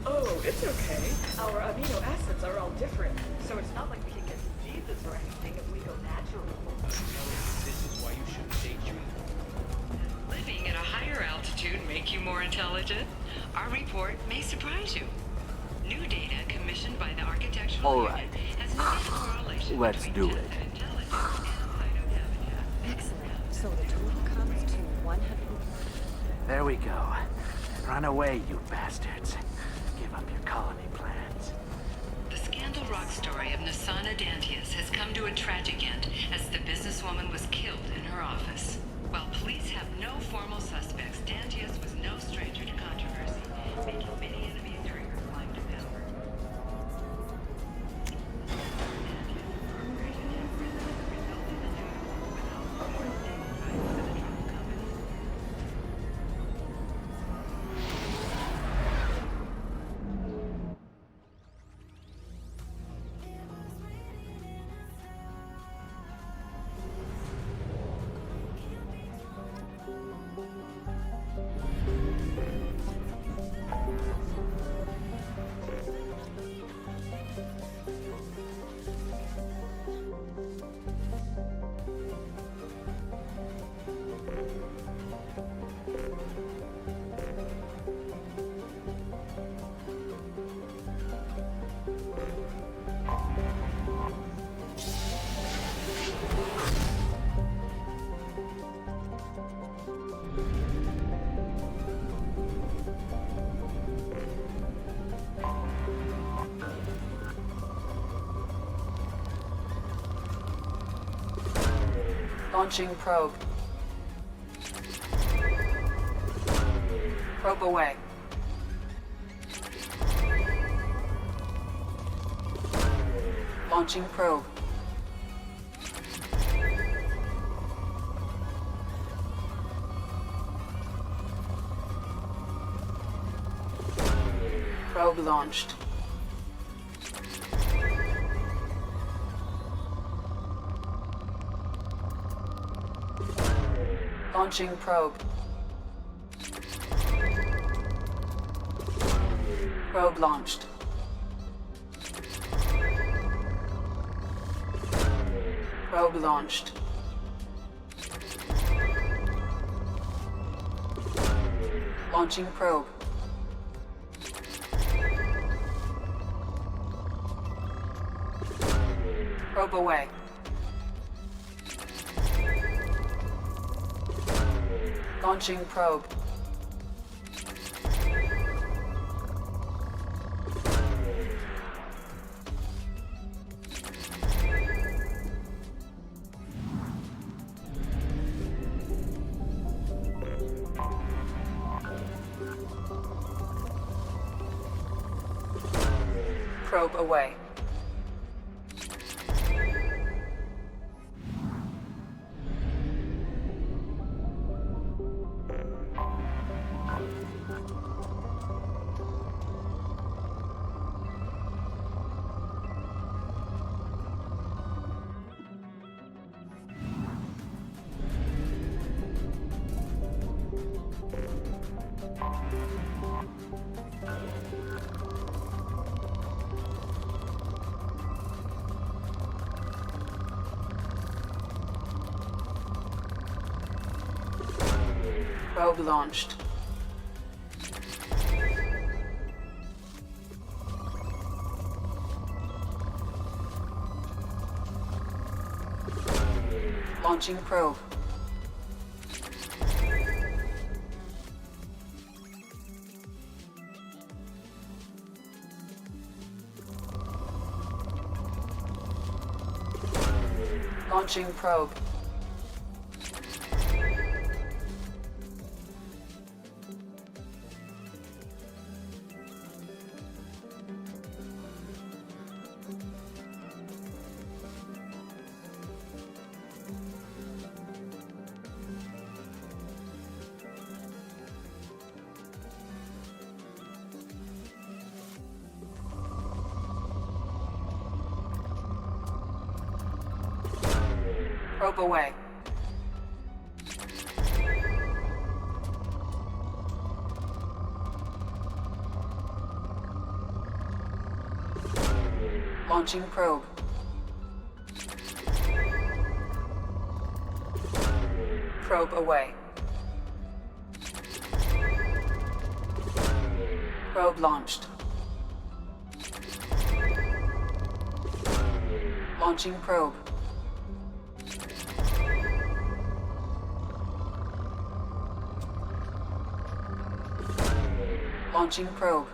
oh, it's okay. Our amino acids are all different, so it's not like we can get diseases or anything if we go natural. This is why you shouldn't daydream. Living at a higher altitude make you more intelligent? Our report may surprise you. New data commissioned by the architectural All unit right. has noted a correlation Let's between do it. Excellent. So the total comes to 100. There we go. Run away, you bastards. Give up your colony plans. The Scandal Rock story of Nasana Dantius has come to a tragic end as the businesswoman was killed in her office. While police have no formal suspects, Dantius was no stranger to controversy, making many enemies during her climb to power. Launching probe. Probe away. Launching probe. Probe launched. Launching probe. Probe launched. Probe launched. Launching probe. Probe away. Launching probe. Probe away. Probe launched. Launching probe. Launching probe. Probe away. Launching probe. Probe away. Probe launched. Launching probe. Launching probe.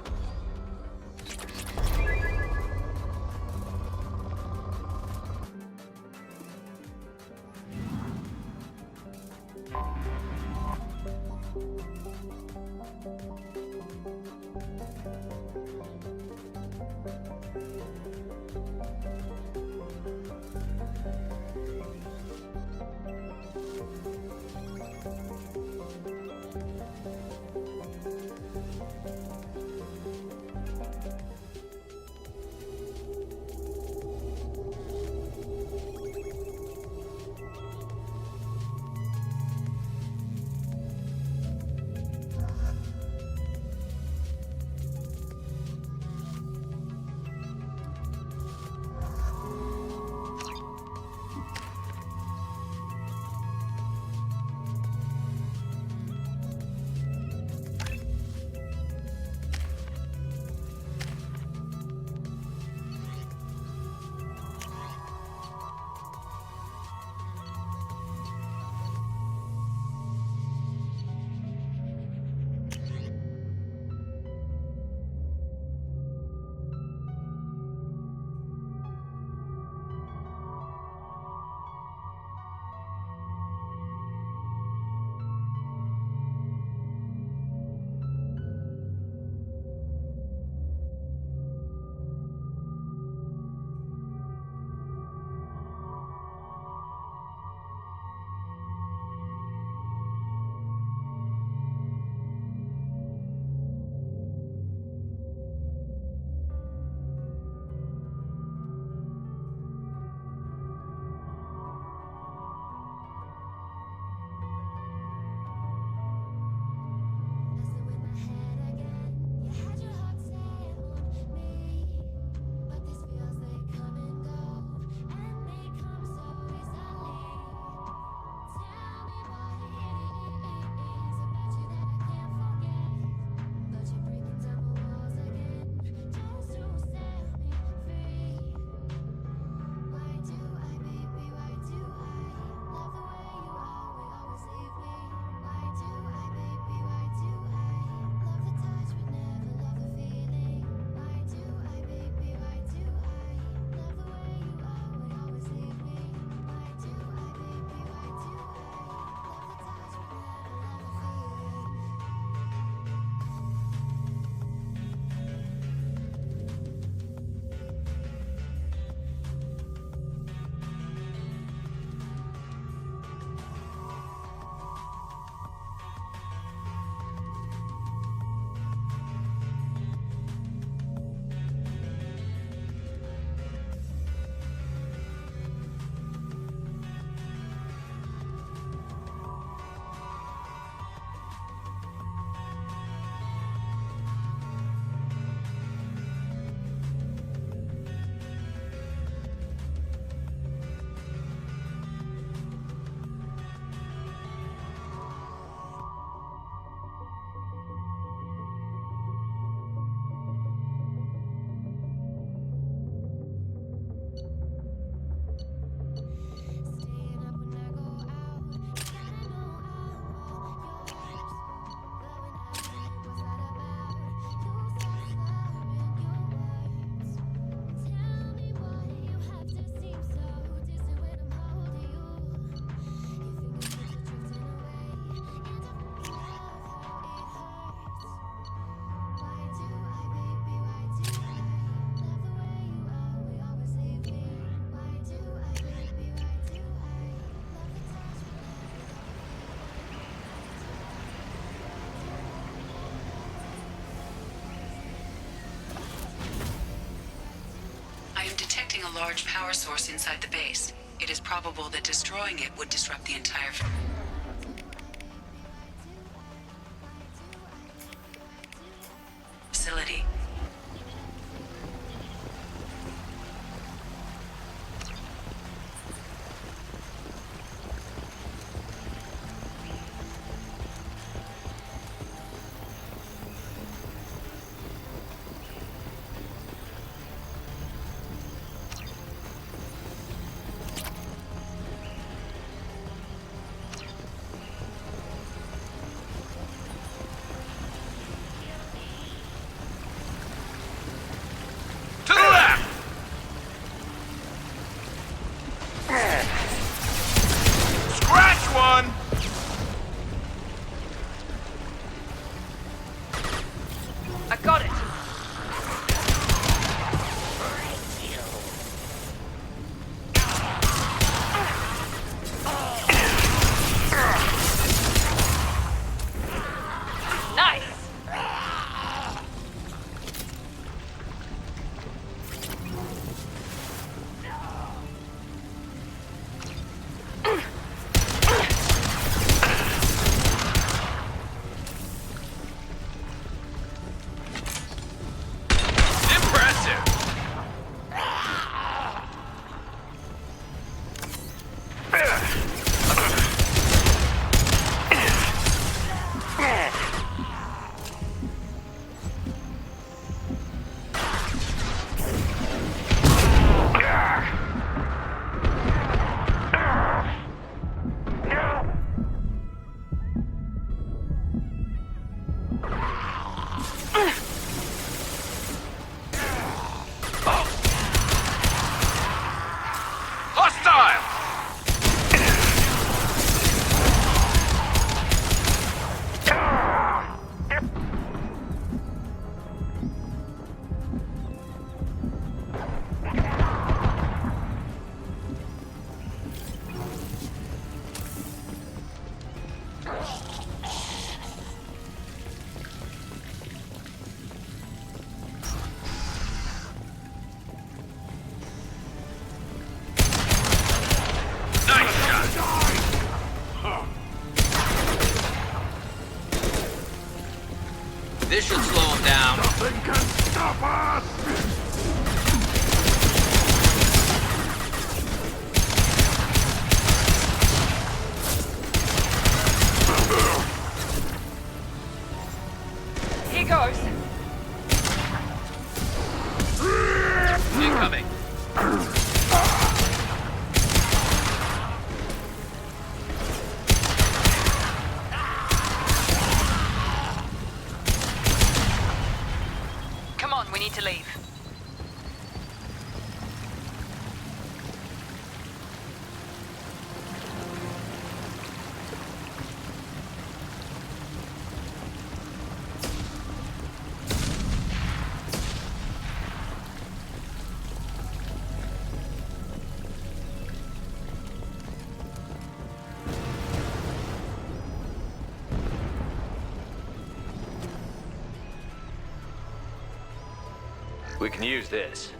a large power source inside the base. It is probable that destroying it would disrupt the entire facility. To the left! Scratch one! I got it! Nice! Impressive! Hostile! Nice shot! This should slow him down. Nothing can stop us! Here goes! Incoming. Come on, we need to leave. We can use this.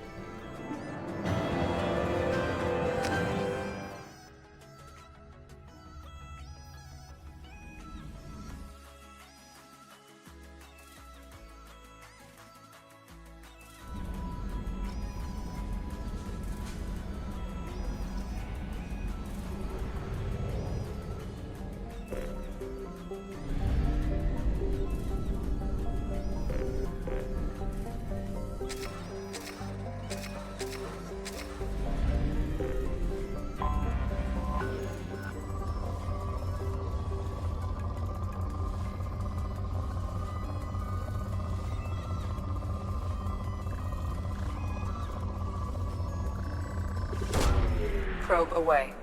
Probe away.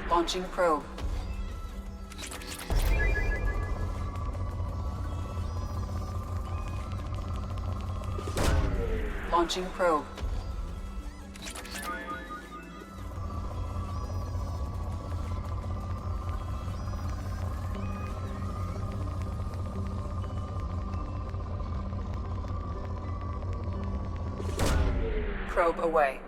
Launching probe. Launching probe. Probe away.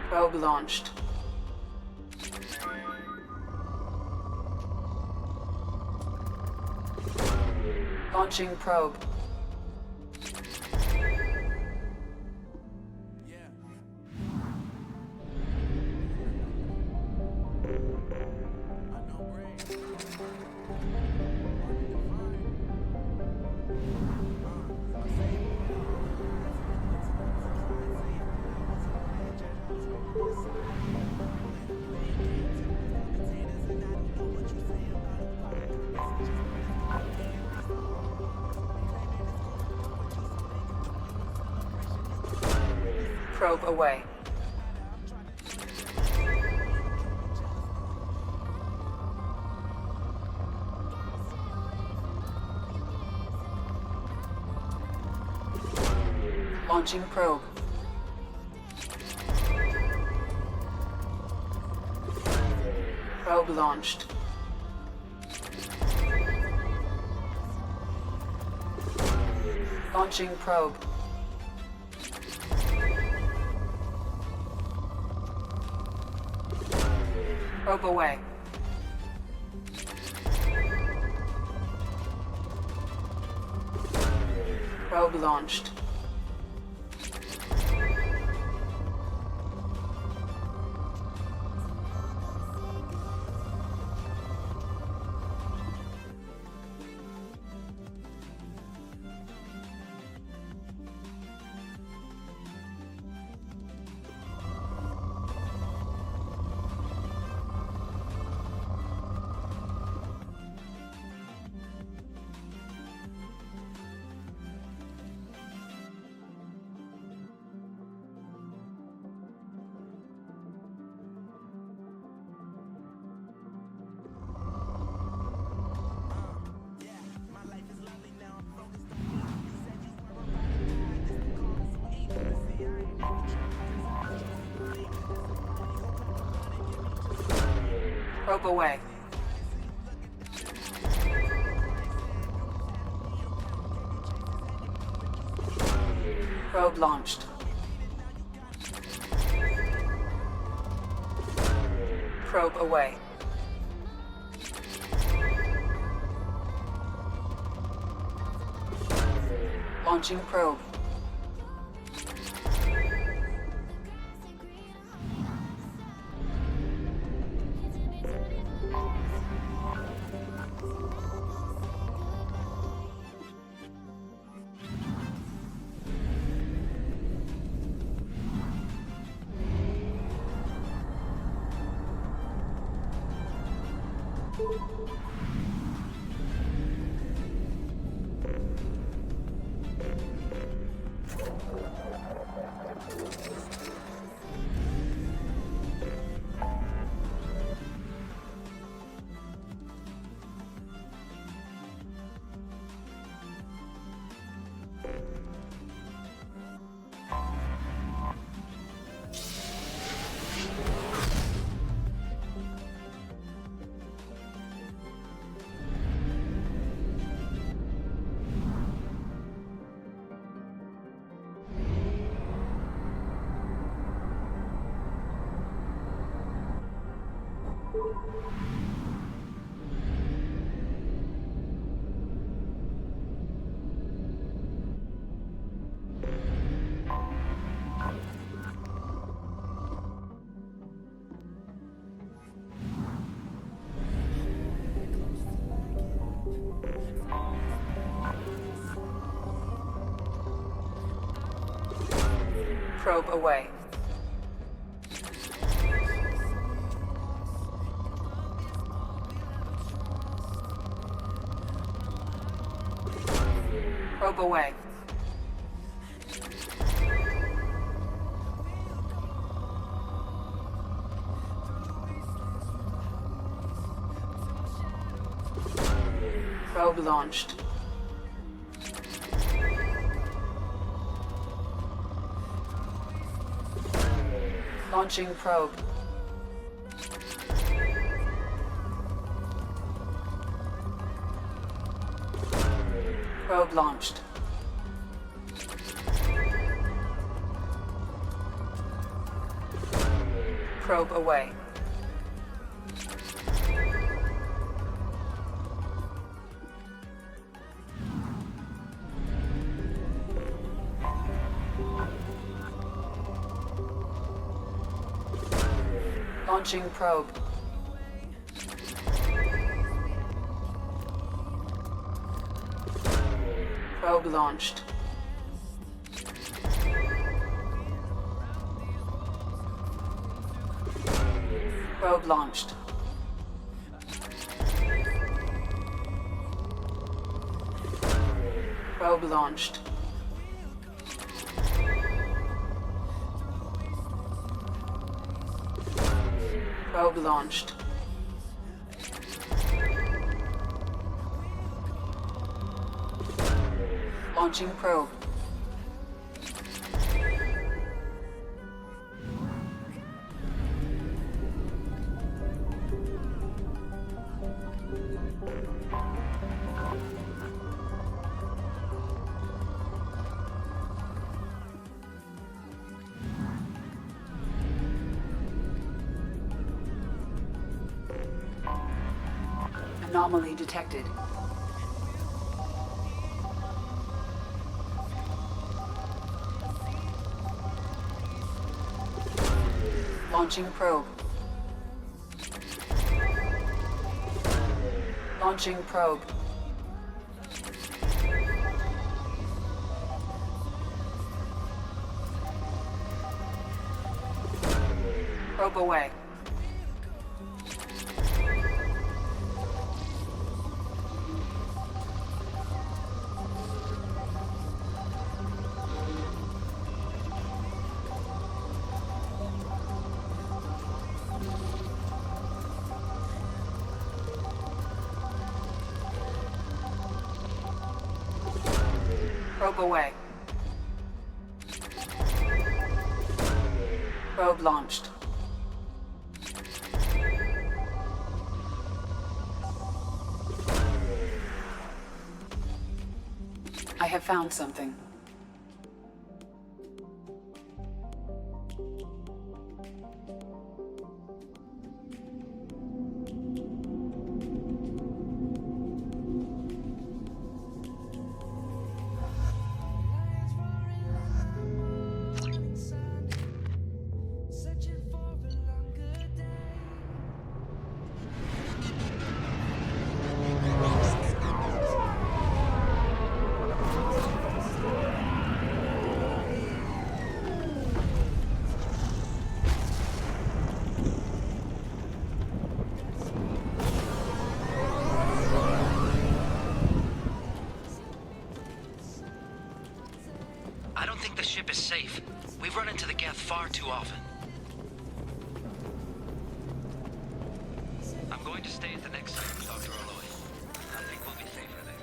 Probe launched. Launching probe. Probe away. Launching probe. Probe launched. Launching probe. Probe away. Probe launched. Probe away. Probe launched. Probe away. Launching probe. Probe away. Probe away. Probe launched. Launching probe. Probe launched. Probe away. Launching probe. Probe launched. Probe launched. Probe launched. Probe launched. Launching probe. Anomaly detected. Launching probe. Launching probe. Probe away. Probe away. Probe launched. I have found something. I don't think the ship is safe. We've run into the Geth far too often. I'm going to stay at the next site with Dr. Aloy. I think we'll be safer there.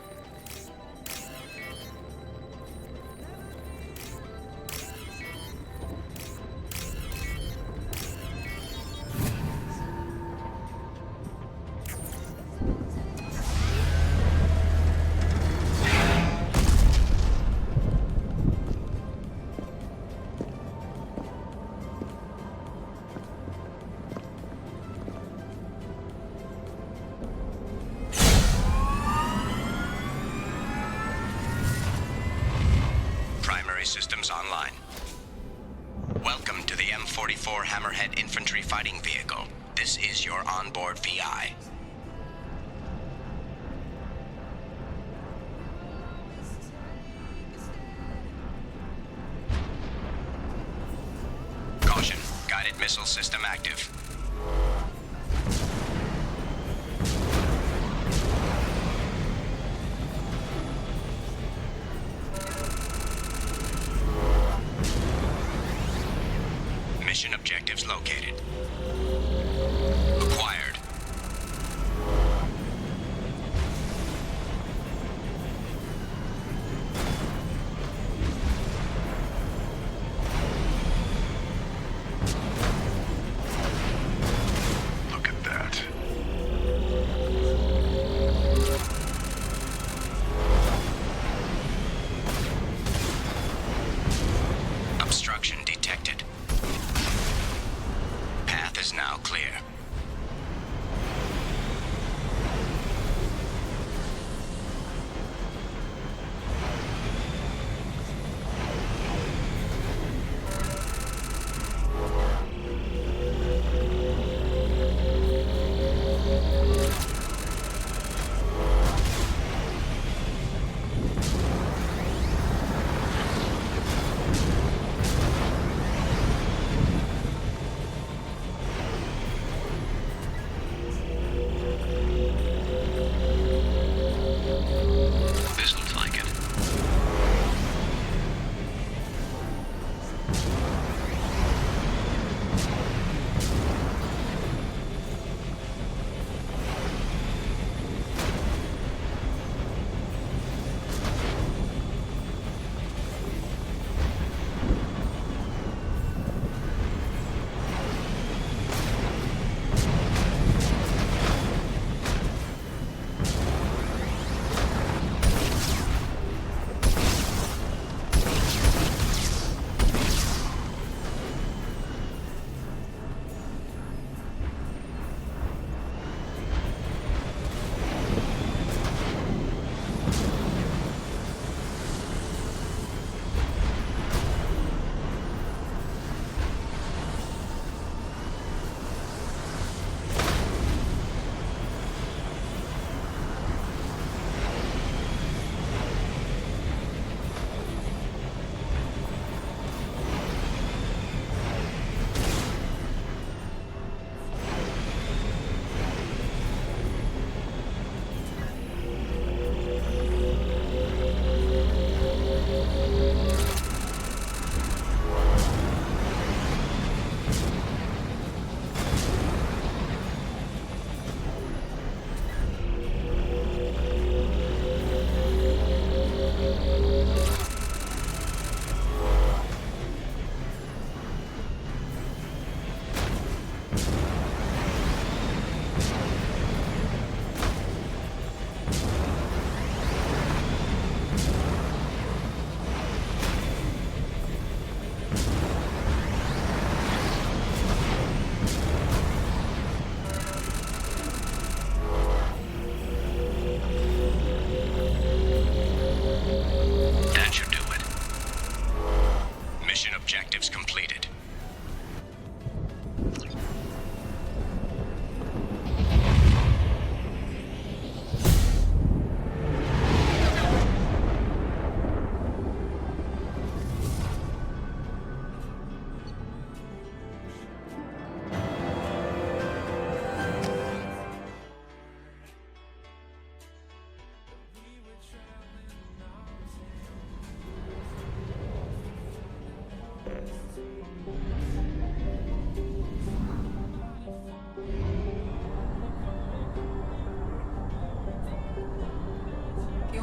Systems online. Welcome to the M44 Hammerhead Infantry Fighting Vehicle. This is your onboard VI. Caution, guided missile system active. Mission objectives located. Acquired.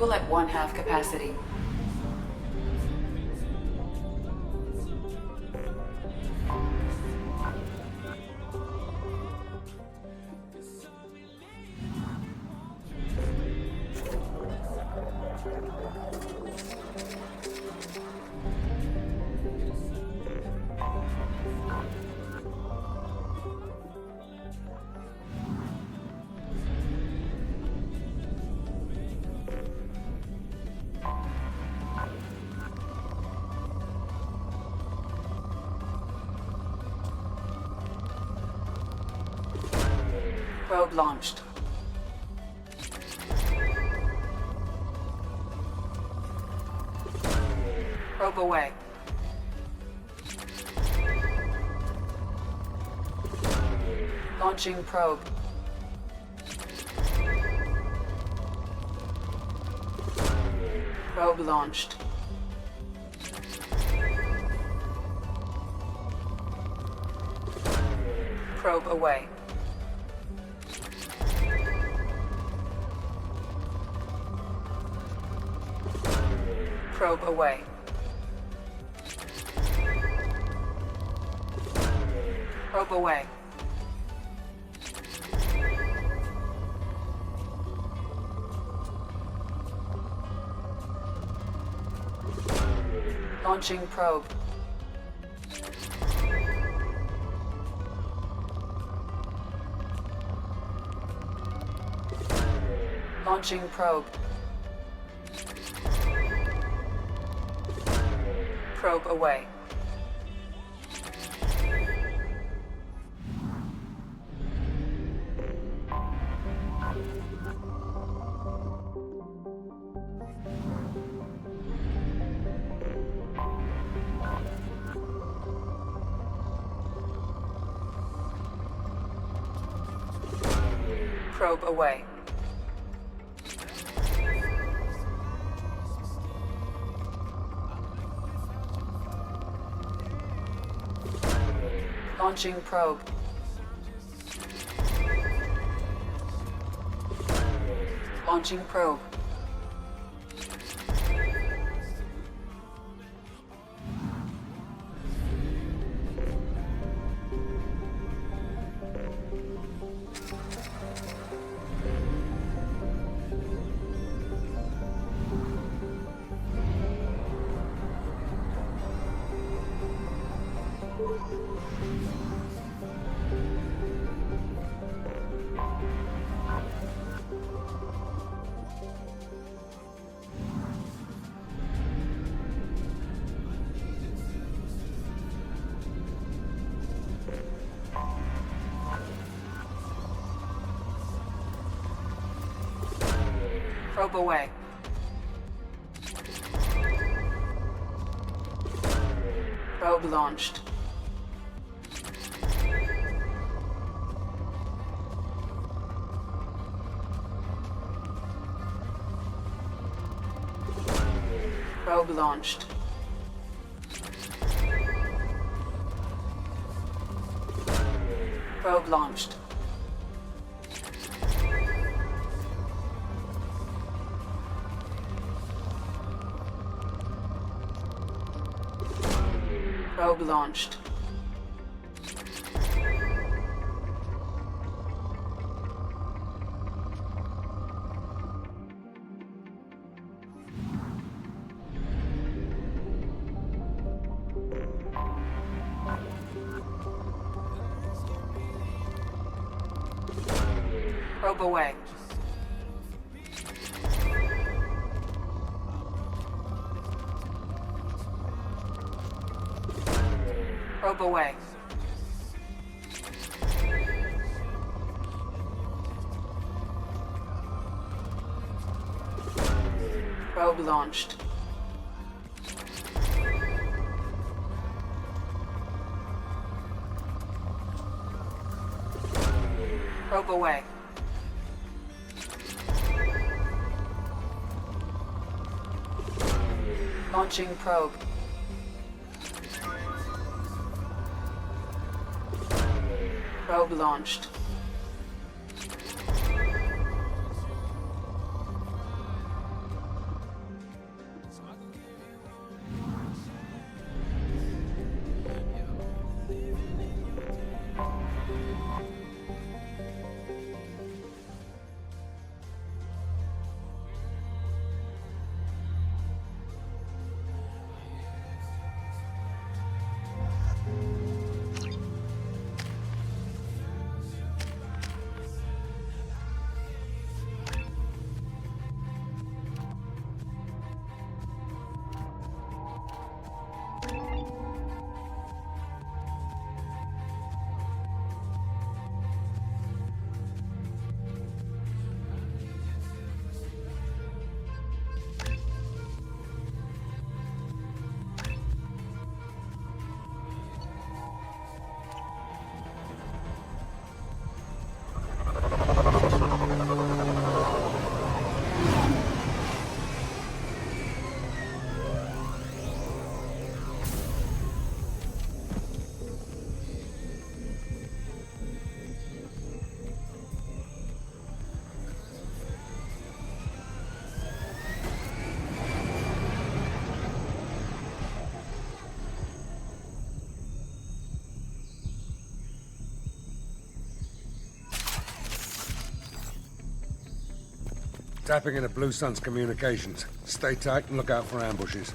Fuel at 1/2 capacity. Probe launched. Probe away. Launching probe. Probe launched. Probe away. Probe away. Probe away. Launching probe. Launching probe. Probe away. Probe away. Launching probe. Launching probe. Probe away. Probe launched. Probe launched. Probe launched. Probe launched. Probe away. Probe away. Probe launched. Probe away. Launching probe. Probe launched. Tapping into Blue Sun's communications. Stay tight and look out for ambushes.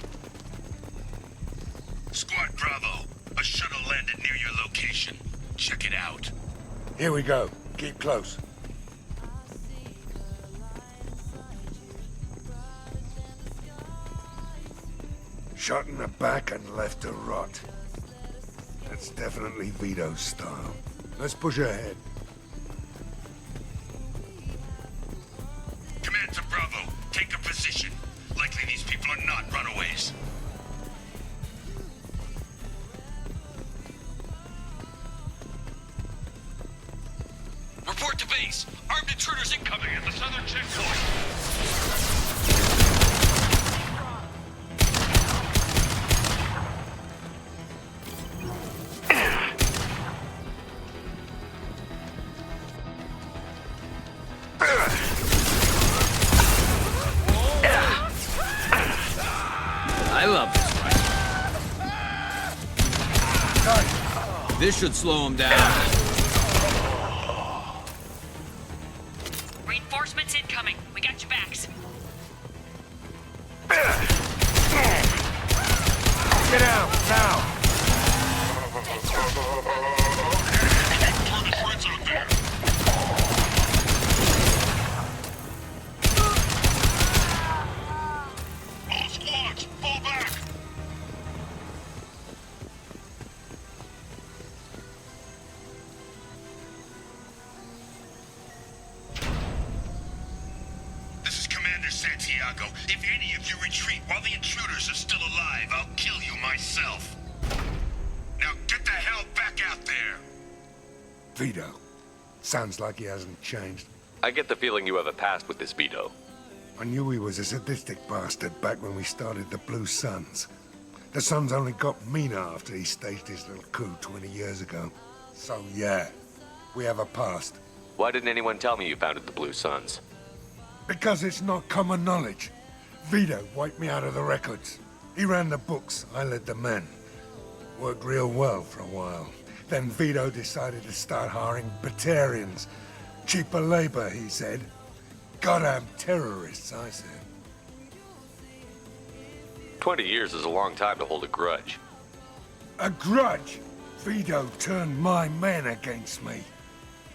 Squad Bravo, a shuttle landed near your location. Check it out. Here we go. Keep close. Shot in the back and left to rot. That's definitely Vito's style. Let's push ahead. Command to Bravo, take a position. Likely these people are not runaways. Report to base. Armed intruders incoming at the southern checkpoint. I love this fight. This should slow him down. Reinforcements incoming. We got your backs. Get out, now! All squads, fall back! This is Commander Santiago. If any of you retreat while the intruders are still alive, I'll kill you myself. Now get the hell back out there! Vito. Sounds like he hasn't changed. I get the feeling you have a past with this Vito. I knew he was a sadistic bastard back when we started the Blue Suns. The Suns only got meaner after he staged his little coup 20 years ago. So yeah, we have a past. Why didn't anyone tell me you founded the Blue Suns? Because it's not common knowledge. Vito wiped me out of the records. He ran the books, I led the men. Worked real well for a while. Then Vito decided to start hiring Batarians. Cheaper labor, he said. Goddamn terrorists, I said. 20 years is a long time to hold a grudge. A grudge? Vito turned my men against me.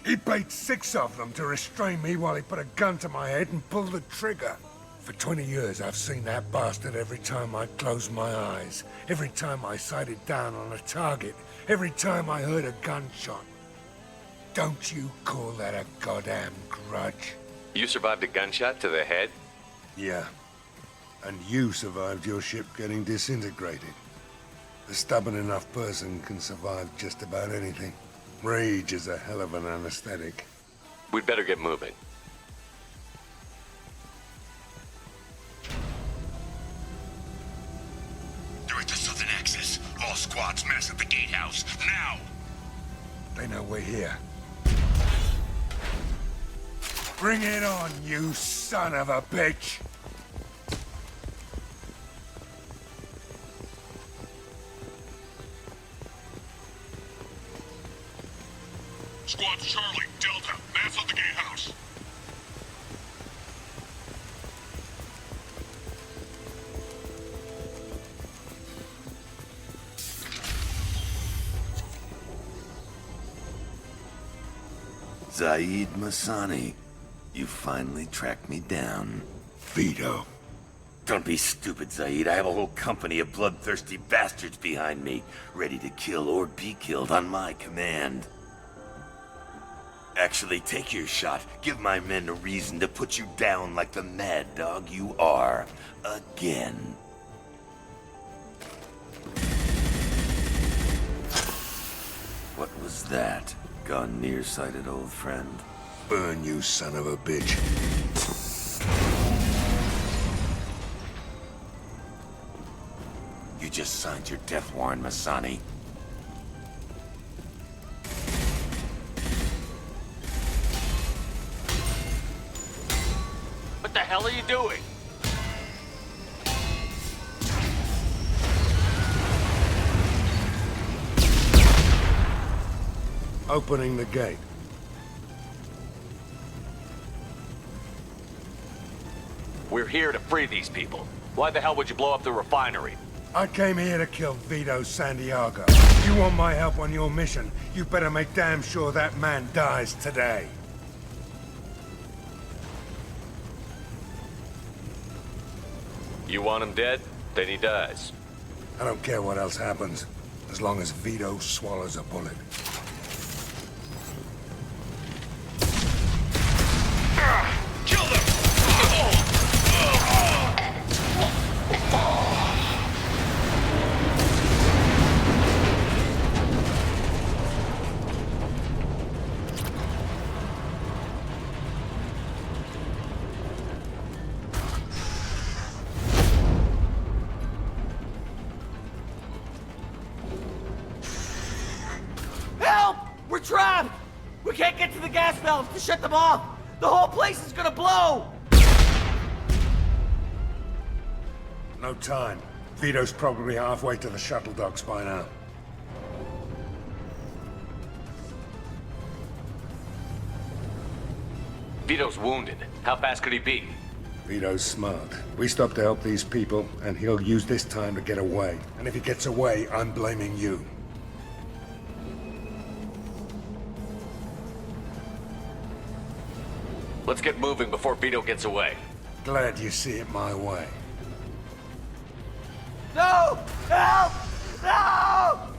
He paid 6 of them to restrain me while he put a gun to my head and pulled the trigger. For 20 years, I've seen that bastard every time I closed my eyes. Every time I sighted down on a target. Every time I heard a gunshot. Don't you call that a goddamn grudge? You survived a gunshot to the head? Yeah. And you survived your ship getting disintegrated. A stubborn enough person can survive just about anything. Rage is a hell of an anesthetic. We'd better get moving. Direct to southern access. All squads mass at the gatehouse. Now! They know we're here. Bring it on, you son of a bitch! Squad Charlie, Delta, mass at the gatehouse. Zaid Masani, you finally tracked me down. Vito. Don't be stupid, Zaid. I have a whole company of bloodthirsty bastards behind me, ready to kill or be killed on my command. Actually, take your shot. Give my men a reason to put you down like the mad dog you are. Again. What was that? Gone nearsighted, old friend. Burn, you son of a bitch. You just signed your death warrant, Masani. What the hell are you doing? Opening the gate. We're here to free these people. Why the hell would you blow up the refinery? I came here to kill Vito Santiago. You want my help on your mission, you better make damn sure that man dies today. You want him dead? Then he dies. I don't care what else happens, as long as Vito swallows a bullet. Kill them! Help! We're trapped! We can't get to the gas valves to shut them off! The whole place is gonna blow! No time. Vito's probably halfway to the shuttle docks by now. Vito's wounded. How fast could he be? Vito's smart. We stop to help these people, and he'll use this time to get away. And if he gets away, I'm blaming you. Let's get moving before Vito gets away. Glad you see it my way. No! Help! No!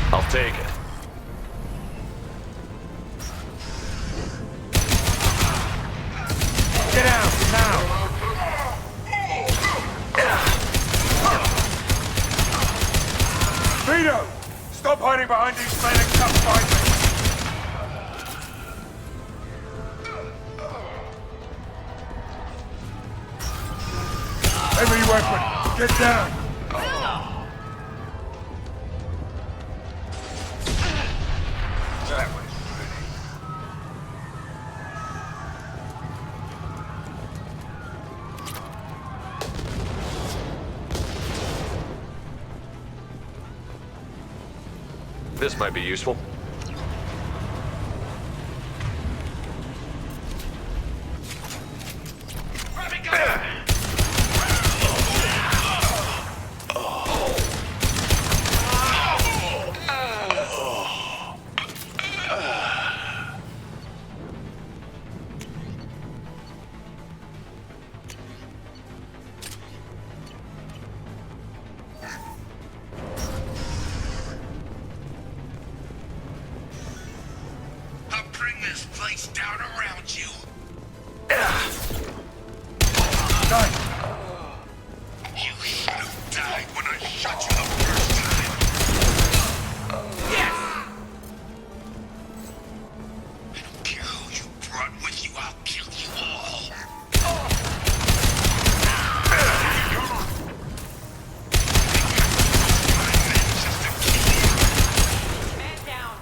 I'll take it. Get out, now! Vito! Stop hiding behind these men and come fight me! Heavy weapon! Get down! That was pretty. This might be useful. I'll bring this place down around you. Done. You should have died when I shot you the first time. Yes! I don't care who you brought with you, I'll kill you all. Man down!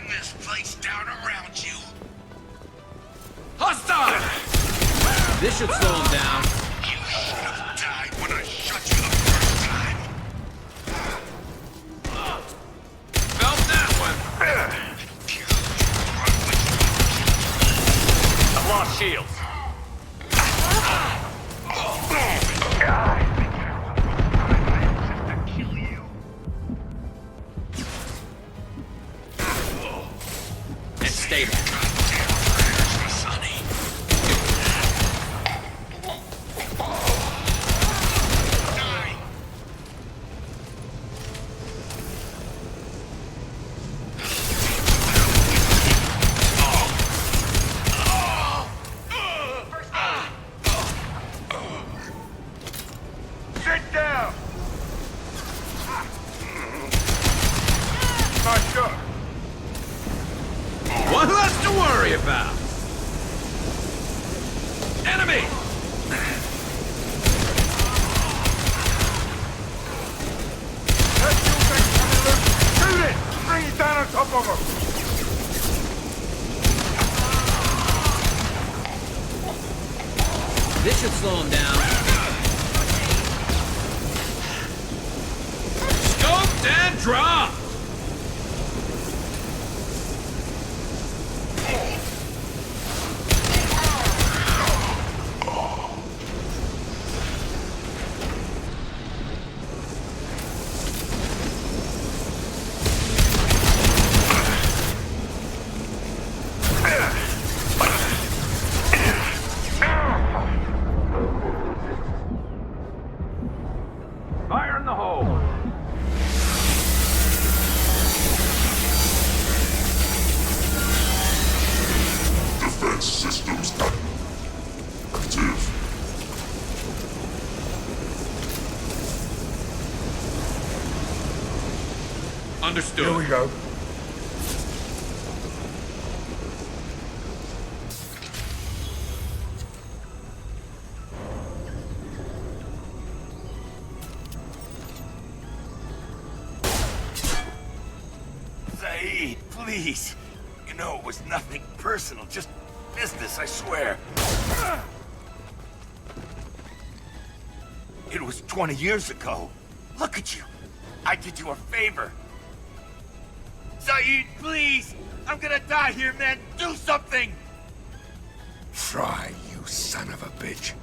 this place down around you. Hostile! This should slow him down. You should have died when I shot you the first time. Felt that one. I've lost shields. And stay there. Sit down! Nice shot. One less to worry about. Enemy! That fuel tank's coming loose. Shoot it! Bring it down on top of him! This should slow him down. Scoped and dropped! Fire in the hole! Defense systems active. Understood. Here we go. Zaid, please. You know it was nothing personal, just business, I swear. It was 20 years ago. Look at you. I did you a favor. Zaid, please! I'm gonna die here, man! Do something! Try, you son of a bitch.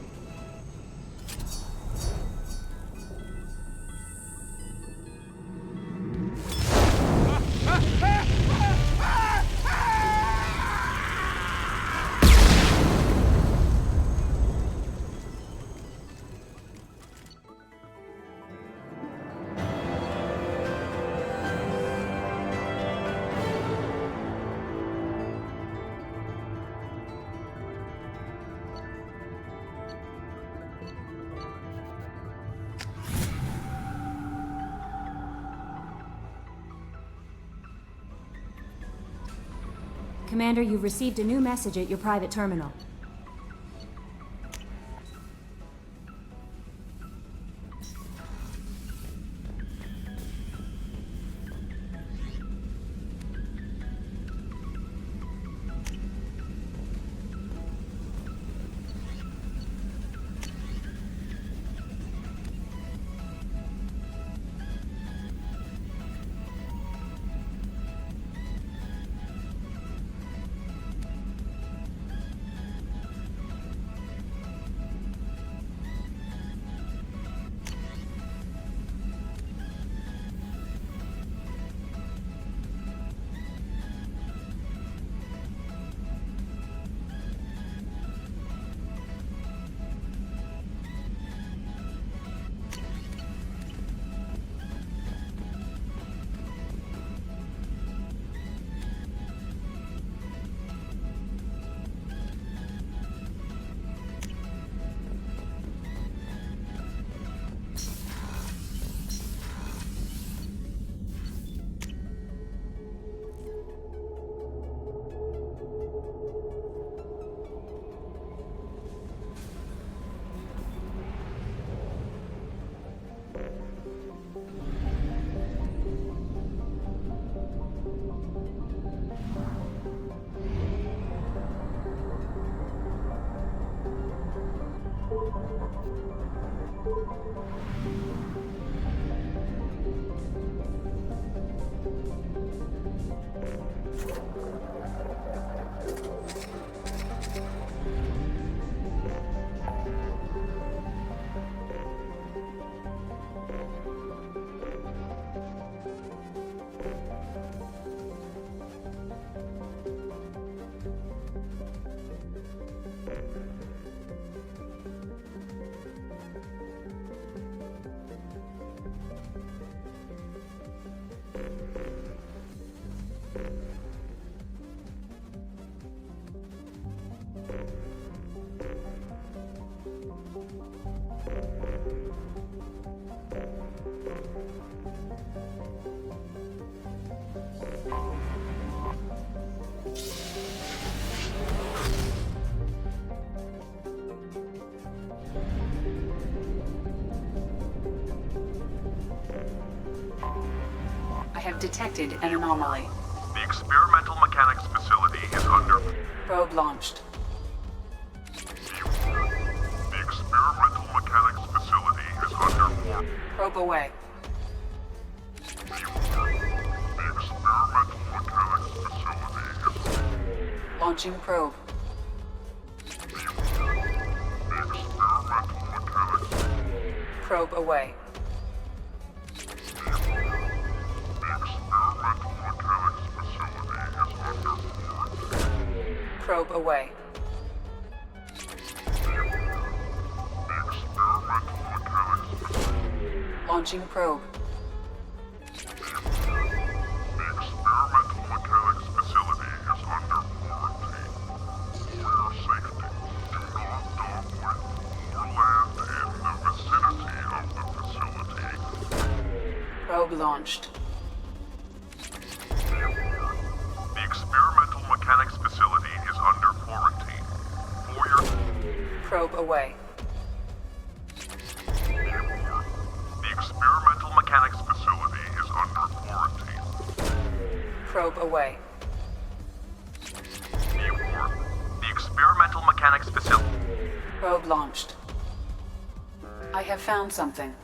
Commander, you've received a new message at your private terminal. have detected an anomaly. The experimental mechanics facility is under... Probe launched. The experimental mechanics facility is under... Probe away. The experimental mechanics facility is... Launching probe. The experimental mechanics... Probe away. The experimental mechanics facility is under quarantine. Probe away. The experimental mechanics facility... Launching probe. The experimental mechanics facility is under quarantine. For your safety, do not dock with or land in the vicinity of the facility. Probe launched. The experimental mechanics facility is under quarantine. For your... Probe away. The experimental mechanics facility is under quarantine. Probe away. The experimental mechanics facility... Probe launched. I have found something.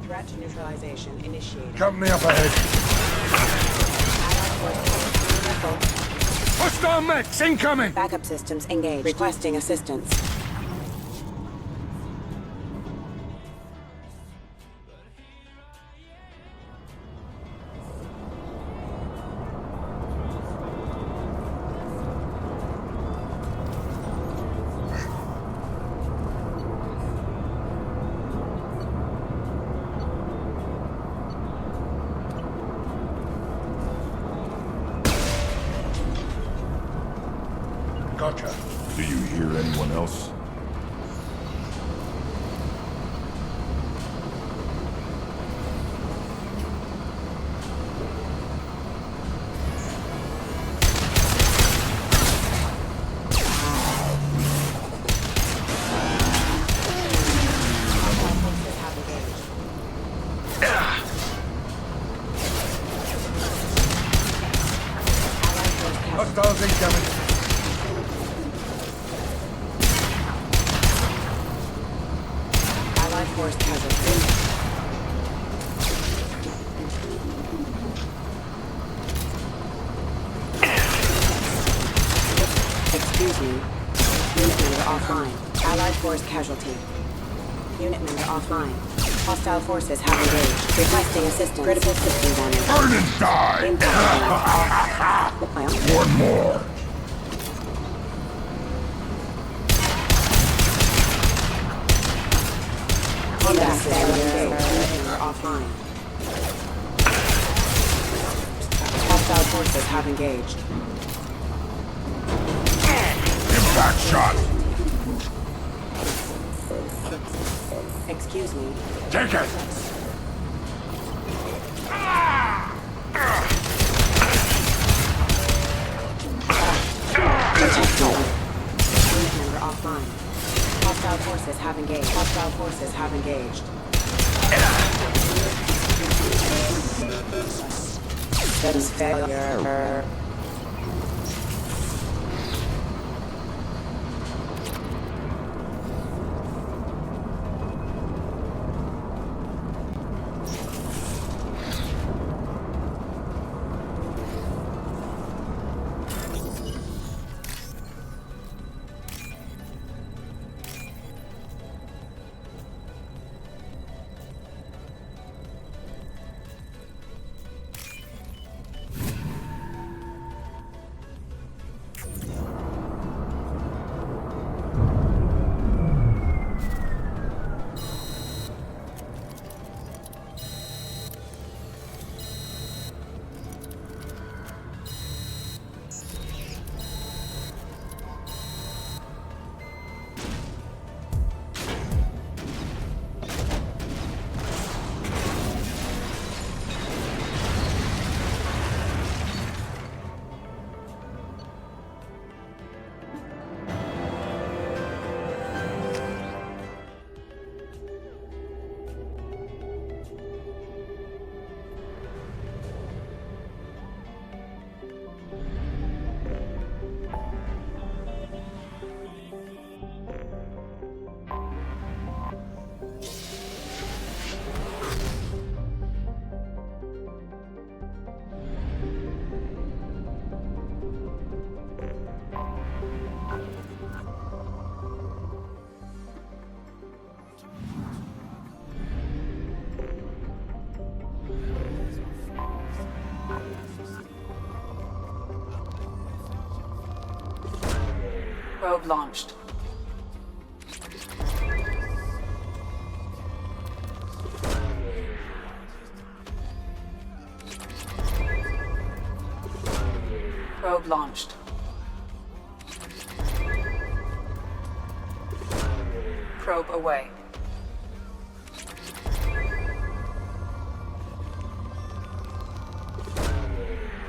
Threat neutralization initiated. Company up ahead. Hostile mechs incoming! Backup systems engaged. Requesting assistance. Gotcha. Do you hear anyone else? Hostiles incoming. Allied force casualty. Excuse me. Unit member offline. Allied force casualty. Unit member offline. Hostile forces have engaged. Requesting assistance. Critical system damage. Burn and die! One more! Combat system engaged. Offline. Hostile forces have engaged. Impact shot! Excuse me. Take it! Unit member offline. Hostile forces have engaged. Hostile forces have engaged. Systems failure. Probe launched. Probe launched. Probe away.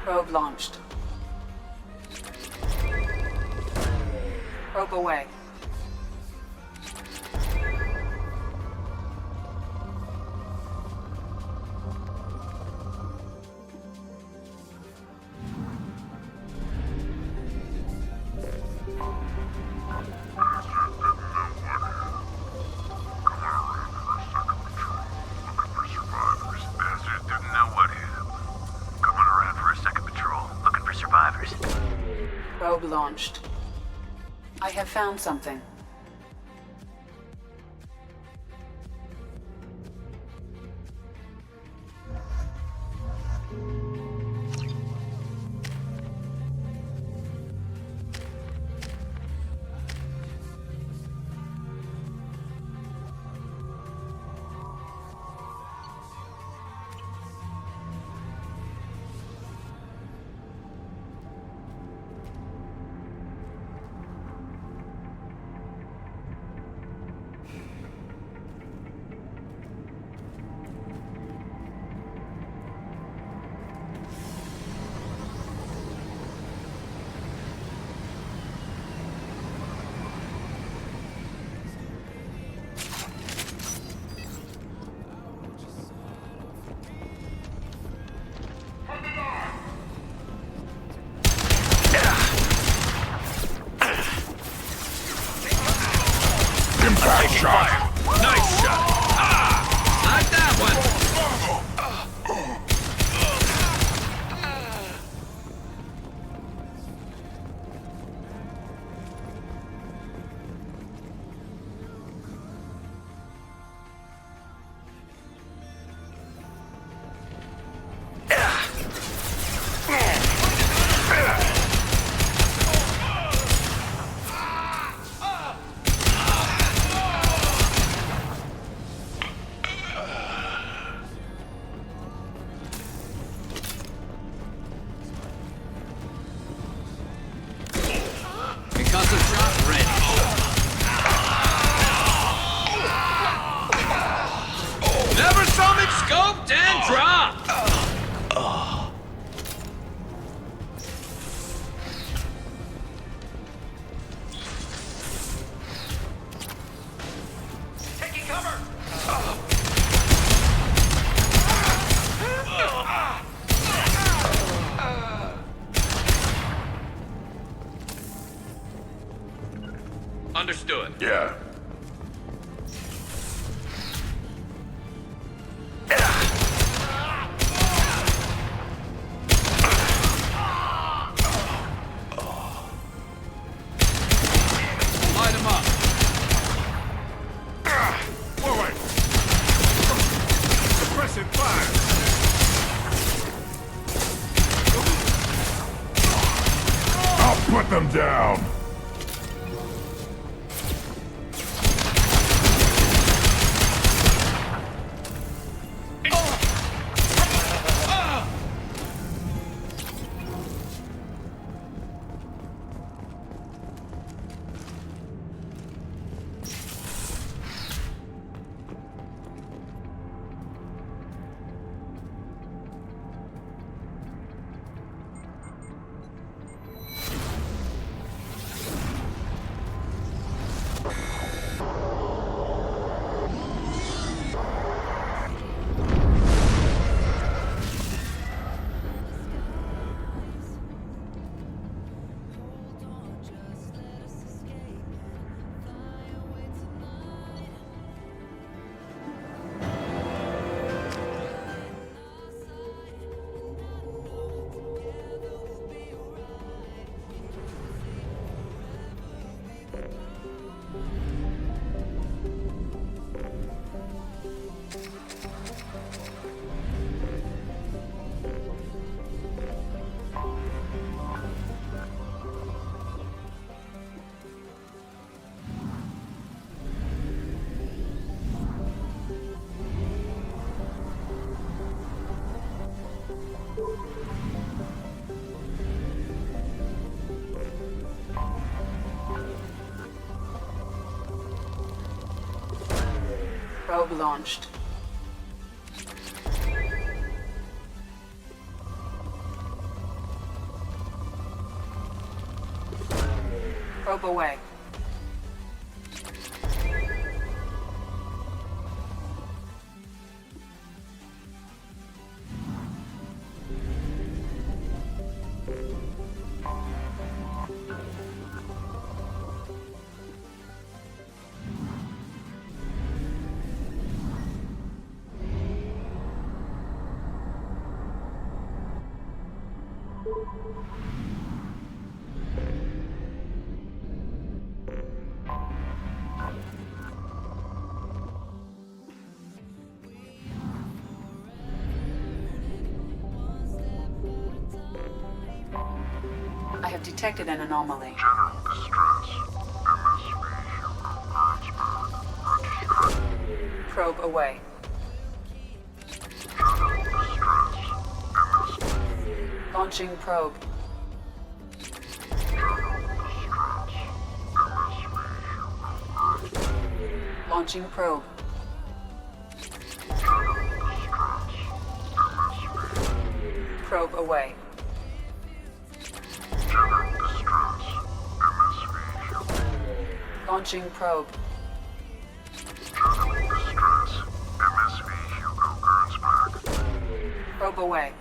Probe launched. Probe away. Probe launched. I have found something. Impact shot! Nice shot! Ah! Not that one! Yeah. Light him up. Forward! Suppressive fire! I'll put them down. Probe launched. Probe away. I have detected an anomaly. General distress. MSV Hugo Gernsback. Probe away. General distress. MSV. Launching probe. Launching probe. Probe away. Launching probe. General distress. MSV Hugo Gernsback. Probe away.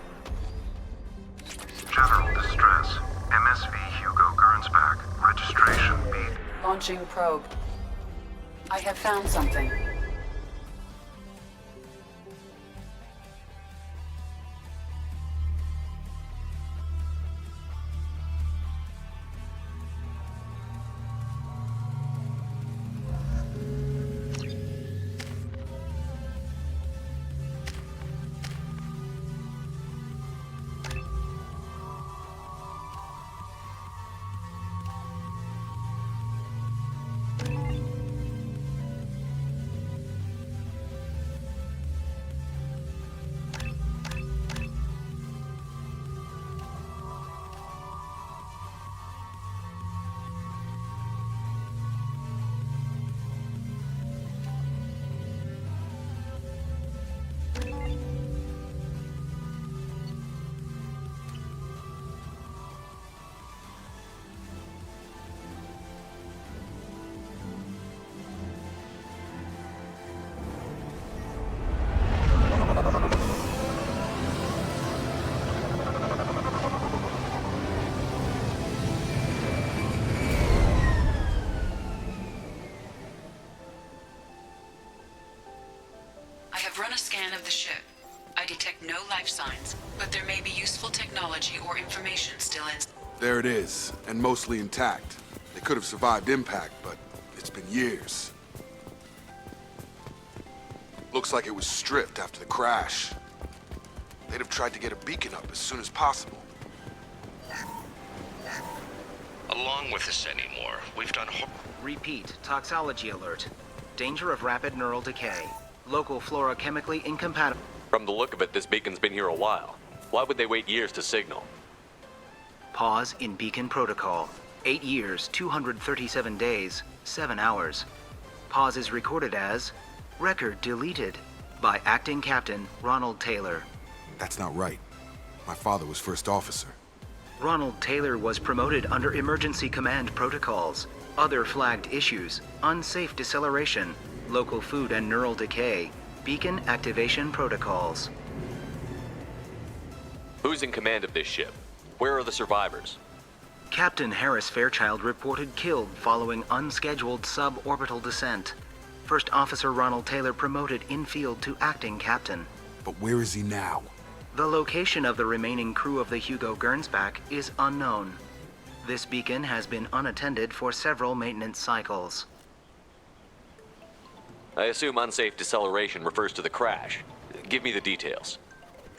General distress. MSV Hugo Gernsback. Registration beat. Launching probe. I have found something. run a scan of the ship. I detect no life signs, but there may be useful technology or information still in... There it is, and mostly intact. They could have survived impact, but it's been years. Looks like it was stripped after the crash. They'd have tried to get a beacon up as soon as possible. Along with this anymore, we've done... Repeat, toxology alert. Danger of rapid neural decay. Local flora chemically incompatible. From the look of it, this beacon's been here a while. Why would they wait years to signal? Pause in beacon protocol. 8 years, 237 days, 7 hours. Pause is recorded as record deleted by acting captain Ronald Taylor. That's not right. My father was first officer. Ronald Taylor was promoted under emergency command protocols. Other flagged issues: unsafe deceleration, local food and neural decay, beacon activation protocols. Who's in command of this ship? Where are the survivors? Captain Harris Fairchild reported killed following unscheduled suborbital descent. First Officer Ronald Taylor promoted in-field to acting captain. But where is he now? The location of the remaining crew of the Hugo Gernsback is unknown. This beacon has been unattended for several maintenance cycles. I assume unsafe deceleration refers to the crash. Give me the details.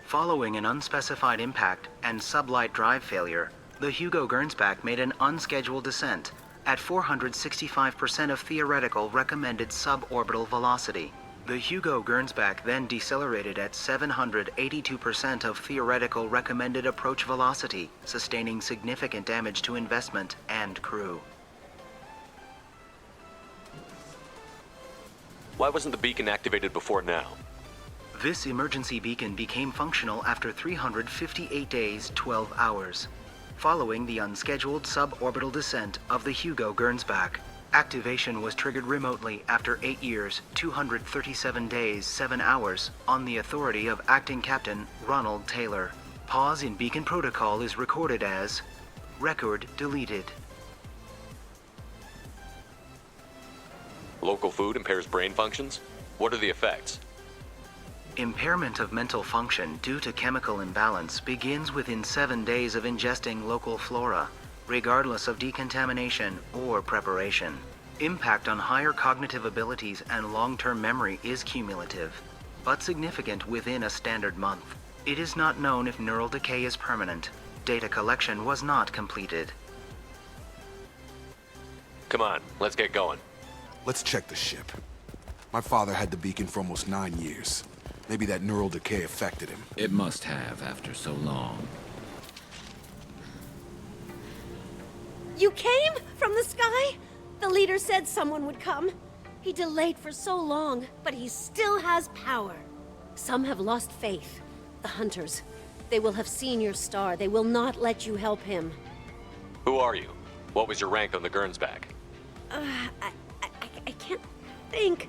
Following an unspecified impact and sublight drive failure, the Hugo Gernsback made an unscheduled descent at 465% of theoretical recommended suborbital velocity. The Hugo Gernsback then decelerated at 782% of theoretical recommended approach velocity, sustaining significant damage to investment and crew. Why wasn't the beacon activated before now? This emergency beacon became functional after 358 days, 12 hours, following the unscheduled suborbital descent of the Hugo Gernsback. Activation was triggered remotely after 8 years, 237 days, 7 hours, on the authority of Acting Captain Ronald Taylor. Pause in beacon protocol is recorded as record deleted. Local food impairs brain functions? What are the effects? Impairment of mental function due to chemical imbalance begins within 7 days of ingesting local flora, regardless of decontamination or preparation. Impact on higher cognitive abilities and long-term memory is cumulative, but significant within a standard month. It is not known if neural decay is permanent. Data collection was not completed. Come on, let's get going. Let's check the ship. My father had the beacon for almost 9 years. Maybe that neural decay affected him. It must have after so long. You came from the sky? The leader said someone would come. He delayed for so long, but he still has power. Some have lost faith. The hunters. They will have seen your star. They will not let you help him. Who are you? What was your rank on the Gernsback? I can't think.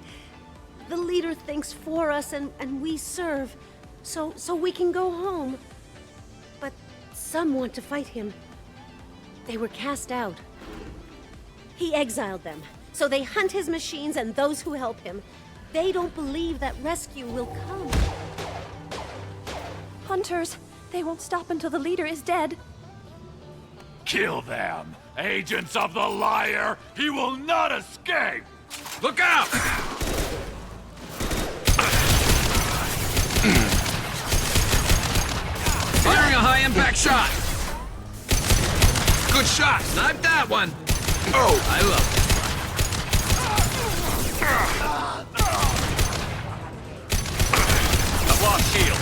The leader thinks for us and we serve. So we can go home. But some want to fight him. They were cast out. He exiled them, so they hunt his machines and those who help him. They don't believe that rescue will come. Hunters, they won't stop until the leader is dead. Kill them! Agents of the liar! He will not escape! Look out! Firing a high-impact shot! Good shot! Snipe that one! Oh! I love it. I've lost shield.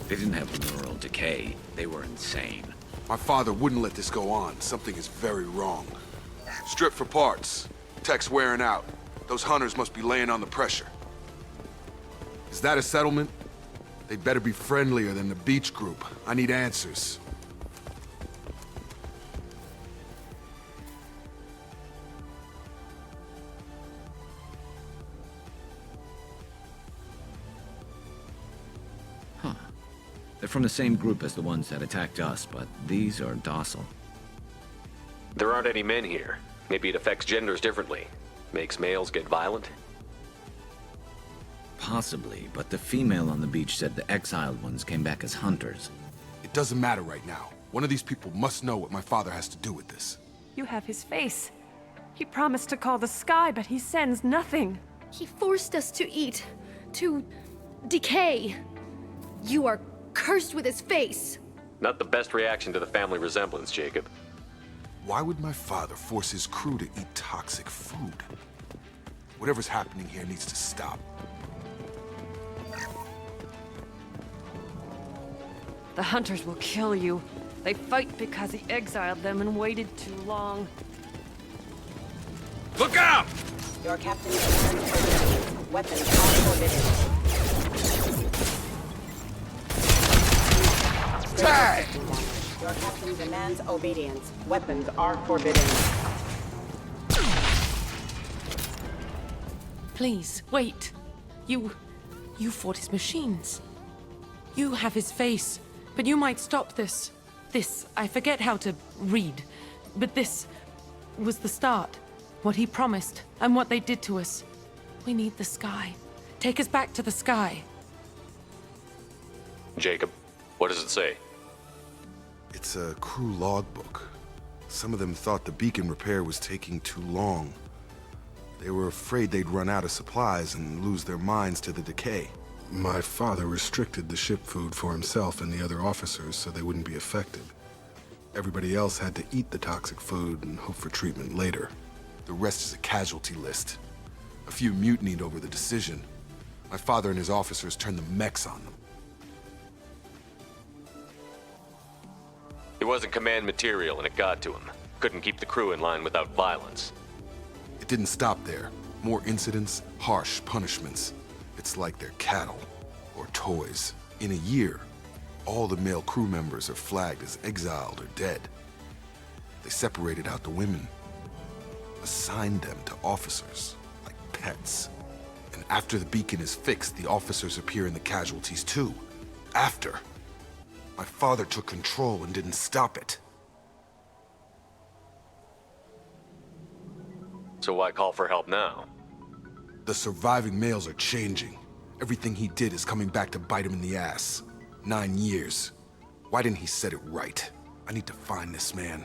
They didn't have neural decay. They were insane. My father wouldn't let this go on. Something is very wrong. Strip for parts. Tech's wearing out. Those hunters must be laying on the pressure. Is that a settlement? They'd better be friendlier than the beach group. I need answers. They're from the same group as the ones that attacked us, but these are docile. There aren't any men here. Maybe it affects genders differently. Makes males get violent? Possibly, but the female on the beach said the exiled ones came back as hunters. It doesn't matter right now. One of these people must know what my father has to do with this. You have his face. He promised to call the sky, but he sends nothing. He forced us to eat, to decay. You are cursed with his face. Not the best reaction to the family resemblance, Jacob. Why would my father force his crew to eat toxic food? Whatever's happening here needs to stop. The hunters will kill you. They fight because he exiled them and waited too long. Look out! Your captain is weapons are forbidden. Tag! Your captain demands obedience. Weapons are forbidden. Please, wait. You fought his machines. You have his face, but you might stop this. This, I forget how to read, but this was the start. What he promised, and what they did to us. We need the sky. Take us back to the sky. Jacob, what does it say? It's a crew logbook. Some of them thought the beacon repair was taking too long. They were afraid they'd run out of supplies and lose their minds to the decay. My father restricted the ship food for himself and the other officers so they wouldn't be affected. Everybody else had to eat the toxic food and hope for treatment later. The rest is a casualty list. A few mutinied over the decision. My father and his officers turned the mechs on them. It wasn't command material and it got to him. Couldn't keep the crew in line without violence. It didn't stop there. More incidents, harsh punishments. It's like they're cattle or toys. In a year, all the male crew members are flagged as exiled or dead. They separated out the women, assigned them to officers, like pets. And after the beacon is fixed, the officers appear in the casualties too. After. My father took control and didn't stop it. So why call for help now? The surviving males are changing. Everything he did is coming back to bite him in the ass. 9 years. Why didn't he set it right? I need to find this man.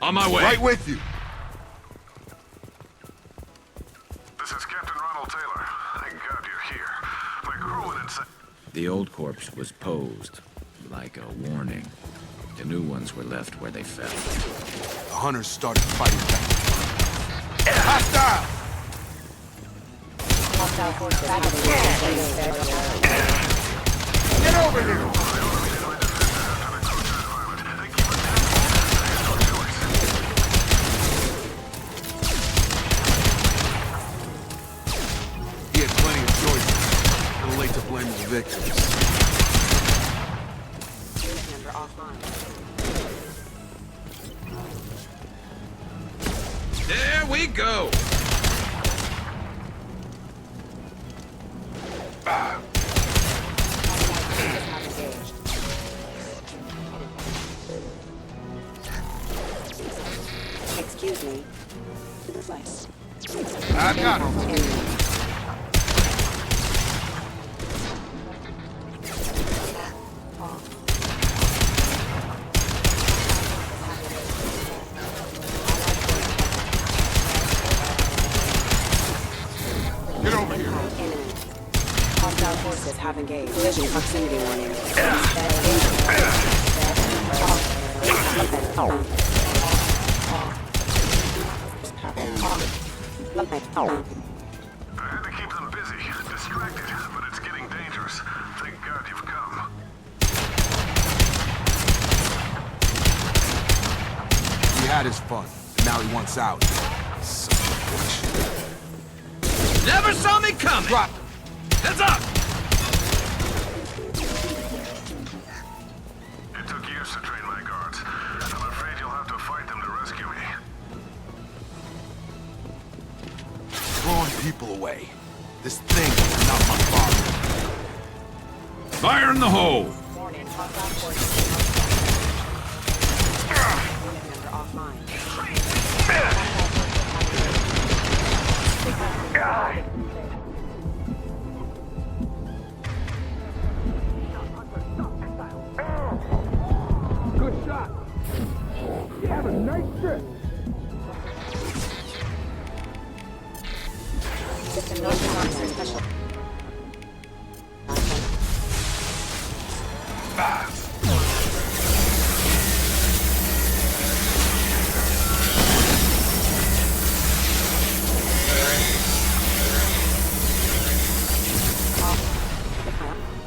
On my way. Right with you. This is Captain Ronald Taylor. Thank God you're here. My crew went inside. The old corpse was posed, like a warning. The new ones were left where they fell. The hunters started fighting back. Hostile! Hostile forces. Get over here! He had plenty of choices. A little late to blame the victims. Unit member offline. There we go! Excuse me. Slice. I've got him. Get over here. Imminent. Hostile forces have engaged. Collision proximity warning. I had to keep them busy, distracted, but it's getting dangerous. Thank God you've come. had his fun, and now he wants out. Son of a bitch. Never saw me coming! Drop! Heads up! It took years to train my guards. I'm afraid you'll have to fight them to rescue me. Throwing people away. This thing is not my father. Fire in the hole! Warning, hostile forces. Unit member offline. Good shot. You have a nice trip. System notice officer special.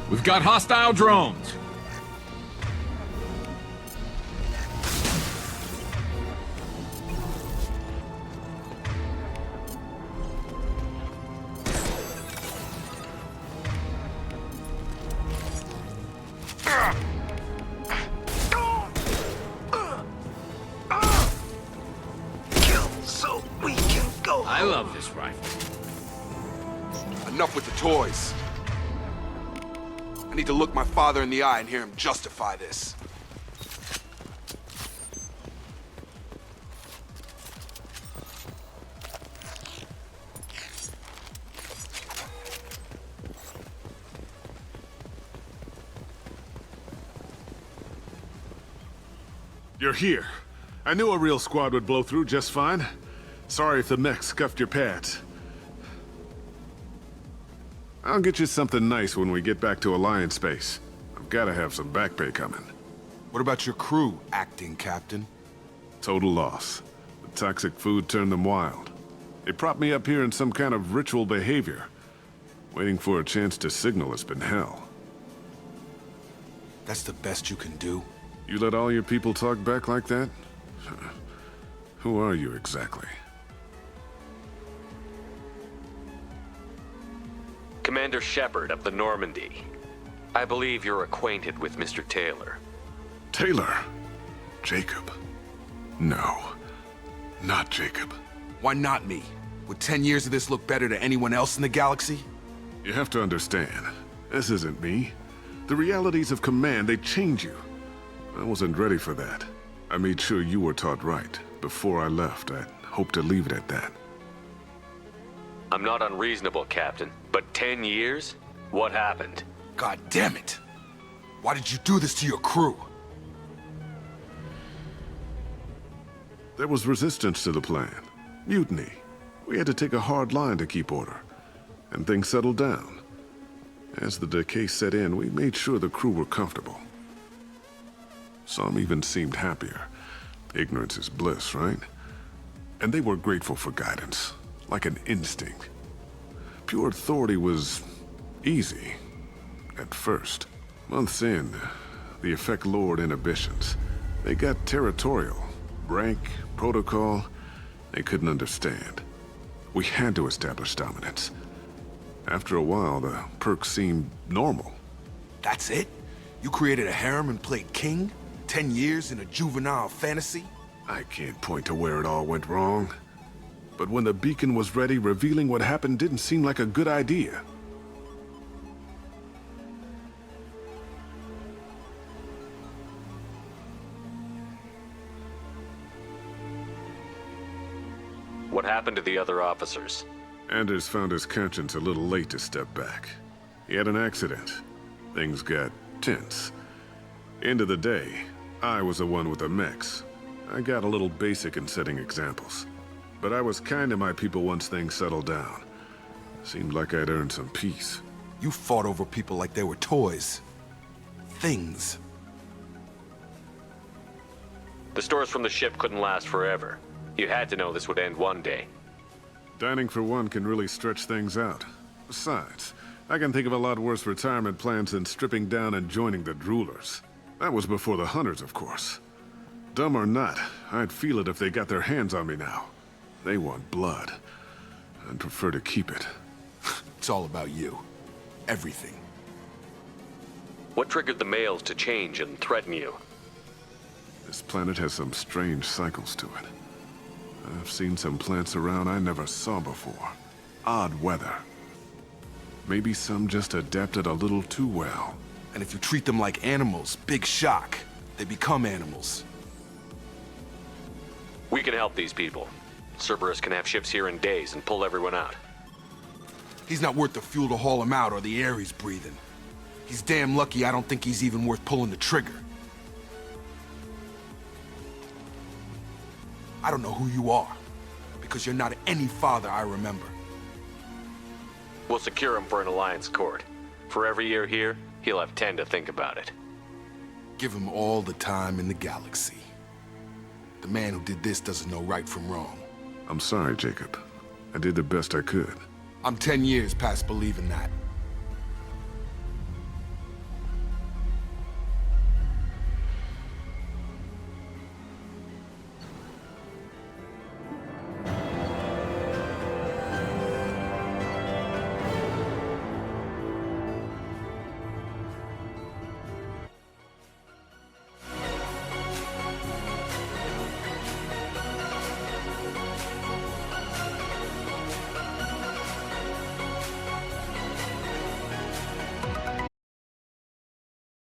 We've got hostile drones. Kill so we can go. I love this rifle. Enough with the toys. I need to look my father in the eye and hear him justify this. You're here. I knew a real squad would blow through just fine. Sorry if the mech scuffed your pads. I'll get you something nice when we get back to Alliance space. I've gotta have some back pay coming. What about your crew, acting captain? Total loss. The toxic food turned them wild. They propped me up here in some kind of ritual behavior. Waiting for a chance to signal has been hell. That's the best you can do? You let all your people talk back like that? Who are you exactly? Commander Shepard of the Normandy. I believe you're acquainted with Mr. Taylor. Taylor? Jacob? No. Not Jacob. Why not me? Would 10 years of this look better to anyone else in the galaxy? You have to understand, this isn't me. The realities of command, they change you. I wasn't ready for that. I made sure you were taught right. Before I left, I hoped to leave it at that. I'm not unreasonable, Captain, but 10 years? What happened? God damn it! Why did you do this to your crew? There was resistance to the plan. Mutiny. We had to take a hard line to keep order. And things settled down. As the decay set in, we made sure the crew were comfortable. Some even seemed happier. Ignorance is bliss, right? And they were grateful for guidance, like an instinct. Pure authority was easy, at first. Months in, the effect lowered inhibitions. They got territorial. Rank, protocol, they couldn't understand. We had to establish dominance. After a while, the perks seemed normal. That's it? You created a harem and played king? 10 years in a juvenile fantasy? I can't point to where it all went wrong. But when the beacon was ready, revealing what happened didn't seem like a good idea. What happened to the other officers? Anders found his conscience a little late to step back. He had an accident. Things got tense. End of the day, I was the one with the mechs. I got a little basic in setting examples. But I was kind to my people once things settled down. Seemed like I'd earned some peace. You fought over people like they were toys. Things. The stores from the ship couldn't last forever. You had to know this would end one day. Dining for one can really stretch things out. Besides, I can think of a lot worse retirement plans than stripping down and joining the Droolers. That was before the Hunters, of course. Dumb or not, I'd feel it if they got their hands on me now. They want blood. I'd prefer to keep it. It's all about you. Everything. What triggered the males to change and threaten you? This planet has some strange cycles to it. I've seen some plants around I never saw before. Odd weather. Maybe some just adapted a little too well. And if you treat them like animals, big shock. They become animals. We can help these people. Cerberus can have ships here in days and pull everyone out. He's not worth the fuel to haul him out or the air he's breathing. He's damn lucky I don't think he's even worth pulling the trigger. I don't know who you are, because you're not any father I remember. We'll secure him for an alliance court. For every year here, he'll have 10 to think about it. Give him all the time in the galaxy. The man who did this doesn't know right from wrong. I'm sorry, Jacob. I did the best I could. I'm 10 years past believing that.